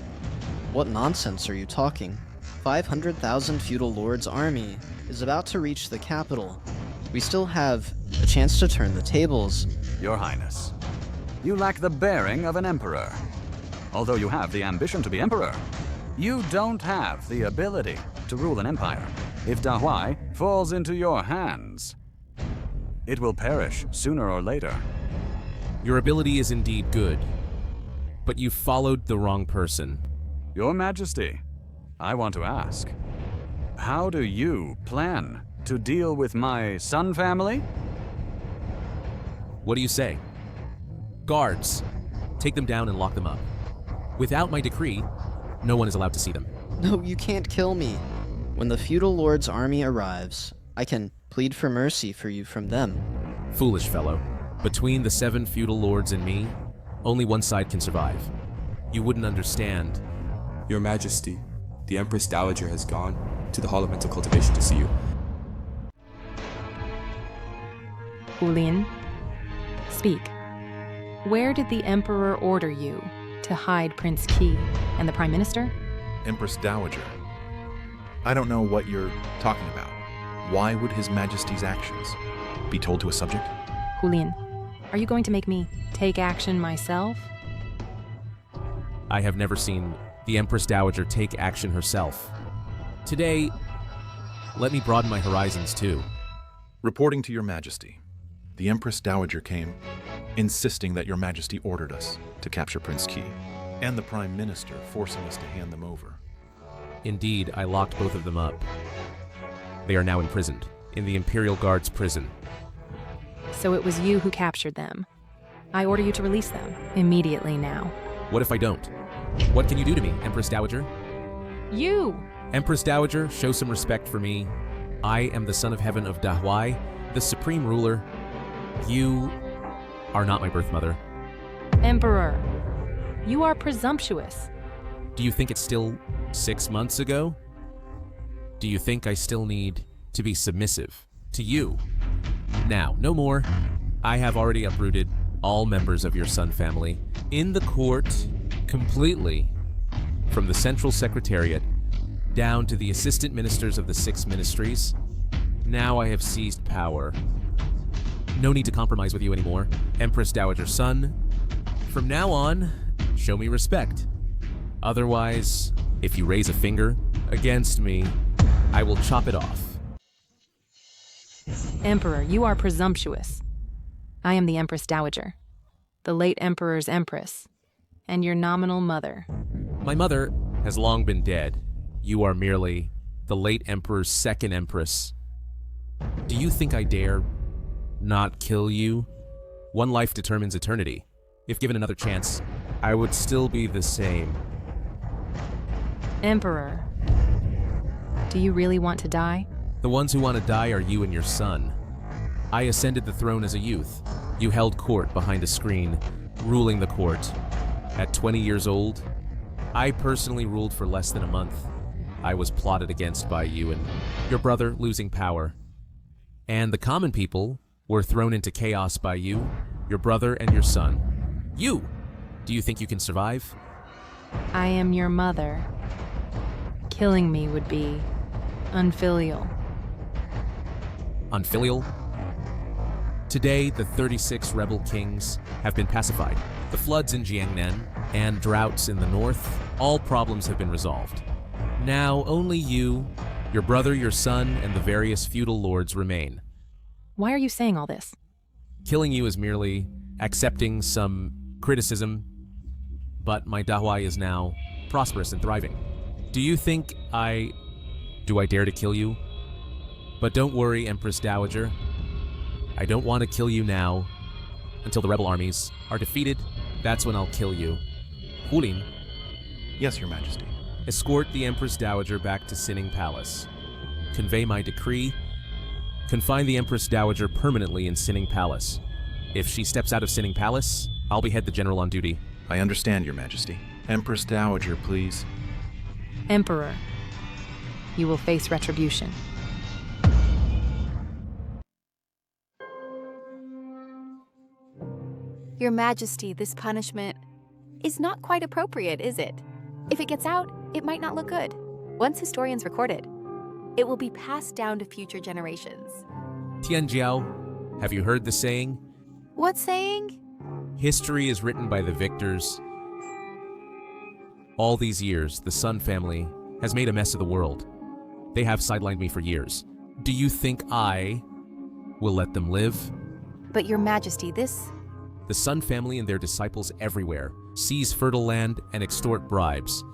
[SPEAKER 1] what nonsense are you talking? 500,000 feudal lords' army is about to reach the capital. We still have a chance to turn the tables.
[SPEAKER 11] Your Highness, you lack the bearing of an emperor. Although you have the ambition to be emperor, you don't have the ability to rule an empire. If Dahuai falls into your hands, It will perish sooner or later.
[SPEAKER 3] Your ability is indeed good, but you followed the wrong person.
[SPEAKER 11] Your Majesty, I want to ask, how do you plan to deal with my Sun family?
[SPEAKER 3] What do you say? Guards, take them down and lock them up. Without my decree, no one is allowed to see them.
[SPEAKER 1] No, you can't kill me. When the feudal lord's army arrives, I can plead for mercy for you from them.
[SPEAKER 3] Foolish fellow. Between the 7 feudal lords and me, only one side can survive. You wouldn't understand.
[SPEAKER 6] Your Majesty, the Empress Dowager has gone to the Hall of Mental Cultivation to see you.
[SPEAKER 9] Hulin, speak. Where did the Emperor order you to hide Prince Qi and the Prime Minister?
[SPEAKER 7] Empress Dowager. I don't know what you're talking about. Why would His Majesty's actions be told to a subject?
[SPEAKER 9] Hulin, are you going to make me take action myself?
[SPEAKER 3] I have never seen the Empress Dowager take action herself. Today, let me broaden my horizons too.
[SPEAKER 7] Reporting to Your Majesty, the Empress Dowager came, insisting that Your Majesty ordered us to capture Prince Qi, and the Prime Minister forcing us to hand them over.
[SPEAKER 3] Indeed, I locked both of them up. They are now imprisoned in the Imperial Guard's prison.
[SPEAKER 9] So it was you who captured them. I order you to release them immediately now.
[SPEAKER 3] What if I don't? What can you do to me, Empress Dowager?
[SPEAKER 9] You!
[SPEAKER 3] Empress Dowager, show some respect for me. I am the son of heaven of Dahuai, the supreme ruler. You are not my birth mother.
[SPEAKER 9] Emperor, you are presumptuous.
[SPEAKER 3] Do you think it's still 6 months ago? Do you think I still need to be submissive to you? Now, no more. I have already uprooted all members of your Sun family in the court completely, from the Central Secretariat down to the assistant ministers of the 6 ministries. Now I have seized power. No need to compromise with you anymore, Empress Dowager Sun. From now on, show me respect. Otherwise, if you raise a finger against me, I will chop it off.
[SPEAKER 9] Emperor, you are presumptuous. I am the Empress Dowager, the late Emperor's Empress, and your nominal mother.
[SPEAKER 3] My mother has long been dead. You are merely the late Emperor's second Empress. Do you think I dare not kill you? One life determines eternity. If given another chance, I would still be the same.
[SPEAKER 9] Emperor, do you really want to die?
[SPEAKER 3] The ones who want to die are you and your son. I ascended the throne as a youth. You held court behind a screen, ruling the court. At 20 years old, I personally ruled for less than a month. I was plotted against by you and your brother losing power. And the common people were thrown into chaos by you, your brother, and your son. You! Do you think you can survive?
[SPEAKER 9] I am your mother. Killing me would be unfilial.
[SPEAKER 3] Unfilial? Today, the 36 rebel kings have been pacified. The floods in Jiangnan and droughts in the north, all problems have been resolved. Now only you, your brother, your son, and the various feudal lords remain.
[SPEAKER 9] Why are you saying all this?
[SPEAKER 3] Killing you is merely accepting some criticism, but my Dahuai is now prosperous and thriving. Do you think do I dare to kill you? But don't worry, Empress Dowager. I don't want to kill you now. Until the rebel armies are defeated, that's when I'll kill you. Hulin.
[SPEAKER 7] Yes, Your Majesty.
[SPEAKER 3] Escort the Empress Dowager back to Sinning Palace. Convey my decree. Confine the Empress Dowager permanently in Sinning Palace. If she steps out of Sinning Palace, I'll behead the general on duty.
[SPEAKER 7] I understand, Your Majesty. Empress Dowager, please.
[SPEAKER 9] Emperor, you will face retribution.
[SPEAKER 5] Your Majesty, this punishment is not quite appropriate, is it? If it gets out, it might not look good. Once historians record it, it will be passed down to future generations.
[SPEAKER 3] Tianjiao, have you heard the saying?
[SPEAKER 5] What saying?
[SPEAKER 3] History is written by the victors. All these years, the Sun family has made a mess of the world. They have sidelined me for years. Do you think I will let them live?
[SPEAKER 5] But Your Majesty, this...
[SPEAKER 3] The Sun family and their disciples everywhere seize fertile land and extort bribes.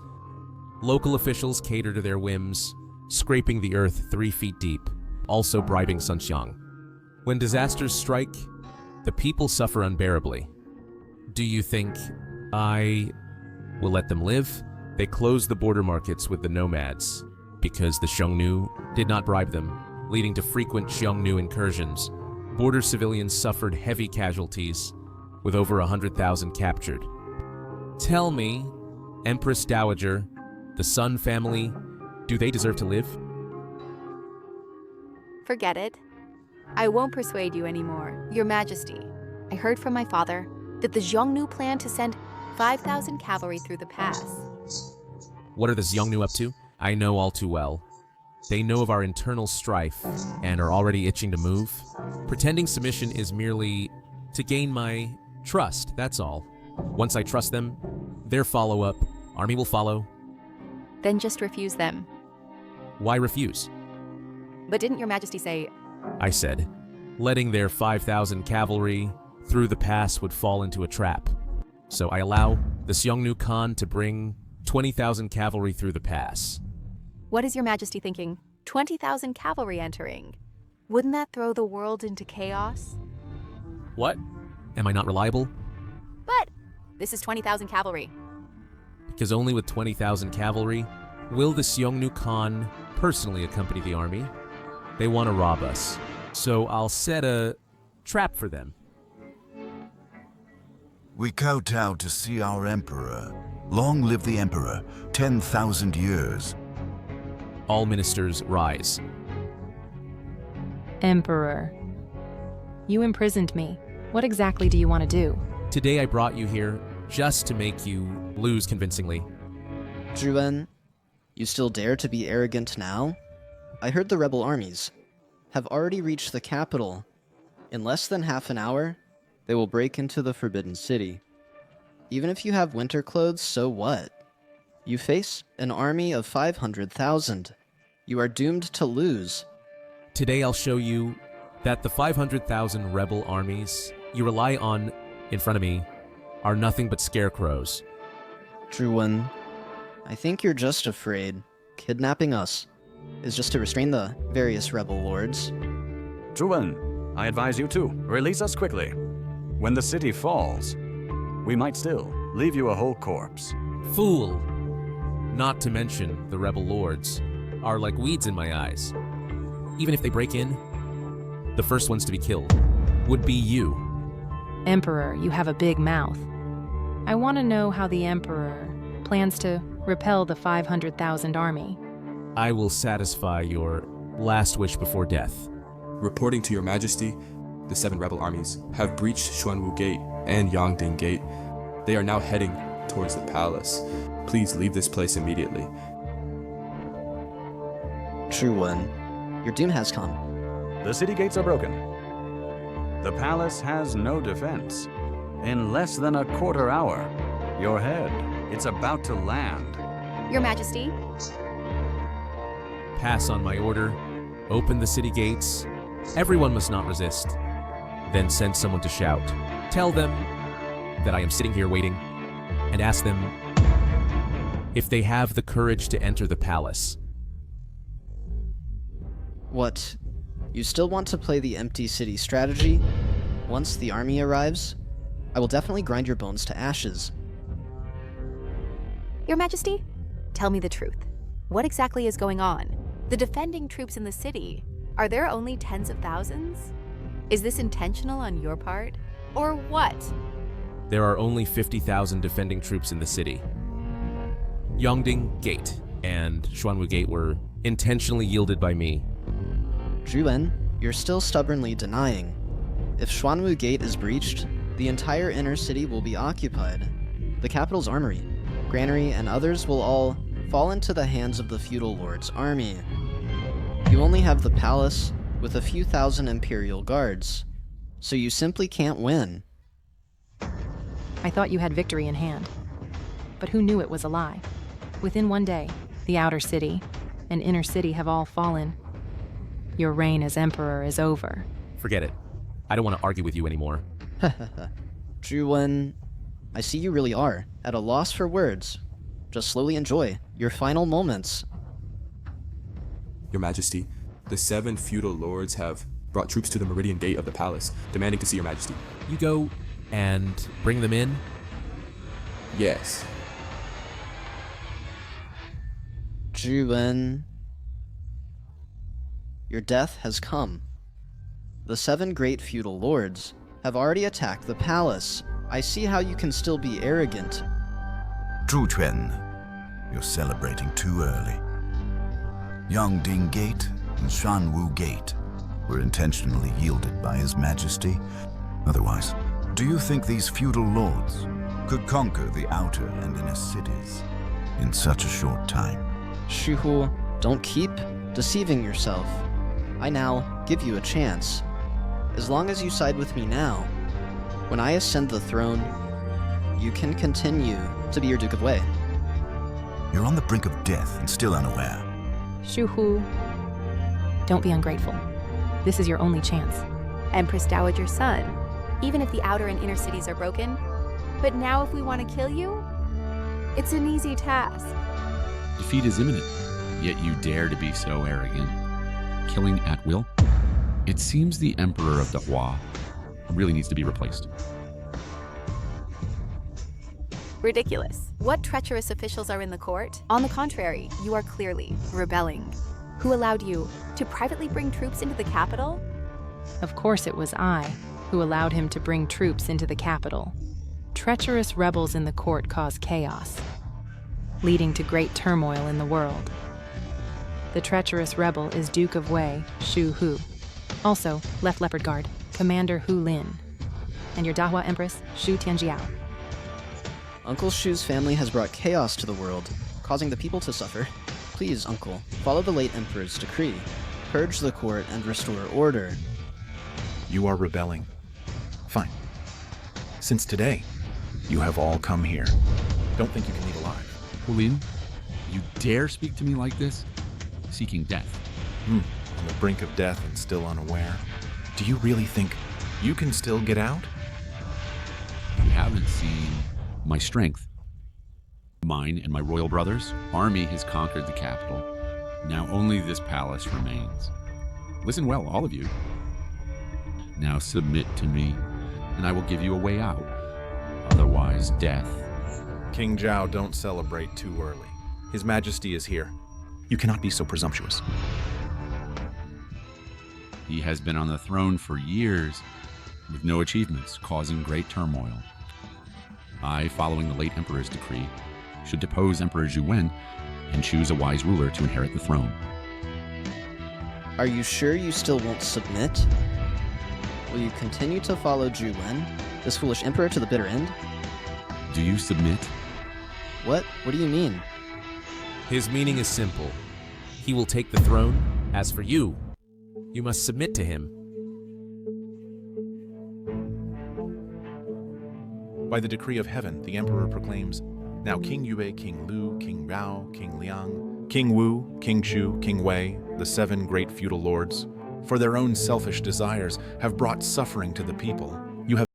[SPEAKER 3] Local officials cater to their whims, scraping the earth 3 feet deep, also bribing Sun Xiang. When disasters strike, the people suffer unbearably. Do you think I will let them live? They closed the border markets with the nomads because the Xiongnu did not bribe them, leading to frequent Xiongnu incursions. Border civilians suffered heavy casualties, with over 100,000 captured. Tell me, Empress Dowager, the Sun family, do they deserve to live?
[SPEAKER 5] Forget it. I won't persuade you anymore. Your Majesty, I heard from my father that the Xiongnu plan to send 5,000 cavalry through the pass.
[SPEAKER 3] What are the Xiongnu up to? I know all too well. They know of our internal strife and are already itching to move. Pretending submission is merely to gain my trust, that's all. Once I trust them, their follow-up, army will follow.
[SPEAKER 5] Then just refuse them.
[SPEAKER 3] Why refuse?
[SPEAKER 5] But didn't Your Majesty say...
[SPEAKER 3] I said, letting their 5,000 cavalry through the pass would fall into a trap. So I allow the Xiongnu Khan to bring 20,000 cavalry through the pass.
[SPEAKER 5] What is Your Majesty thinking? 20,000 cavalry entering. Wouldn't that throw the world into chaos?
[SPEAKER 3] What? Am I not reliable?
[SPEAKER 5] But this is 20,000 cavalry.
[SPEAKER 3] Because only with 20,000 cavalry will the Xiongnu Khan personally accompany the army. They want to rob us, so I'll set a trap for them.
[SPEAKER 10] We kowtow to see our emperor. Long live the emperor, 10,000 years.
[SPEAKER 3] All ministers rise.
[SPEAKER 9] Emperor, you imprisoned me. What exactly do you want to do?
[SPEAKER 3] Today I brought you here just to make you lose convincingly.
[SPEAKER 1] Zhuwen, you still dare to be arrogant now? I heard the rebel armies have already reached the capital. In less than half an hour, they will break into the Forbidden City. Even if you have winter clothes, so what? You face an army of 500,000. You are doomed to lose.
[SPEAKER 3] Today I'll show you that the 500,000 rebel armies you rely on in front of me are nothing but scarecrows.
[SPEAKER 1] Zhuwen, I think you're just afraid. Kidnapping us is just to restrain the various rebel lords.
[SPEAKER 11] Zhuwen, I advise you to release us quickly. When the city falls, we might still leave you a whole corpse.
[SPEAKER 3] Fool! Not to mention the rebel lords are like weeds in my eyes. Even if they break in, the first ones to be killed would be you.
[SPEAKER 9] Emperor, you have a big mouth. I want to know how the Emperor plans to repel the 500,000 army.
[SPEAKER 3] I will satisfy your last wish before death.
[SPEAKER 6] Reporting to Your Majesty, the 7 rebel armies have breached Xuanwu Gate and Yangding Gate. They are now heading towards the palace. Please leave this place immediately.
[SPEAKER 1] Zhuwen, your doom has come.
[SPEAKER 11] The city gates are broken. The palace has no defense. In less than a quarter hour, your head, it's about to land.
[SPEAKER 5] Your Majesty?
[SPEAKER 3] Pass on my order. Open the city gates. Everyone must not resist. Then send someone to shout. Tell them that I am sitting here waiting, and ask them if they have the courage to enter the palace.
[SPEAKER 1] What? You still want to play the empty city strategy? Once the army arrives, I will definitely grind your bones to ashes.
[SPEAKER 5] Your Majesty, tell me the truth. What exactly is going on? The defending troops in the city, are there only tens of thousands? Is this intentional on your part? Or what?
[SPEAKER 3] There are only 50,000 defending troops in the city. Yangding Gate and Xuanwu Gate were intentionally yielded by me.
[SPEAKER 1] Zhuwen, you're still stubbornly denying. If Xuanwu Gate is breached, the entire inner city will be occupied. The capital's armory, granary, and others will all fall into the hands of the feudal lord's army. You only have the palace with a few thousand imperial guards, so you simply can't win.
[SPEAKER 9] I thought you had victory in hand. But who knew it was a lie? Within one day, the outer city and inner city have all fallen. Your reign as emperor is over.
[SPEAKER 3] Forget it. I don't want to argue with you anymore.
[SPEAKER 1] Zhuwen, I see you really are at a loss for words. Just slowly enjoy your final moments.
[SPEAKER 6] Your Majesty, the 7 feudal lords have brought troops to the Meridian Gate of the palace, demanding to see your Majesty.
[SPEAKER 3] You go and bring them in?
[SPEAKER 6] Yes.
[SPEAKER 1] Zhuwen, your death has come. The 7 great feudal lords have already attacked the palace. I see how you can still be arrogant.
[SPEAKER 10] Zhuquan, you're celebrating too early. Yangding Gate and Shanwu Gate were intentionally yielded by His Majesty. Otherwise, do you think these feudal lords could conquer the outer and inner cities in such a short time?
[SPEAKER 1] Shuhu, don't keep deceiving yourself. I now give you a chance. As long as you side with me now, when I ascend the throne, you can continue to be your Duke of Wei.
[SPEAKER 10] You're on the brink of death and still unaware.
[SPEAKER 9] Shuhu, don't be ungrateful. This is your only chance.
[SPEAKER 5] Empress Dowager Sun, even if the outer and inner cities are broken, but now if we want to kill you, it's an easy task.
[SPEAKER 19] Defeat is imminent, yet you dare to be so arrogant. Killing at will? It seems the Emperor of the Hua really needs to be replaced.
[SPEAKER 5] Ridiculous. What treacherous officials are in the court? On the contrary, you are clearly rebelling. Who allowed you to privately bring troops into the capital?
[SPEAKER 9] Of course it was I who allowed him to bring troops into the capital. Treacherous rebels in the court cause chaos, leading to great turmoil in the world. The treacherous rebel is Duke of Wei, Shu Hu. Also, Left Leopard Guard, Commander Hu Lin. And your Dahua Empress, Shu Tianjiao.
[SPEAKER 1] Uncle Shu's family has brought chaos to the world, causing the people to suffer. Please, Uncle, follow the late Emperor's decree. Purge the court and restore order.
[SPEAKER 7] You are rebelling. Fine. Since today, you have all come here. Don't think you can leave alive.
[SPEAKER 19] Hu Lin, you dare speak to me like this? Seeking death.
[SPEAKER 7] On the brink of death and still unaware. Do you really think you can still get out?
[SPEAKER 19] You haven't seen my strength. Mine and my royal brothers' army has conquered the capital. Now only this palace remains. Listen well, all of you. Now submit to me, and I will give you a way out. Otherwise, death.
[SPEAKER 7] King Zhao, don't celebrate too early. His Majesty is here. You cannot be so presumptuous.
[SPEAKER 19] He has been on the throne for years, with no achievements, causing great turmoil. I, following the late Emperor's decree, should depose Emperor Zhuwen and choose a wise ruler to inherit the throne.
[SPEAKER 1] Are you sure you still won't submit? Will you continue to follow Zhuwen, this foolish emperor, to the bitter end?
[SPEAKER 19] Do you submit?
[SPEAKER 1] What? What do you mean?
[SPEAKER 3] His meaning is simple. He will take the throne. As for you, you must submit to him.
[SPEAKER 7] By the decree of heaven, the Emperor proclaims, now King Yue, King Lu, King Rao, King Liang, King Wu, King Shu, King Wei, the 7 great feudal lords, for their own selfish desires, have brought suffering to the people. You have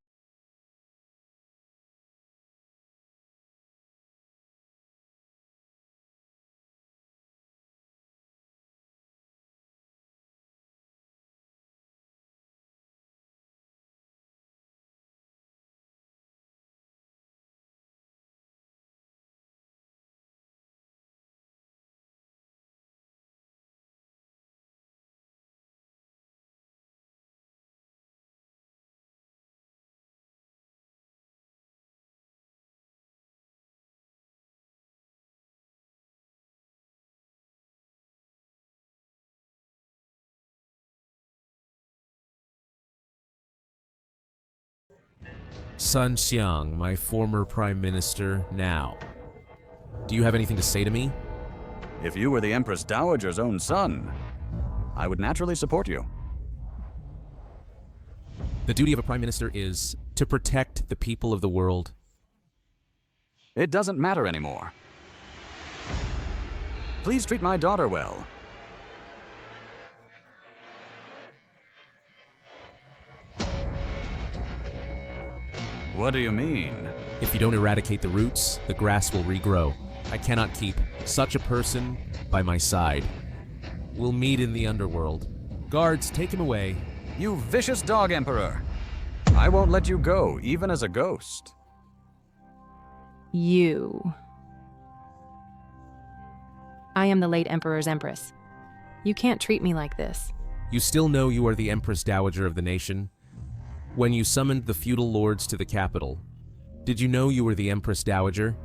[SPEAKER 3] Sun Xiang, my former prime minister, now. Do you have anything to say to me?
[SPEAKER 11] If you were the Empress Dowager's own son, I would naturally support you.
[SPEAKER 3] The duty of a prime minister is to protect the people of the world.
[SPEAKER 11] It doesn't matter anymore. Please treat my daughter well. What do you mean?
[SPEAKER 3] If you don't eradicate the roots, the grass will regrow. I cannot keep such a person by my side. We'll meet in the underworld. Guards, take him away.
[SPEAKER 11] You vicious dog, Emperor! I won't let you go, even as a ghost.
[SPEAKER 9] You. I am the late Emperor's Empress. You can't treat me like this.
[SPEAKER 3] You still know you are the Empress Dowager of the nation? When you summoned the feudal lords to the capital, did you know you were the Empress Dowager?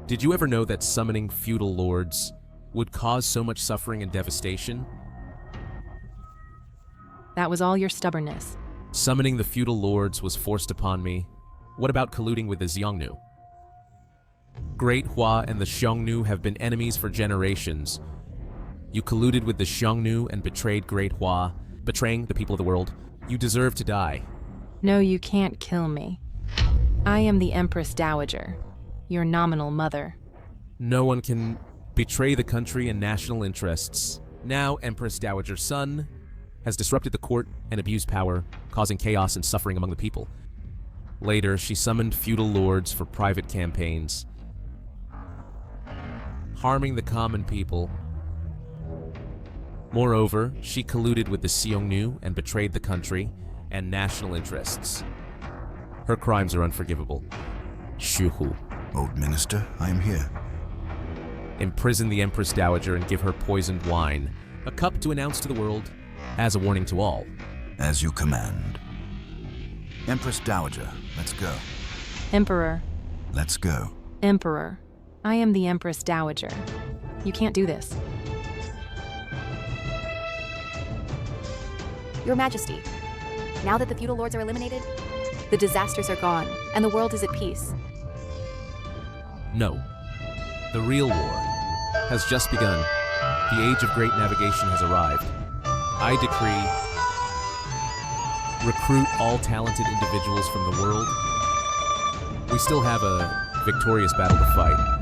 [SPEAKER 3] Did you ever know that summoning feudal lords would cause so much suffering and devastation?
[SPEAKER 9] That was all your stubbornness.
[SPEAKER 3] Summoning the feudal lords was forced upon me. What about colluding with the Xiongnu? Great Hua and the Xiongnu have been enemies for generations. You colluded with the Xiongnu and betrayed Great Hua, betraying the people of the world. You deserve to die.
[SPEAKER 9] No, you can't kill me. I am the Empress Dowager, your nominal mother.
[SPEAKER 3] No one can betray the country and national interests. Now Empress Dowager's son has disrupted the court and abused power, causing chaos and suffering among the people. Later, she summoned feudal lords for private campaigns, harming the common people. Moreover, she colluded with the Xiongnu and betrayed the country and national interests. Her crimes are unforgivable. Shuhu.
[SPEAKER 10] Old Minister, I am here.
[SPEAKER 3] Imprison the Empress Dowager and give her poisoned wine, a cup to announce to the world, as a warning to all.
[SPEAKER 10] As you command. Empress Dowager, let's go.
[SPEAKER 9] Emperor.
[SPEAKER 10] Let's go.
[SPEAKER 9] Emperor. I am the Empress Dowager. You can't do this.
[SPEAKER 5] Your Majesty, now that the feudal lords are eliminated, the disasters are gone, and the world is at peace.
[SPEAKER 3] No. The real war has just begun. The age of great navigation has arrived. I decree, recruit all talented individuals from the world. We still have a victorious battle to fight.